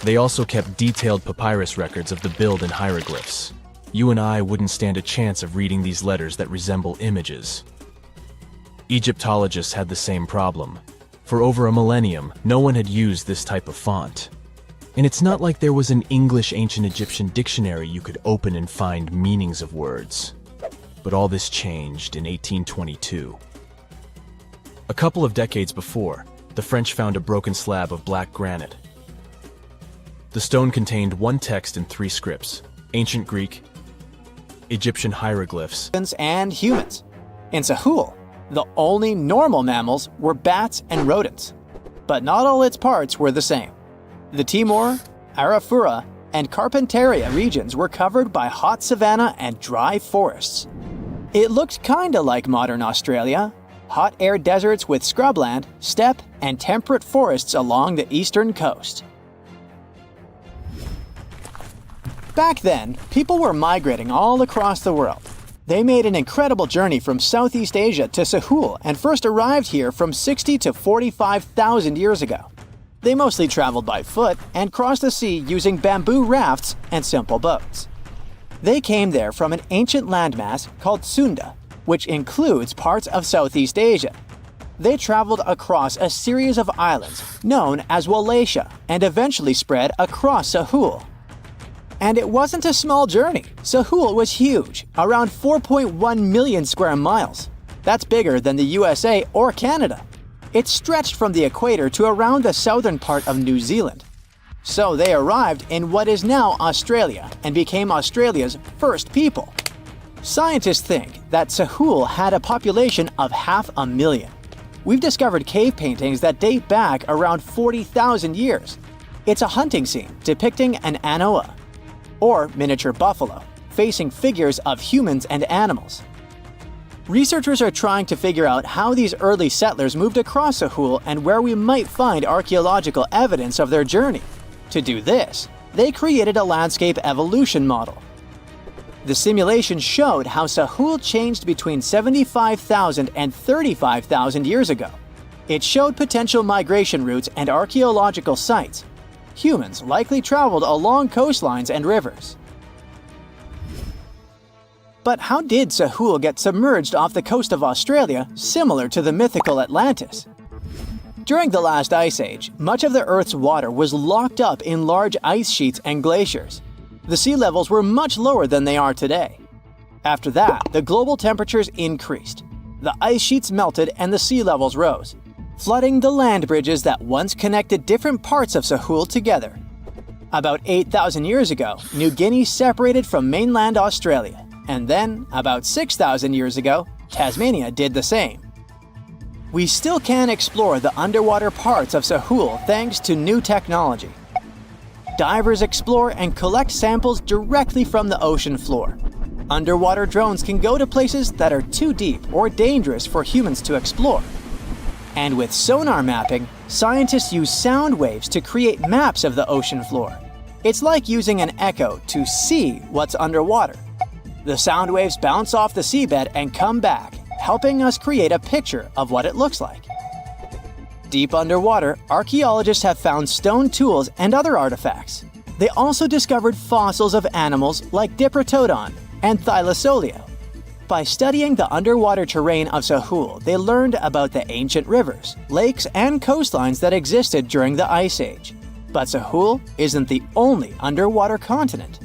They also kept detailed papyrus records of the build and hieroglyphs. You and I wouldn't stand a chance of reading these letters that resemble images. Egyptologists had the same problem. For over a millennium, no one had used this type of font. And it's not like there was an English ancient Egyptian dictionary you could open and find meanings of words. But all this changed in 1822. A couple of decades before, the French found a broken slab of black granite. The stone contained one text in 3 scripts: ancient Greek, Egyptian hieroglyphs, and humans. In Sahul, the only normal mammals were bats and rodents. But not all its parts were the same. The Timor, Arafura, and Carpentaria regions were covered by hot savanna and dry forests. It looked kinda like modern Australia: hot air deserts with scrubland, steppe, and temperate forests along the eastern coast. Back then, people were migrating all across the world. They made an incredible journey from Southeast Asia to Sahul and first arrived here from 60 to 45,000 years ago. They mostly traveled by foot and crossed the sea using bamboo rafts and simple boats. They came there from an ancient landmass called Sunda, which includes parts of Southeast Asia. They traveled across a series of islands known as Wallachia and eventually spread across Sahul. And it wasn't a small journey. Sahul was huge, around 4.1 million square miles. That's bigger than the USA or Canada. It stretched from the equator to around the southern part of New Zealand. So they arrived in what is now Australia and became Australia's first people. Scientists think that Sahul had a population of 500,000. We've discovered cave paintings that date back around 40,000 years. It's a hunting scene depicting an anoa, or miniature buffalo, facing figures of humans and animals. Researchers are trying to figure out how these early settlers moved across Sahul and where we might find archaeological evidence of their journey. To do this, they created a landscape evolution model. The simulation showed how Sahul changed between 75,000 and 35,000 years ago. It showed potential migration routes and archaeological sites. Humans likely traveled along coastlines and rivers. But how did Sahul get submerged off the coast of Australia, similar to the mythical Atlantis? During the last ice age, much of the Earth's water was locked up in large ice sheets and glaciers. The sea levels were much lower than they are today. After that, the global temperatures increased. The ice sheets melted and the sea levels rose, flooding the land bridges that once connected different parts of Sahul together. About 8,000 years ago, New Guinea separated from mainland Australia, and then, about 6,000 years ago, Tasmania did the same. We still can explore the underwater parts of Sahul thanks to new technology. Divers explore and collect samples directly from the ocean floor. Underwater drones can go to places that are too deep or dangerous for humans to explore. And with sonar mapping, scientists use sound waves to create maps of the ocean floor. It's like using an echo to see what's underwater. The sound waves bounce off the seabed and come back, helping us create a picture of what it looks like. Deep underwater, archaeologists have found stone tools and other artifacts. They also discovered fossils of animals like Diprotodon, and Thylacoleo. By studying the underwater terrain of Sahul, they learned about the ancient rivers, lakes, and coastlines that existed during the Ice Age. But Sahul isn't the only underwater continent.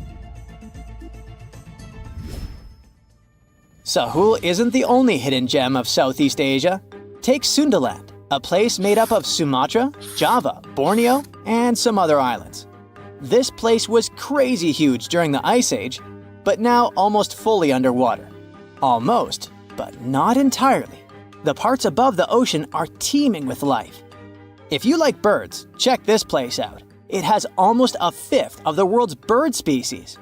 Sahul isn't the only hidden gem of Southeast Asia. Take Sundaland, a place made up of Sumatra, Java, Borneo, and some other islands. This place was crazy huge during the Ice Age, but now almost fully underwater. Almost, but not entirely. The parts above the ocean are teeming with life. If you like birds, check this place out. It has almost a fifth of the world's bird species.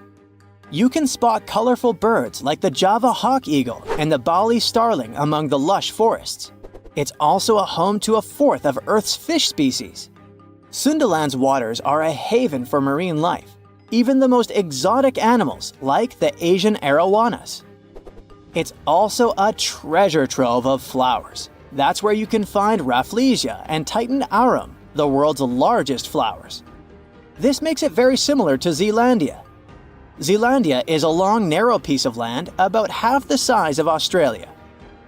You can spot colorful birds like the Java hawk eagle and the Bali starling among the lush forests. It's also a home to a fourth of Earth's fish species. Sundaland's waters are a haven for marine life, even the most exotic animals like the Asian arowanas. It's also a treasure trove of flowers. That's where you can find Rafflesia and Titan arum, the world's largest flowers. This makes it very similar to Zealandia. Zealandia is a long, narrow piece of land about half the size of Australia.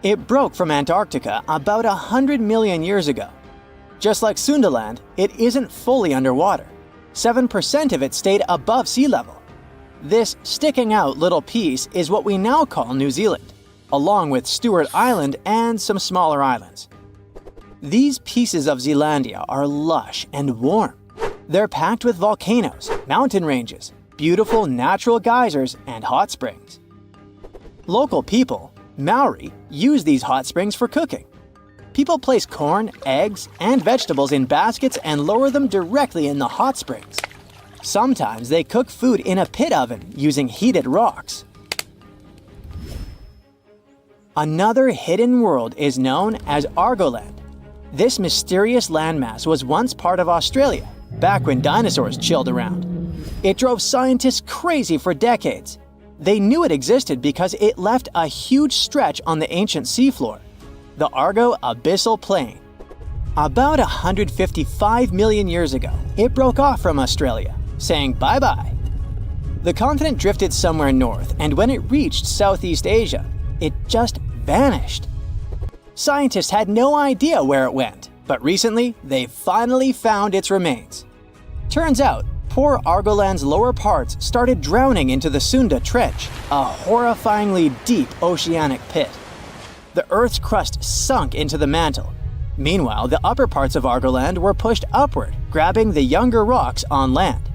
It broke from Antarctica about 100 million years ago. Just like Sundaland, it isn't fully underwater. 7% of it stayed above sea level. This sticking out little piece is what we now call New Zealand, along with Stewart Island and some smaller islands. These pieces of Zealandia are lush and warm. They're packed with volcanoes, mountain ranges, beautiful natural geysers, and hot springs. Local people, Maori, use these hot springs for cooking. People place corn, eggs, and vegetables in baskets and lower them directly in the hot springs. Sometimes they cook food in a pit oven using heated rocks. Another hidden world is known as Argoland. This mysterious landmass was once part of Australia, back when dinosaurs chilled around. It drove scientists crazy for decades. They knew it existed because it left a huge stretch on the ancient seafloor, the Argo Abyssal Plain. About 155 million years ago, it broke off from Australia, saying bye-bye. The continent drifted somewhere north, and when it reached Southeast Asia, it just vanished. Scientists had no idea where it went, but recently they finally found its remains. Turns out, poor Argoland's lower parts started drowning into the Sunda Trench, a horrifyingly deep oceanic pit. The Earth's crust sunk into the mantle. Meanwhile, the upper parts of Argoland were pushed upward, grabbing the younger rocks on land.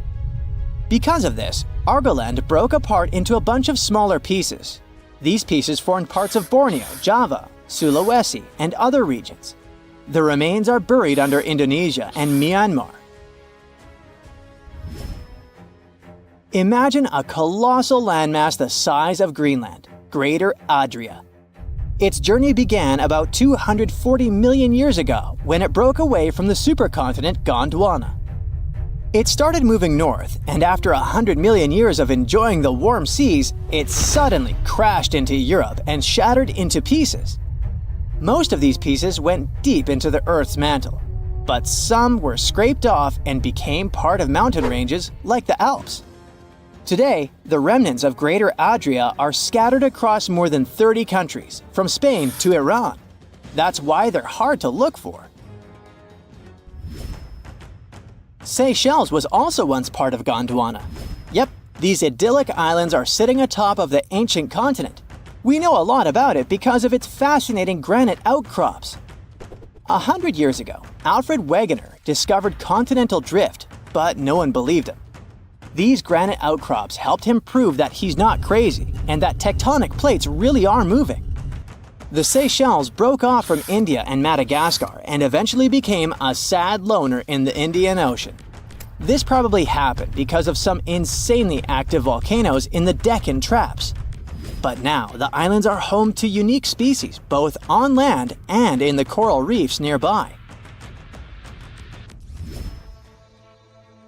Because of this, Argoland broke apart into a bunch of smaller pieces. These pieces formed parts of Borneo, Java, Sulawesi, and other regions. The remains are buried under Indonesia and Myanmar. Imagine a colossal landmass the size of Greenland, Greater Adria. Its journey began about 240 million years ago when it broke away from the supercontinent Gondwana. It started moving north, and after 100 million years of enjoying the warm seas, it suddenly crashed into Europe and shattered into pieces. Most of these pieces went deep into the Earth's mantle, but some were scraped off and became part of mountain ranges like the Alps. Today, the remnants of Greater Adria are scattered across more than 30 countries, from Spain to Iran. That's why they're hard to look for. Seychelles was also once part of Gondwana. Yep, these idyllic islands are sitting atop of the ancient continent. We know a lot about it because of its fascinating granite outcrops. 100 years ago, Alfred Wegener discovered continental drift, but no one believed him. These granite outcrops helped him prove that he's not crazy and that tectonic plates really are moving. The Seychelles broke off from India and Madagascar and eventually became a sad loner in the Indian Ocean. This probably happened because of some insanely active volcanoes in the Deccan Traps. But now, the islands are home to unique species both on land and in the coral reefs nearby.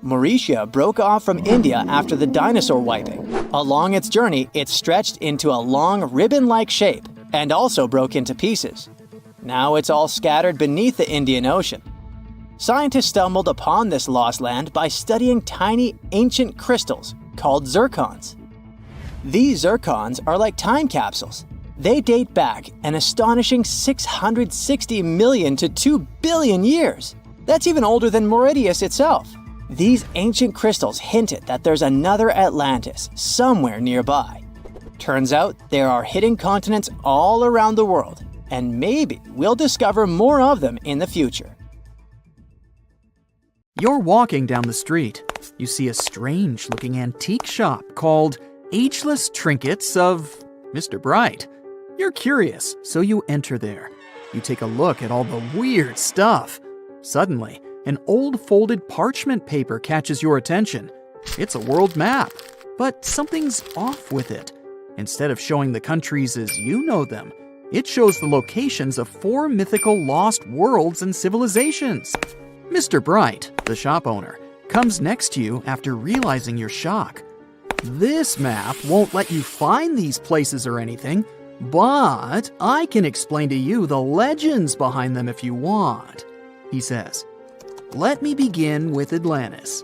Mauritius broke off from India after the dinosaur wiping. Along its journey, it stretched into a long ribbon-like shape and also broke into pieces. Now it's all scattered beneath the Indian Ocean. Scientists stumbled upon this lost land by studying tiny ancient crystals called zircons. These zircons are like time capsules. They date back an astonishing 660 million to 2 billion years. That's even older than Mauritius itself. These ancient crystals hinted that there's another Atlantis somewhere nearby. Turns out there are hidden continents all around the world, and maybe we'll discover more of them in the future. You're walking down the street. You see a strange-looking antique shop called Ageless Trinkets of Mr. Bright. You're curious, so you enter there. You take a look at all the weird stuff. Suddenly, an old folded parchment paper catches your attention. It's a world map, but something's off with it. Instead of showing the countries as you know them, it shows the locations of 4 mythical lost worlds and civilizations. Mr. Bright, the shop owner, comes next to you after realizing your shock. This map won't let you find these places or anything, but I can explain to you the legends behind them if you want, he says. Let me begin with Atlantis.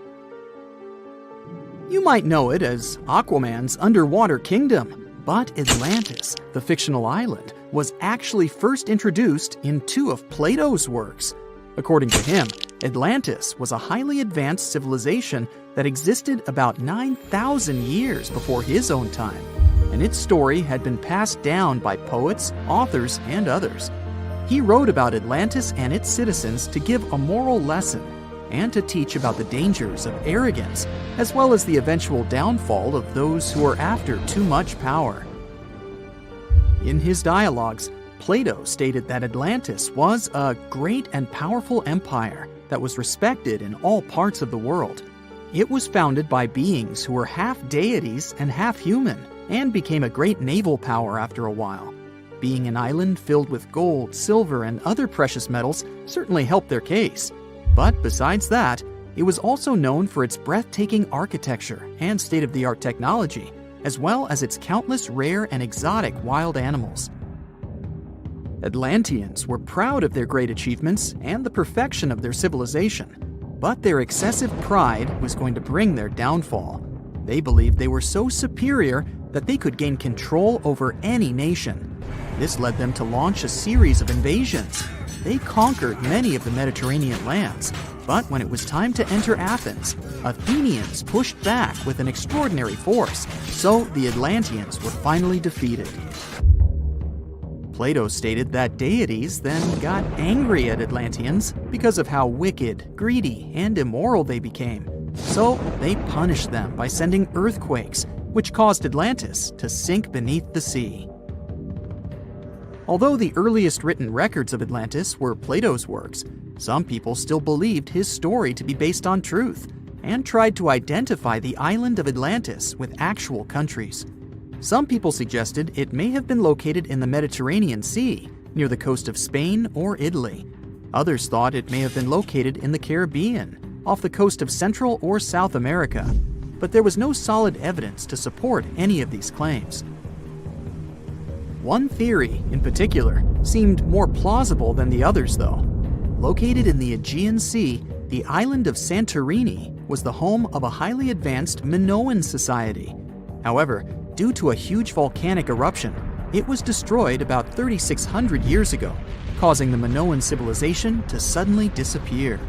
You might know it as Aquaman's underwater kingdom, but Atlantis, the fictional island, was actually first introduced in 2 of Plato's works. According to him, Atlantis was a highly advanced civilization that existed about 9,000 years before his own time, and its story had been passed down by poets, authors, and others. He wrote about Atlantis and its citizens to give a moral lesson and to teach about the dangers of arrogance, as well as the eventual downfall of those who are after too much power. In his dialogues, Plato stated that Atlantis was a great and powerful empire that was respected in all parts of the world. It was founded by beings who were half deities and half human, and became a great naval power after a while. Being an island filled with gold, silver, and other precious metals certainly helped their case. But besides that, it was also known for its breathtaking architecture and state-of-the-art technology, as well as its countless rare and exotic wild animals. Atlanteans were proud of their great achievements and the perfection of their civilization, but their excessive pride was going to bring their downfall. They believed they were so superior that they could gain control over any nation. This led them to launch a series of invasions. They conquered many of the Mediterranean lands, but when it was time to enter Athens, Athenians pushed back with an extraordinary force, so the Atlanteans were finally defeated. Plato stated that deities then got angry at Atlanteans because of how wicked, greedy, and immoral they became. So they punished them by sending earthquakes, which caused Atlantis to sink beneath the sea. Although the earliest written records of Atlantis were Plato's works, some people still believed his story to be based on truth and tried to identify the island of Atlantis with actual countries. Some people suggested it may have been located in the Mediterranean Sea, near the coast of Spain or Italy. Others thought it may have been located in the Caribbean, off the coast of Central or South America, but there was no solid evidence to support any of these claims. One theory, in particular, seemed more plausible than the others, though. Located in the Aegean Sea, the island of Santorini was the home of a highly advanced Minoan society. However, due to a huge volcanic eruption, it was destroyed about 3,600 years ago, causing the Minoan civilization to suddenly disappear.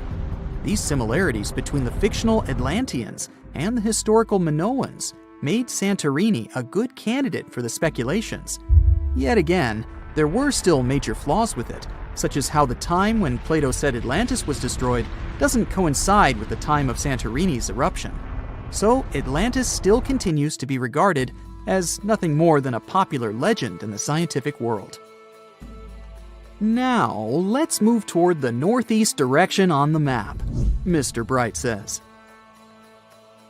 These similarities between the fictional Atlanteans and the historical Minoans made Santorini a good candidate for the speculations. Yet again, there were still major flaws with it, such as how the time when Plato said Atlantis was destroyed doesn't coincide with the time of Santorini's eruption. So Atlantis still continues to be regarded as nothing more than a popular legend in the scientific world. Now, let's move toward the northeast direction on the map, Mr. Bright says.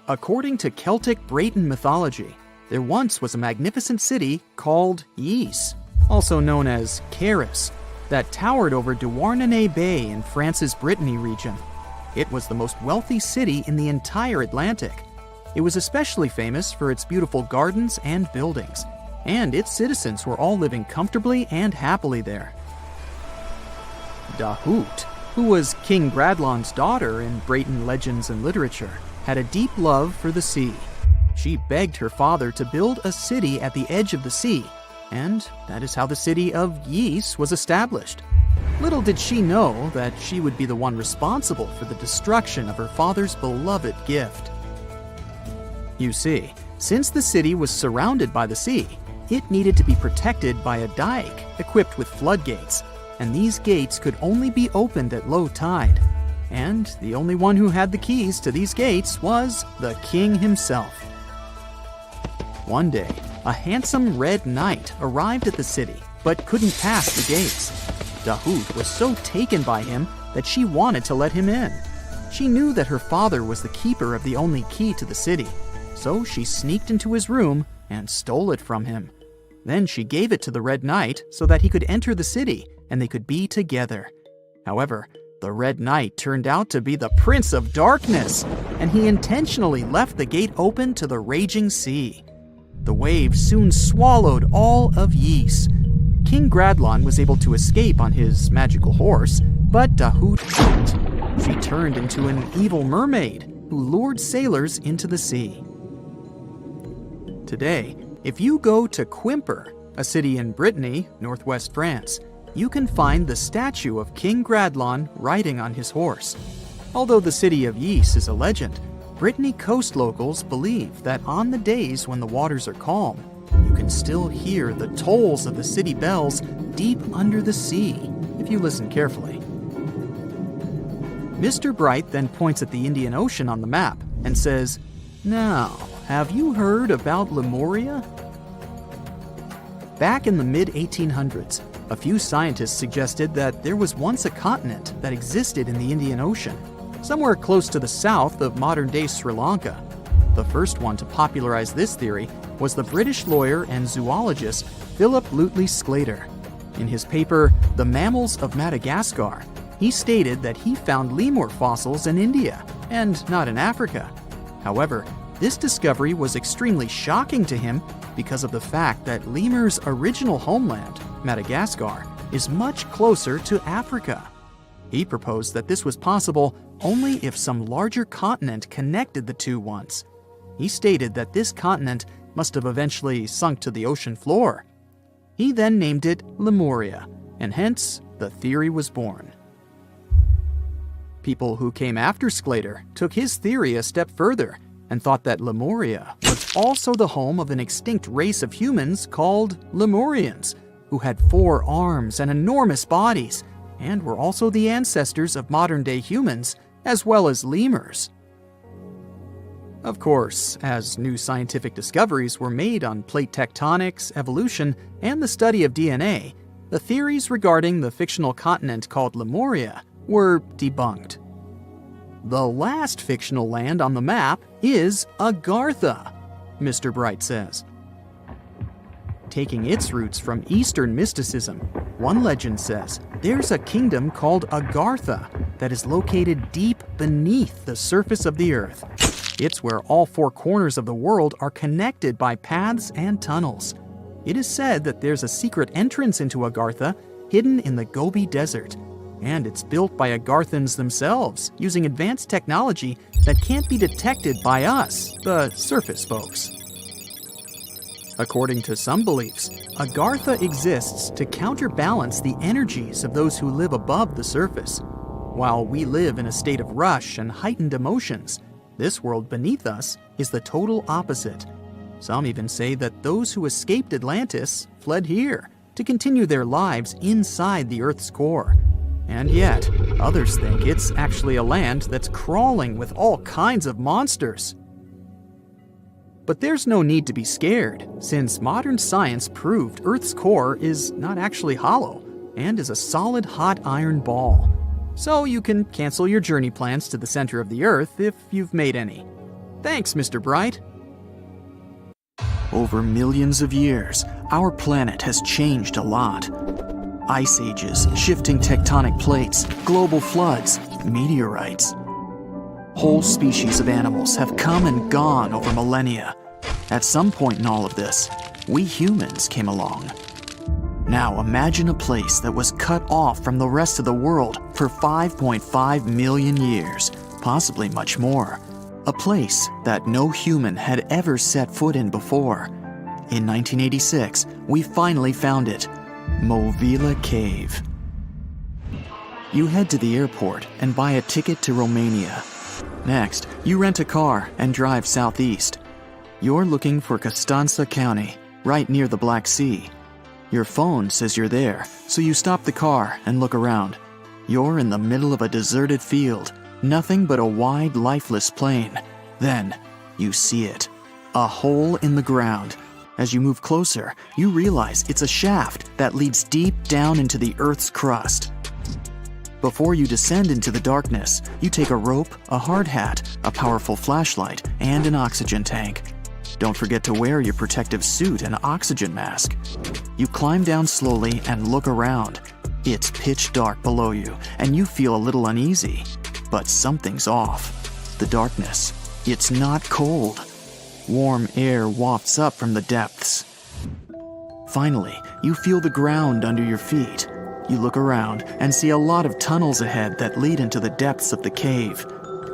According to Celtic Breton mythology, there once was a magnificent city called Ys, also known as Caris, that towered over Douarnenez Bay in France's Brittany region. It was the most wealthy city in the entire Atlantic. It was especially famous for its beautiful gardens and buildings, and its citizens were all living comfortably and happily there. Dahut, who was King Bradlon's daughter in Breton legends and literature, had a deep love for the sea. She begged her father to build a city at the edge of the sea, and that is how the city of Ys was established. Little did she know that she would be the one responsible for the destruction of her father's beloved gift. You see, since the city was surrounded by the sea, it needed to be protected by a dike equipped with floodgates, and these gates could only be opened at low tide. And the only one who had the keys to these gates was the king himself. One day, a handsome red knight arrived at the city, but couldn't pass the gates. Dahoud was so taken by him that she wanted to let him in. She knew that her father was the keeper of the only key to the city, so she sneaked into his room and stole it from him. Then she gave it to the Red Knight so that he could enter the city and they could be together. However, the Red Knight turned out to be the Prince of Darkness, and he intentionally left the gate open to the raging sea. The waves soon swallowed all of Ys. King Gradlon was able to escape on his magical horse, but Dahoud couldn't. She turned into an evil mermaid who lured sailors into the sea. Today, if you go to Quimper, a city in Brittany, northwest France, you can find the statue of King Gradlon riding on his horse. Although the city of Ys is a legend, Brittany coast locals believe that on the days when the waters are calm, you can still hear the tolls of the city bells deep under the sea, if you listen carefully. Mr. Bright then points at the Indian Ocean on the map and says, "Now, have you heard about Lemuria?" Back in the mid-1800s, a few scientists suggested that there was once a continent that existed in the Indian Ocean, somewhere close to the south of modern-day Sri Lanka. The first one to popularize this theory was the British lawyer and zoologist Philip Lutley Sclater. In his paper, The Mammals of Madagascar, he stated that he found lemur fossils in India, and not in Africa. However, this discovery was extremely shocking to him because of the fact that lemurs' original homeland, Madagascar, is much closer to Africa. He proposed that this was possible only if some larger continent connected the two once. He stated that this continent must have eventually sunk to the ocean floor. He then named it Lemuria, and hence the theory was born. People who came after Sclater took his theory a step further and thought that Lemuria was also the home of an extinct race of humans called Lemurians, who had 4 arms and enormous bodies, and were also the ancestors of modern-day humans, as well as lemurs. Of course, as new scientific discoveries were made on plate tectonics, evolution, and the study of DNA, the theories regarding the fictional continent called Lemuria were debunked. The last fictional land on the map is Agartha, Mr. Bright says. Taking its roots from Eastern mysticism, one legend says there's a kingdom called Agartha that is located deep beneath the surface of the earth. It's where all 4 corners of the world are connected by paths and tunnels. It is said that there's a secret entrance into Agartha hidden in the Gobi Desert, and it's built by Agarthans themselves using advanced technology that can't be detected by us, the surface folks. According to some beliefs, Agartha exists to counterbalance the energies of those who live above the surface. While we live in a state of rush and heightened emotions, this world beneath us is the total opposite. Some even say that those who escaped Atlantis fled here to continue their lives inside the Earth's core. And yet, others think it's actually a land that's crawling with all kinds of monsters. But there's no need to be scared, since modern science proved Earth's core is not actually hollow and is a solid hot iron ball. So you can cancel your journey plans to the center of the Earth if you've made any. Thanks, Mr. Bright. Over millions of years, our planet has changed a lot. Ice ages, shifting tectonic plates, global floods, meteorites. Whole species of animals have come and gone over millennia. At some point in all of this, we humans came along. Now imagine a place that was cut off from the rest of the world for 5.5 million years, possibly much more. a place that no human had ever set foot in before. In 1986, we finally found it, Movila Cave. You head to the airport and buy a ticket to Romania. Next, you rent a car and drive southeast. You're looking for Constanța County, right near the Black Sea. Your phone says you're there, so you stop the car and look around. You're in the middle of a deserted field, nothing but a wide, lifeless plain. Then, you see it. A hole in the ground. As you move closer, you realize it's a shaft that leads deep down into the Earth's crust. Before you descend into the darkness, you take a rope, a hard hat, a powerful flashlight, and an oxygen tank. Don't forget to wear your protective suit and oxygen mask. You climb down slowly and look around. It's pitch dark below you, and you feel a little uneasy. But something's off. The darkness. It's not cold. Warm air wafts up from the depths. Finally, you feel the ground under your feet. You look around and see a lot of tunnels ahead that lead into the depths of the cave.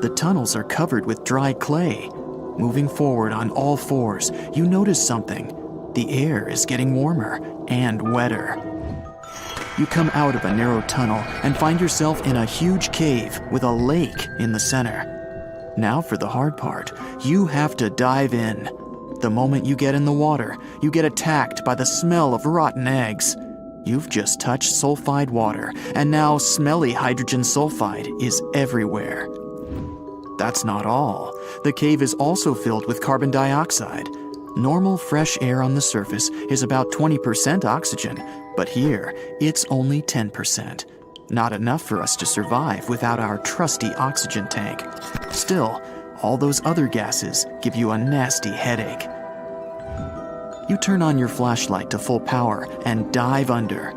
The tunnels are covered with dry clay. Moving forward on all fours, you notice something. The air is getting warmer and wetter. You come out of a narrow tunnel and find yourself in a huge cave with a lake in the center. Now for the hard part, you have to dive in. The moment you get in the water, you get attacked by the smell of rotten eggs. You've just touched sulfide water, and now smelly hydrogen sulfide is everywhere. That's not all. The cave is also filled with carbon dioxide. Normal fresh air on the surface is about 20% oxygen, but here it's only 10%. Not enough for us to survive without our trusty oxygen tank. Still, all those other gases give you a nasty headache. You turn on your flashlight to full power and dive under.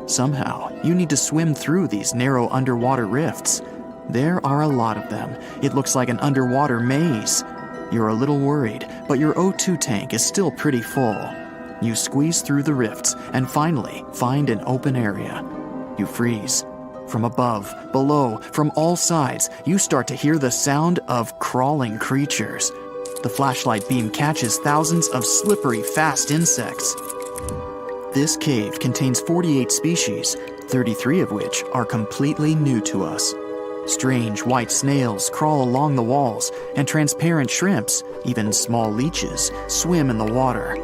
Somehow, you need to swim through these narrow underwater rifts. There are a lot of them. It looks like an underwater maze. You're a little worried, but your O2 tank is still pretty full. You squeeze through the rifts and finally find an open area. You freeze. From above, below, from all sides, you start to hear the sound of crawling creatures. The flashlight beam catches thousands of slippery, fast insects. This cave contains 48 species, 33 of which are completely new to us. Strange white snails crawl along the walls, and transparent shrimps, even small leeches, swim in the water.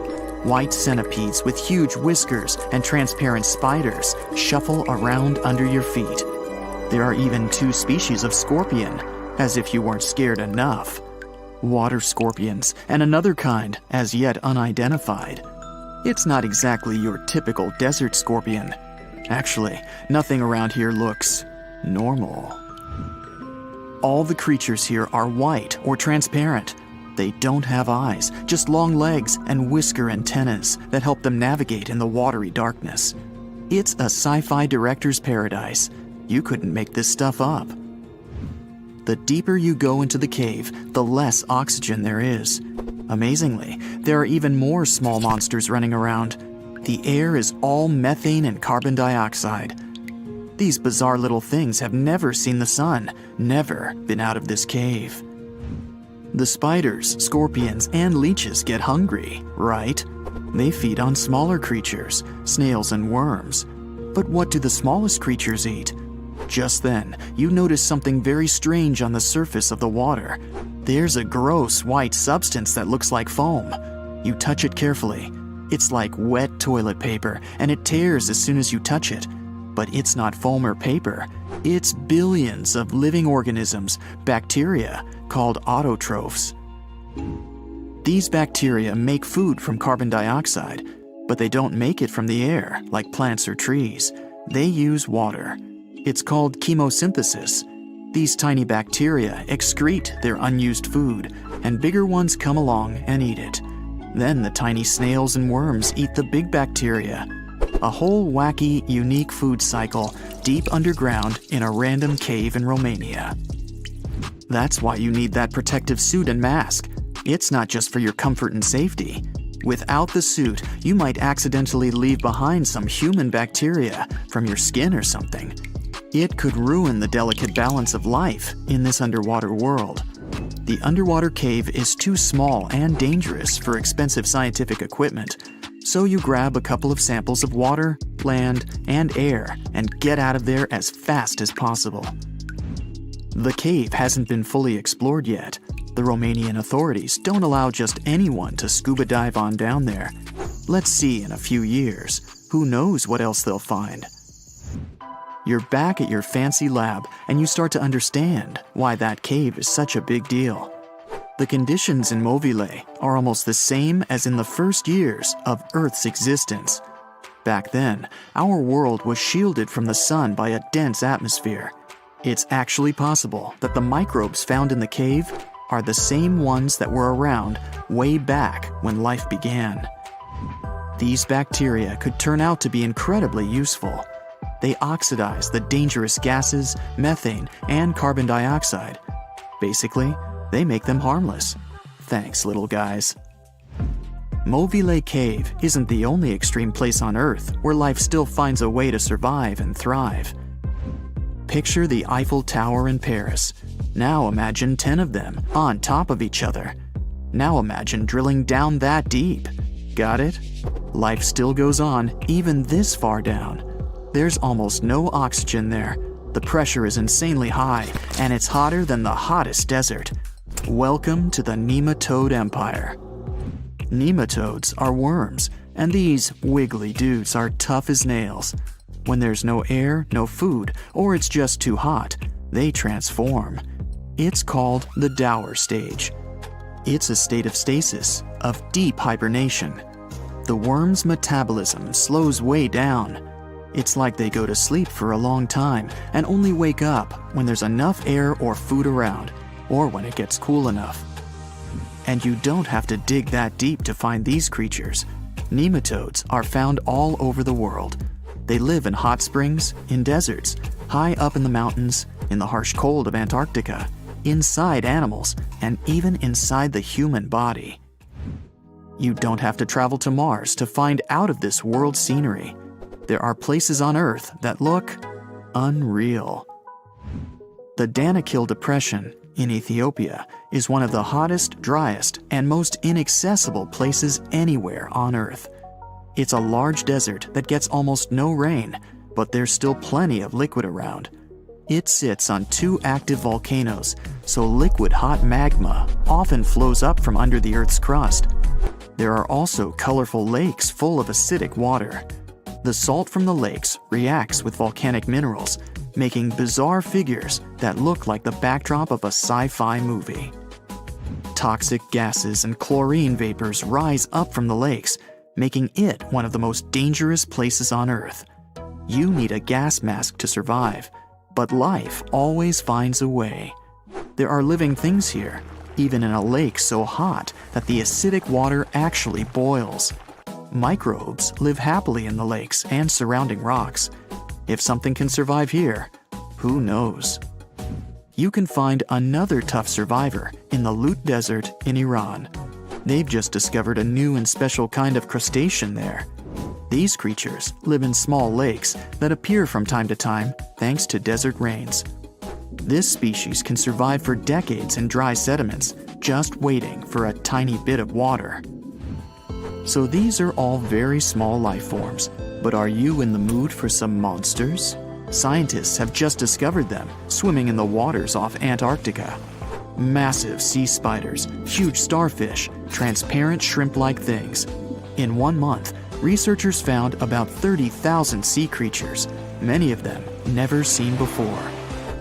White centipedes with huge whiskers and transparent spiders shuffle around under your feet. There are even 2 species of scorpion, as if you weren't scared enough. Water scorpions, and another kind, as yet unidentified. It's not exactly your typical desert scorpion. Actually, nothing around here looks normal. All the creatures here are white or transparent. They don't have eyes, just long legs and whisker antennas that help them navigate in the watery darkness. It's a sci-fi director's paradise. You couldn't make this stuff up. The deeper you go into the cave, the less oxygen there is. Amazingly, there are even more small monsters running around. The air is all methane and carbon dioxide. These bizarre little things have never seen the sun, never been out of this cave. The spiders, scorpions, and leeches get hungry, right? They feed on smaller creatures, snails and worms. But what do the smallest creatures eat? Just then, you notice something very strange on the surface of the water. There's a gross white substance that looks like foam. You touch it carefully. It's like wet toilet paper, and it tears as soon as you touch it. But it's not foam or paper. It's billions of living organisms, bacteria, called autotrophs. These bacteria make food from carbon dioxide, but they don't make it from the air like plants or trees. They use water. It's called chemosynthesis. These tiny bacteria excrete their unused food, and bigger ones come along and eat it. Then the tiny snails and worms eat the big bacteria. A whole wacky, unique food cycle deep underground in a random cave in Romania. That's why you need that protective suit and mask. It's not just for your comfort and safety. Without the suit, you might accidentally leave behind some human bacteria from your skin or something. It could ruin the delicate balance of life in this underwater world. The underwater cave is too small and dangerous for expensive scientific equipment, so you grab a couple of samples of water, land, and air and get out of there as fast as possible. The cave hasn't been fully explored yet. The Romanian authorities don't allow just anyone to scuba dive on down there. Let's see in a few years. Who knows what else they'll find? You're back at your fancy lab, and you start to understand why that cave is such a big deal. The conditions in Mobile are almost the same as in the first years of Earth's existence. Back then, our world was shielded from the sun by a dense atmosphere. It's actually possible that the microbes found in the cave are the same ones that were around way back when life began. These bacteria could turn out to be incredibly useful. They oxidize the dangerous gases, methane, and carbon dioxide. Basically, they make them harmless. Thanks, little guys. Mobile Cave isn't the only extreme place on Earth where life still finds a way to survive and thrive. Picture the Eiffel Tower in Paris. Now imagine 10 of them on top of each other. Now imagine drilling down that deep. Got it? Life still goes on, even this far down. There's almost no oxygen there. The pressure is insanely high, and it's hotter than the hottest desert. Welcome to the nematode empire. Nematodes are worms, and these wiggly dudes are tough as nails. When there's no air, no food, or it's just too hot, they transform. It's called the dower stage. It's a state of stasis, of deep hibernation. The worm's metabolism slows way down. It's like they go to sleep for a long time and only wake up when there's enough air or food around, or when it gets cool enough. And you don't have to dig that deep to find these creatures. Nematodes are found all over the world. They live in hot springs, in deserts, high up in the mountains, in the harsh cold of Antarctica, inside animals, and even inside the human body. You don't have to travel to Mars to find out of this world scenery. There are places on Earth that look unreal. The Danakil Depression in Ethiopia is one of the hottest, driest, and most inaccessible places anywhere on Earth. It's a large desert that gets almost no rain, but there's still plenty of liquid around. It sits on 2 active volcanoes, so liquid hot magma often flows up from under the Earth's crust. There are also colorful lakes full of acidic water. The salt from the lakes reacts with volcanic minerals, making bizarre figures that look like the backdrop of a sci-fi movie. Toxic gases and chlorine vapors rise up from the lakes, making it one of the most dangerous places on Earth. You need a gas mask to survive, but life always finds a way. There are living things here, even in a lake so hot that the acidic water actually boils. Microbes live happily in the lakes and surrounding rocks. If something can survive here, who knows? You can find another tough survivor in the Lut Desert in Iran. They've just discovered a new and special kind of crustacean there. These creatures live in small lakes that appear from time to time thanks to desert rains. This species can survive for decades in dry sediments, just waiting for a tiny bit of water. So these are all very small life forms, but are you in the mood for some monsters? Scientists have just discovered them swimming in the waters off Antarctica. Massive sea spiders, huge starfish, transparent shrimp-like things. In 1 month, researchers found about 30,000 sea creatures, many of them never seen before.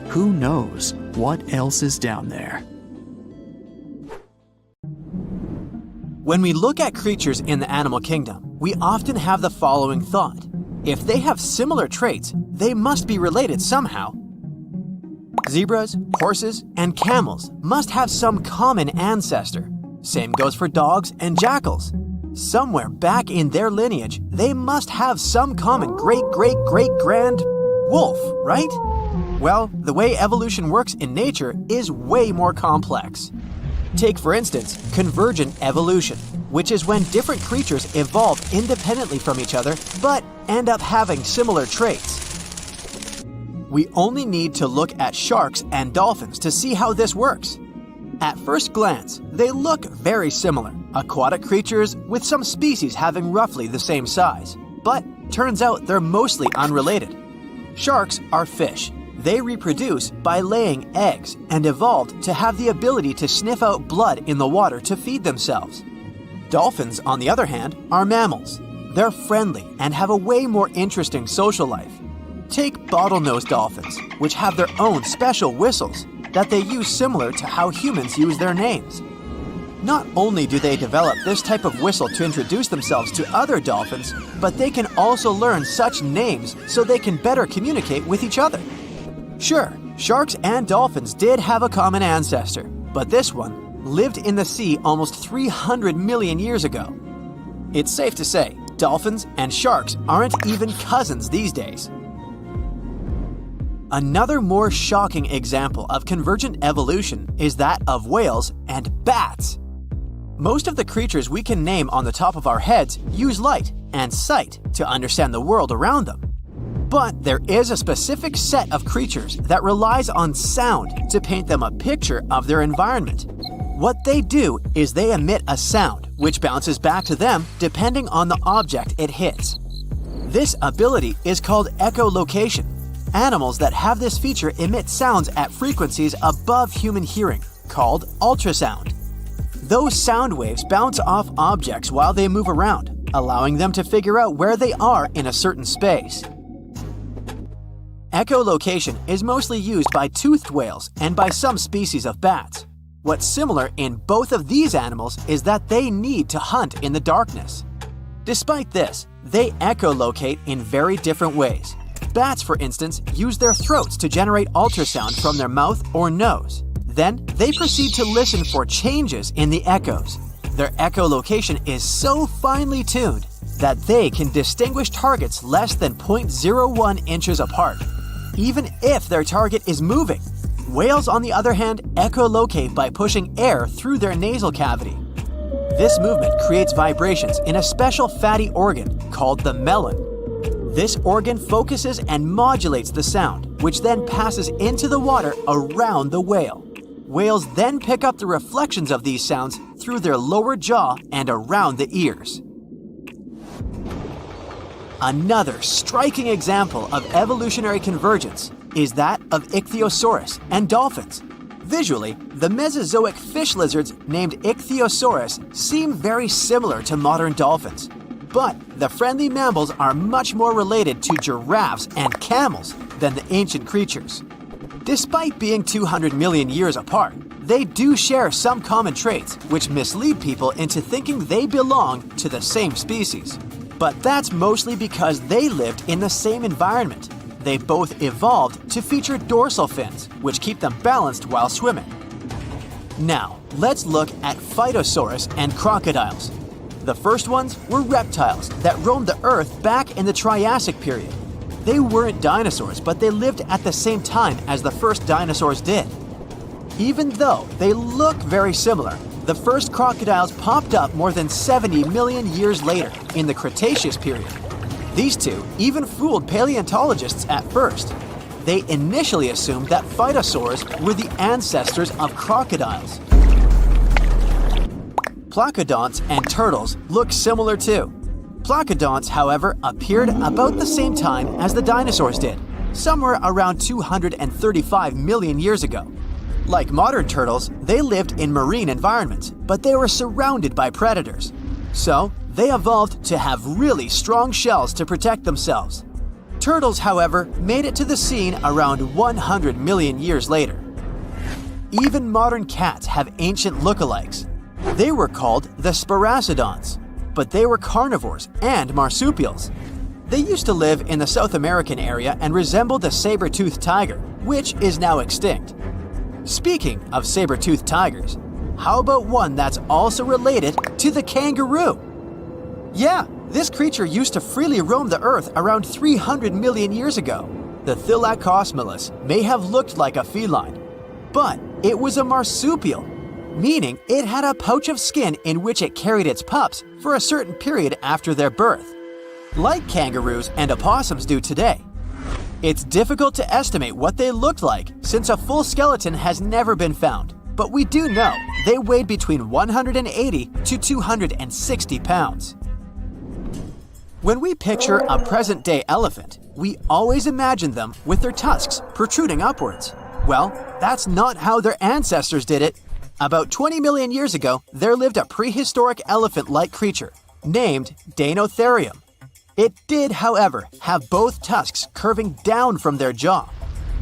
Who knows what else is down there? When we look at creatures in the animal kingdom, we often have the following thought. If they have similar traits, they must be related somehow. Zebras, horses, and camels must have some common ancestor. Same goes for dogs and jackals. Somewhere back in their lineage, they must have some common great-great-great-grand wolf, right? Well, the way evolution works in nature is way more complex. Take, for instance, convergent evolution, which is when different creatures evolve independently from each other but end up having similar traits. We only need to look at sharks and dolphins to see how this works. At first glance, they look very similar, aquatic creatures with some species having roughly the same size. But turns out they're mostly unrelated. Sharks are fish. They reproduce by laying eggs and evolved to have the ability to sniff out blood in the water to feed themselves. Dolphins, on the other hand, are mammals. They're friendly and have a way more interesting social life. Take bottlenose dolphins, which have their own special whistles that they use similar to how humans use their names. Not only do they develop this type of whistle to introduce themselves to other dolphins, but they can also learn such names so they can better communicate with each other. Sure, sharks and dolphins did have a common ancestor, but this one lived in the sea almost 300 million years ago. It's safe to say, dolphins and sharks aren't even cousins these days. Another more shocking example of convergent evolution is that of whales and bats. Most of the creatures we can name on the top of our heads use light and sight to understand the world around them. But there is a specific set of creatures that relies on sound to paint them a picture of their environment. What they do is they emit a sound which bounces back to them depending on the object it hits. This ability is called echolocation. Animals that have this feature emit sounds at frequencies above human hearing, called ultrasound. Those sound waves bounce off objects while they move around, allowing them to figure out where they are in a certain space. Echolocation is mostly used by toothed whales and by some species of bats. What's similar in both of these animals is that they need to hunt in the darkness. Despite this, they echolocate in very different ways. Bats, for instance, use their throats to generate ultrasound from their mouth or nose. Then, they proceed to listen for changes in the echoes. Their echolocation is so finely tuned that they can distinguish targets less than 0.01 inches apart, even if their target is moving. Whales, on the other hand, echolocate by pushing air through their nasal cavity. This movement creates vibrations in a special fatty organ called the melon. This organ focuses and modulates the sound, which then passes into the water around the whale. Whales then pick up the reflections of these sounds through their lower jaw and around the ears. Another striking example of evolutionary convergence is that of ichthyosaurus and dolphins. Visually, the Mesozoic fish lizards named Ichthyosaurus seem very similar to modern dolphins. But the friendly mammals are much more related to giraffes and camels than the ancient creatures. Despite being 200 million years apart, they do share some common traits which mislead people into thinking they belong to the same species. But that's mostly because they lived in the same environment. They both evolved to feature dorsal fins, which keep them balanced while swimming. Now, let's look at Phytosaurus and crocodiles. The first ones were reptiles that roamed the Earth back in the Triassic period. They weren't dinosaurs, but they lived at the same time as the first dinosaurs did. Even though they look very similar, the first crocodiles popped up more than 70 million years later in the Cretaceous period. These two even fooled paleontologists at first. They initially assumed that phytosaurs were the ancestors of crocodiles. Placodonts and turtles look similar too. Placodonts, however, appeared about the same time as the dinosaurs did, somewhere around 235 million years ago. Like modern turtles, they lived in marine environments, but they were surrounded by predators. So, they evolved to have really strong shells to protect themselves. Turtles, however, made it to the scene around 100 million years later. Even modern cats have ancient lookalikes. They were called the Sparacidons, but they were carnivores and marsupials. They used to live in the South American area and resembled the saber-toothed tiger, which is now extinct. Speaking of saber-toothed tigers, how about one that's also related to the kangaroo? Yeah, this creature used to freely roam the Earth around 300 million years ago. The Thylacosmilus may have looked like a feline, but it was a marsupial, meaning it had a pouch of skin in which it carried its pups for a certain period after their birth, like kangaroos and opossums do today. It's difficult to estimate what they looked like since a full skeleton has never been found, but we do know they weighed between 180 to 260 pounds. When we picture a present-day elephant, we always imagine them with their tusks protruding upwards. Well, that's not how their ancestors did it. About 20 million years ago, there lived a prehistoric elephant-like creature named Deinotherium. It did, however, have both tusks curving down from their jaw.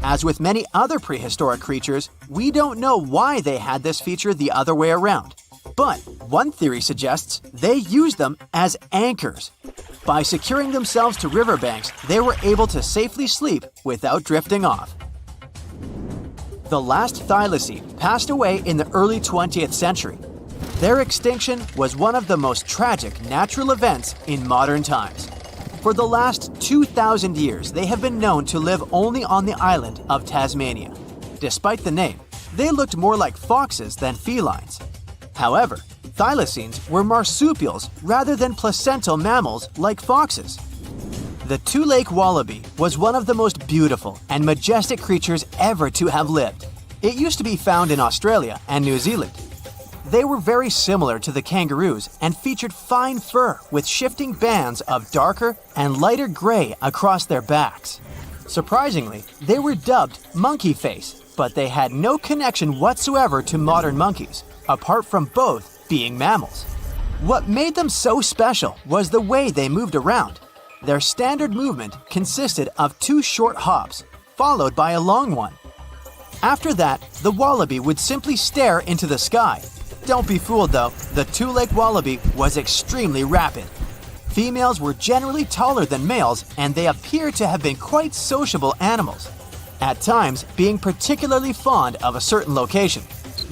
As with many other prehistoric creatures, we don't know why they had this feature the other way around. But one theory suggests they used them as anchors. By securing themselves to riverbanks, they were able to safely sleep without drifting off. The last thylacine passed away in the early 20th century. Their extinction was one of the most tragic natural events in modern times. For the last 2,000 years, they have been known to live only on the island of Tasmania. Despite the name, they looked more like foxes than felines. However, thylacines were marsupials rather than placental mammals like foxes. The two-lake wallaby was one of the most beautiful and majestic creatures ever to have lived. It used to be found in Australia and New Zealand. They were very similar to the kangaroos and featured fine fur with shifting bands of darker and lighter gray across their backs. Surprisingly, they were dubbed monkey face, but they had no connection whatsoever to modern monkeys, apart from both being mammals. What made them so special was the way they moved around. Their standard movement consisted of 2 short hops, followed by a long one. After that, the wallaby would simply stare into the sky. Don't be fooled though, the two-legged wallaby was extremely rapid. Females were generally taller than males, and they appear to have been quite sociable animals, at times being particularly fond of a certain location.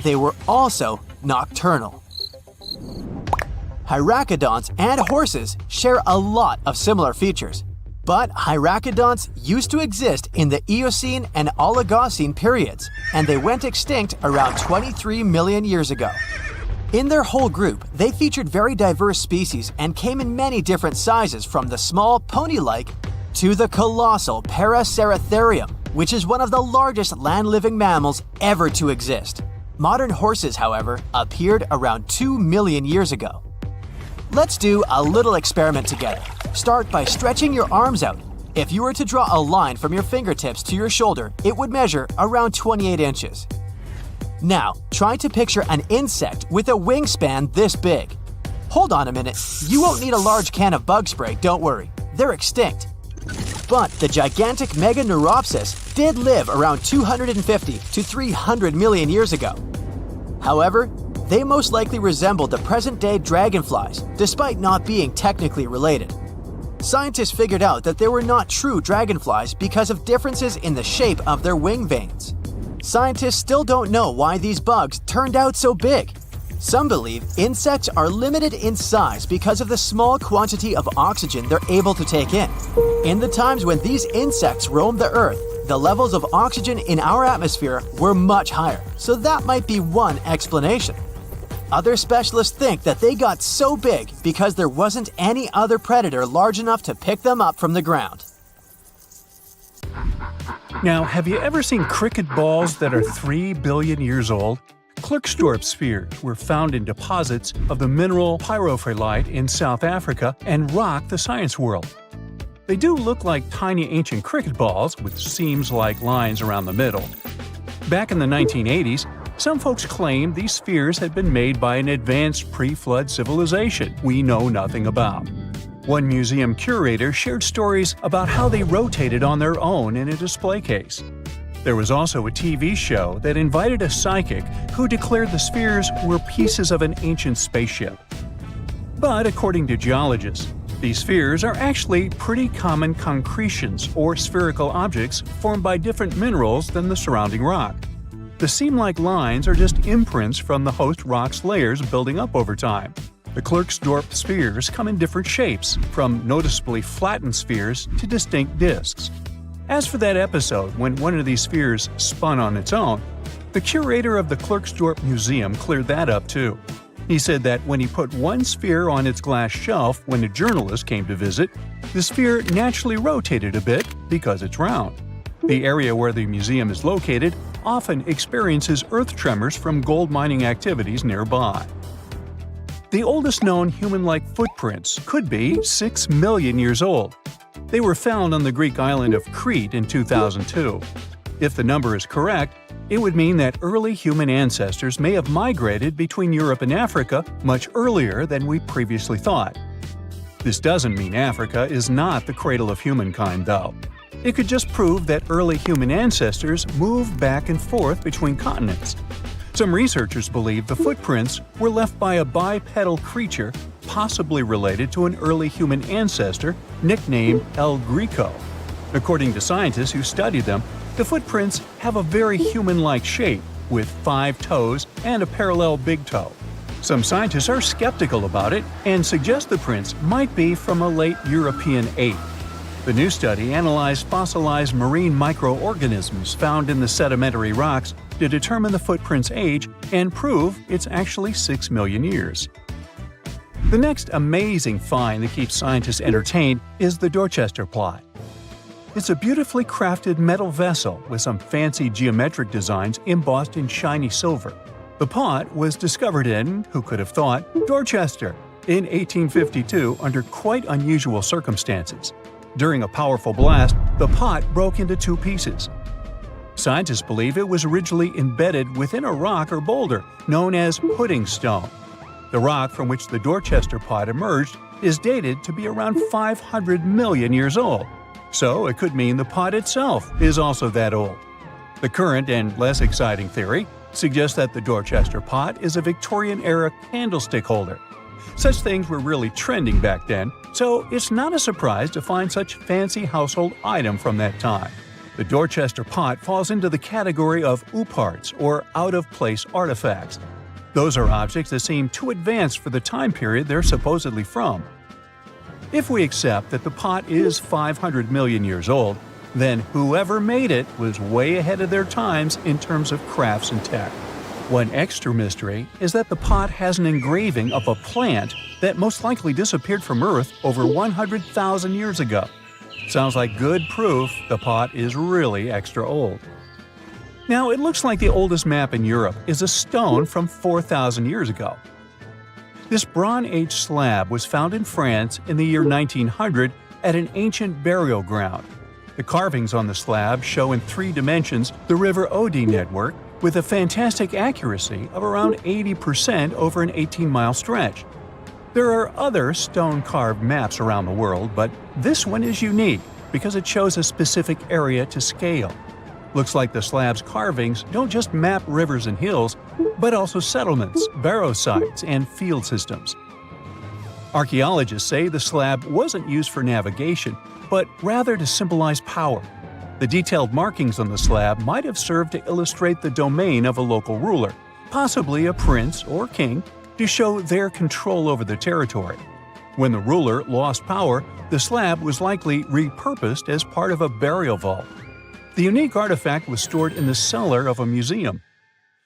They were also nocturnal. Hyracoodonts and horses share a lot of similar features, but hyracoodonts used to exist in the Eocene and Oligocene periods, and they went extinct around 23 million years ago. In their whole group, they featured very diverse species and came in many different sizes, from the small pony-like to the colossal Paraceratherium, which is one of the largest land-living mammals ever to exist. Modern horses, however, appeared around 2 million years ago. Let's do a little experiment together. Start by stretching your arms out. If you were to draw a line from your fingertips to your shoulder, it would measure around 28 inches. Now, try to picture an insect with a wingspan this big. Hold on a minute, you won't need a large can of bug spray, don't worry. They're extinct. But the gigantic Meganeuropsis did live around 250 to 300 million years ago. However, they most likely resembled the present-day dragonflies, despite not being technically related. Scientists figured out that they were not true dragonflies because of differences in the shape of their wing veins. Scientists still don't know why these bugs turned out so big. Some believe insects are limited in size because of the small quantity of oxygen they're able to take in. In the times when these insects roamed the Earth, the levels of oxygen in our atmosphere were much higher, so that might be one explanation. Other specialists think that they got so big because there wasn't any other predator large enough to pick them up from the ground. Now, have you ever seen cricket balls that are 3 billion years old? Klerksdorp spheres were found in deposits of the mineral pyrophyllite in South Africa and rock the science world. They do look like tiny ancient cricket balls with seams like lines around the middle. Back in the 1980s, some folks claimed these spheres had been made by an advanced pre-flood civilization we know nothing about. One museum curator shared stories about how they rotated on their own in a display case. There was also a TV show that invited a psychic who declared the spheres were pieces of an ancient spaceship. But according to geologists, these spheres are actually pretty common concretions or spherical objects formed by different minerals than the surrounding rock. The seam-like lines are just imprints from the host rock's layers building up over time. The Klerksdorp spheres come in different shapes, from noticeably flattened spheres to distinct discs. As for that episode when one of these spheres spun on its own, the curator of the Klerksdorp Museum cleared that up too. He said that when he put one sphere on its glass shelf when a journalist came to visit, the sphere naturally rotated a bit because it's round. The area where the museum is located often experiences earth tremors from gold mining activities nearby. The oldest known human-like footprints could be 6 million years old. They were found on the Greek island of Crete in 2002. If the number is correct, it would mean that early human ancestors may have migrated between Europe and Africa much earlier than we previously thought. This doesn't mean Africa is not the cradle of humankind, though. It could just prove that early human ancestors moved back and forth between continents. Some researchers believe the footprints were left by a bipedal creature possibly related to an early human ancestor nicknamed El Greco. According to scientists who studied them, the footprints have a very human-like shape, with 5 toes and a parallel big toe. Some scientists are skeptical about it and suggest the prints might be from a late European ape. The new study analyzed fossilized marine microorganisms found in the sedimentary rocks to determine the footprint's age and prove it's actually 6 million years. The next amazing find that keeps scientists entertained is the Dorchester plot. It's a beautifully crafted metal vessel with some fancy geometric designs embossed in shiny silver. The pot was discovered in, who could have thought, Dorchester in 1852 under quite unusual circumstances. During a powerful blast, the pot broke into 2 pieces. Scientists believe it was originally embedded within a rock or boulder known as pudding stone. The rock from which the Dorchester pot emerged is dated to be around 500 million years old. So it could mean the pot itself is also that old. The current and less exciting theory suggests that the Dorchester pot is a Victorian-era candlestick holder. Such things were really trending back then, so it's not a surprise to find such fancy household item from that time. The Dorchester pot falls into the category of ooparts, or out-of-place artifacts. Those are objects that seem too advanced for the time period they're supposedly from. If we accept that the pot is 500 million years old, then whoever made it was way ahead of their times in terms of crafts and tech. One extra mystery is that the pot has an engraving of a plant that most likely disappeared from Earth over 100,000 years ago. Sounds like good proof the pot is really extra old. Now, it looks like the oldest map in Europe is a stone from 4,000 years ago. This Bronze Age slab was found in France in the year 1900 at an ancient burial ground. The carvings on the slab show in 3 dimensions the River Odie network with a fantastic accuracy of around 80% over an 18-mile stretch. There are other stone-carved maps around the world, but this one is unique because it shows a specific area to scale. Looks like the slab's carvings don't just map rivers and hills, but also settlements, barrow sites, and field systems. Archaeologists say the slab wasn't used for navigation, but rather to symbolize power. The detailed markings on the slab might have served to illustrate the domain of a local ruler, possibly a prince or king, to show their control over the territory. When the ruler lost power, the slab was likely repurposed as part of a burial vault. The unique artifact was stored in the cellar of a museum.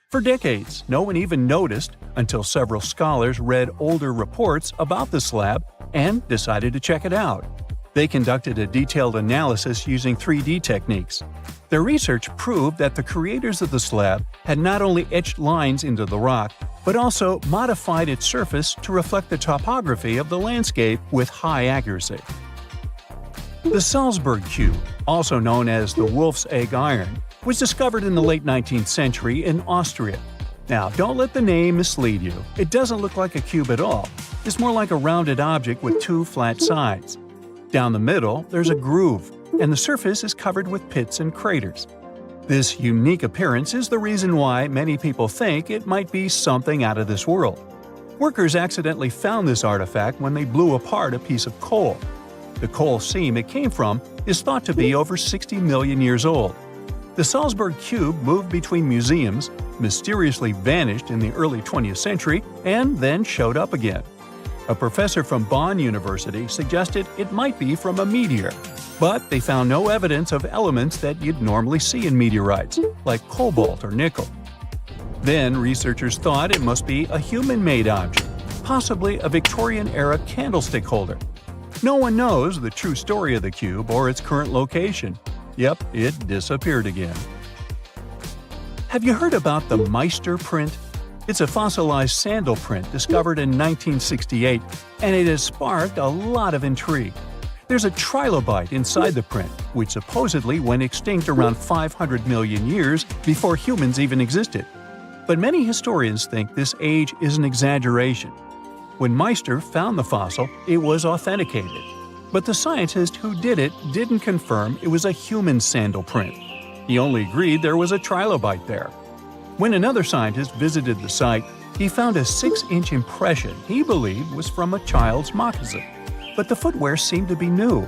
For decades, no one even noticed until several scholars read older reports about the slab and decided to check it out. They conducted a detailed analysis using 3D techniques. Their research proved that the creators of the slab had not only etched lines into the rock, but also modified its surface to reflect the topography of the landscape with high accuracy. The Salzburg cube, also known as the Wolf's Egg iron, was discovered in the late 19th century in Austria. Now, don't let the name mislead you. It doesn't look like a cube at all. It's more like a rounded object with 2 flat sides. Down the middle, there's a groove, and the surface is covered with pits and craters. This unique appearance is the reason why many people think it might be something out of this world. Workers accidentally found this artifact when they blew apart a piece of coal. The coal seam it came from is thought to be over 60 million years old. The Salzburg cube moved between museums, mysteriously vanished in the early 20th century, and then showed up again. A professor from Bonn University suggested it might be from a meteor, but they found no evidence of elements that you'd normally see in meteorites, like cobalt or nickel. Then researchers thought it must be a human-made object, possibly a Victorian-era candlestick holder. No one knows the true story of the cube or its current location. Yep, it disappeared again. Have you heard about the Meister print? It's a fossilized sandal print discovered in 1968, and it has sparked a lot of intrigue. There's a trilobite inside the print, which supposedly went extinct around 500 million years before humans even existed. But many historians think this age is an exaggeration. When Meister found the fossil, it was authenticated. But the scientist who did it didn't confirm it was a human sandal print. He only agreed there was a trilobite there. When another scientist visited the site, he found a 6-inch impression he believed was from a child's moccasin. But the footwear seemed to be new.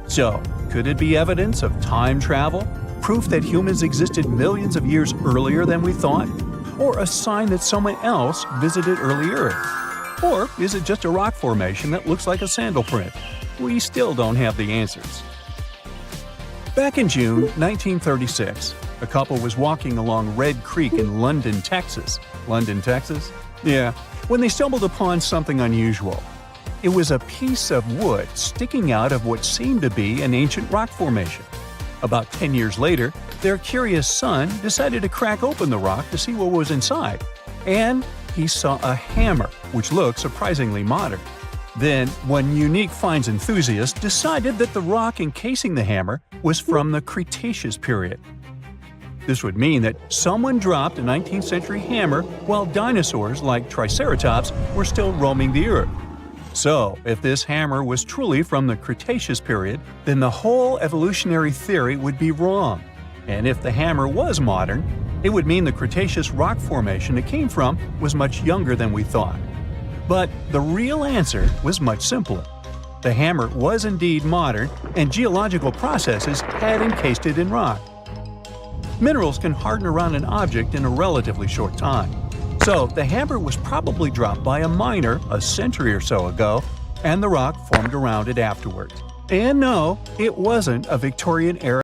So, could it be evidence of time travel? Proof that humans existed millions of years earlier than we thought? Or a sign that someone else visited early Earth? Or is it just a rock formation that looks like a sandal print? We still don't have the answers. Back in June 1936, a couple was walking along Red Creek in London, Texas. London, Texas? Yeah, when they stumbled upon something unusual. It was a piece of wood sticking out of what seemed to be an ancient rock formation. About 10 years later, their curious son decided to crack open the rock to see what was inside. And he saw a hammer, which looked surprisingly modern. Then, one unique finds enthusiast decided that the rock encasing the hammer was from the Cretaceous period. This would mean that someone dropped a 19th century hammer while dinosaurs like Triceratops were still roaming the earth. So, if this hammer was truly from the Cretaceous period, then the whole evolutionary theory would be wrong. And if the hammer was modern, it would mean the Cretaceous rock formation it came from was much younger than we thought. But the real answer was much simpler. The hammer was indeed modern, and geological processes had encased it in rock. Minerals can harden around an object in a relatively short time. So the hammer was probably dropped by a miner a century or so ago, and the rock formed around it afterwards. And no, it wasn't a Victorian-era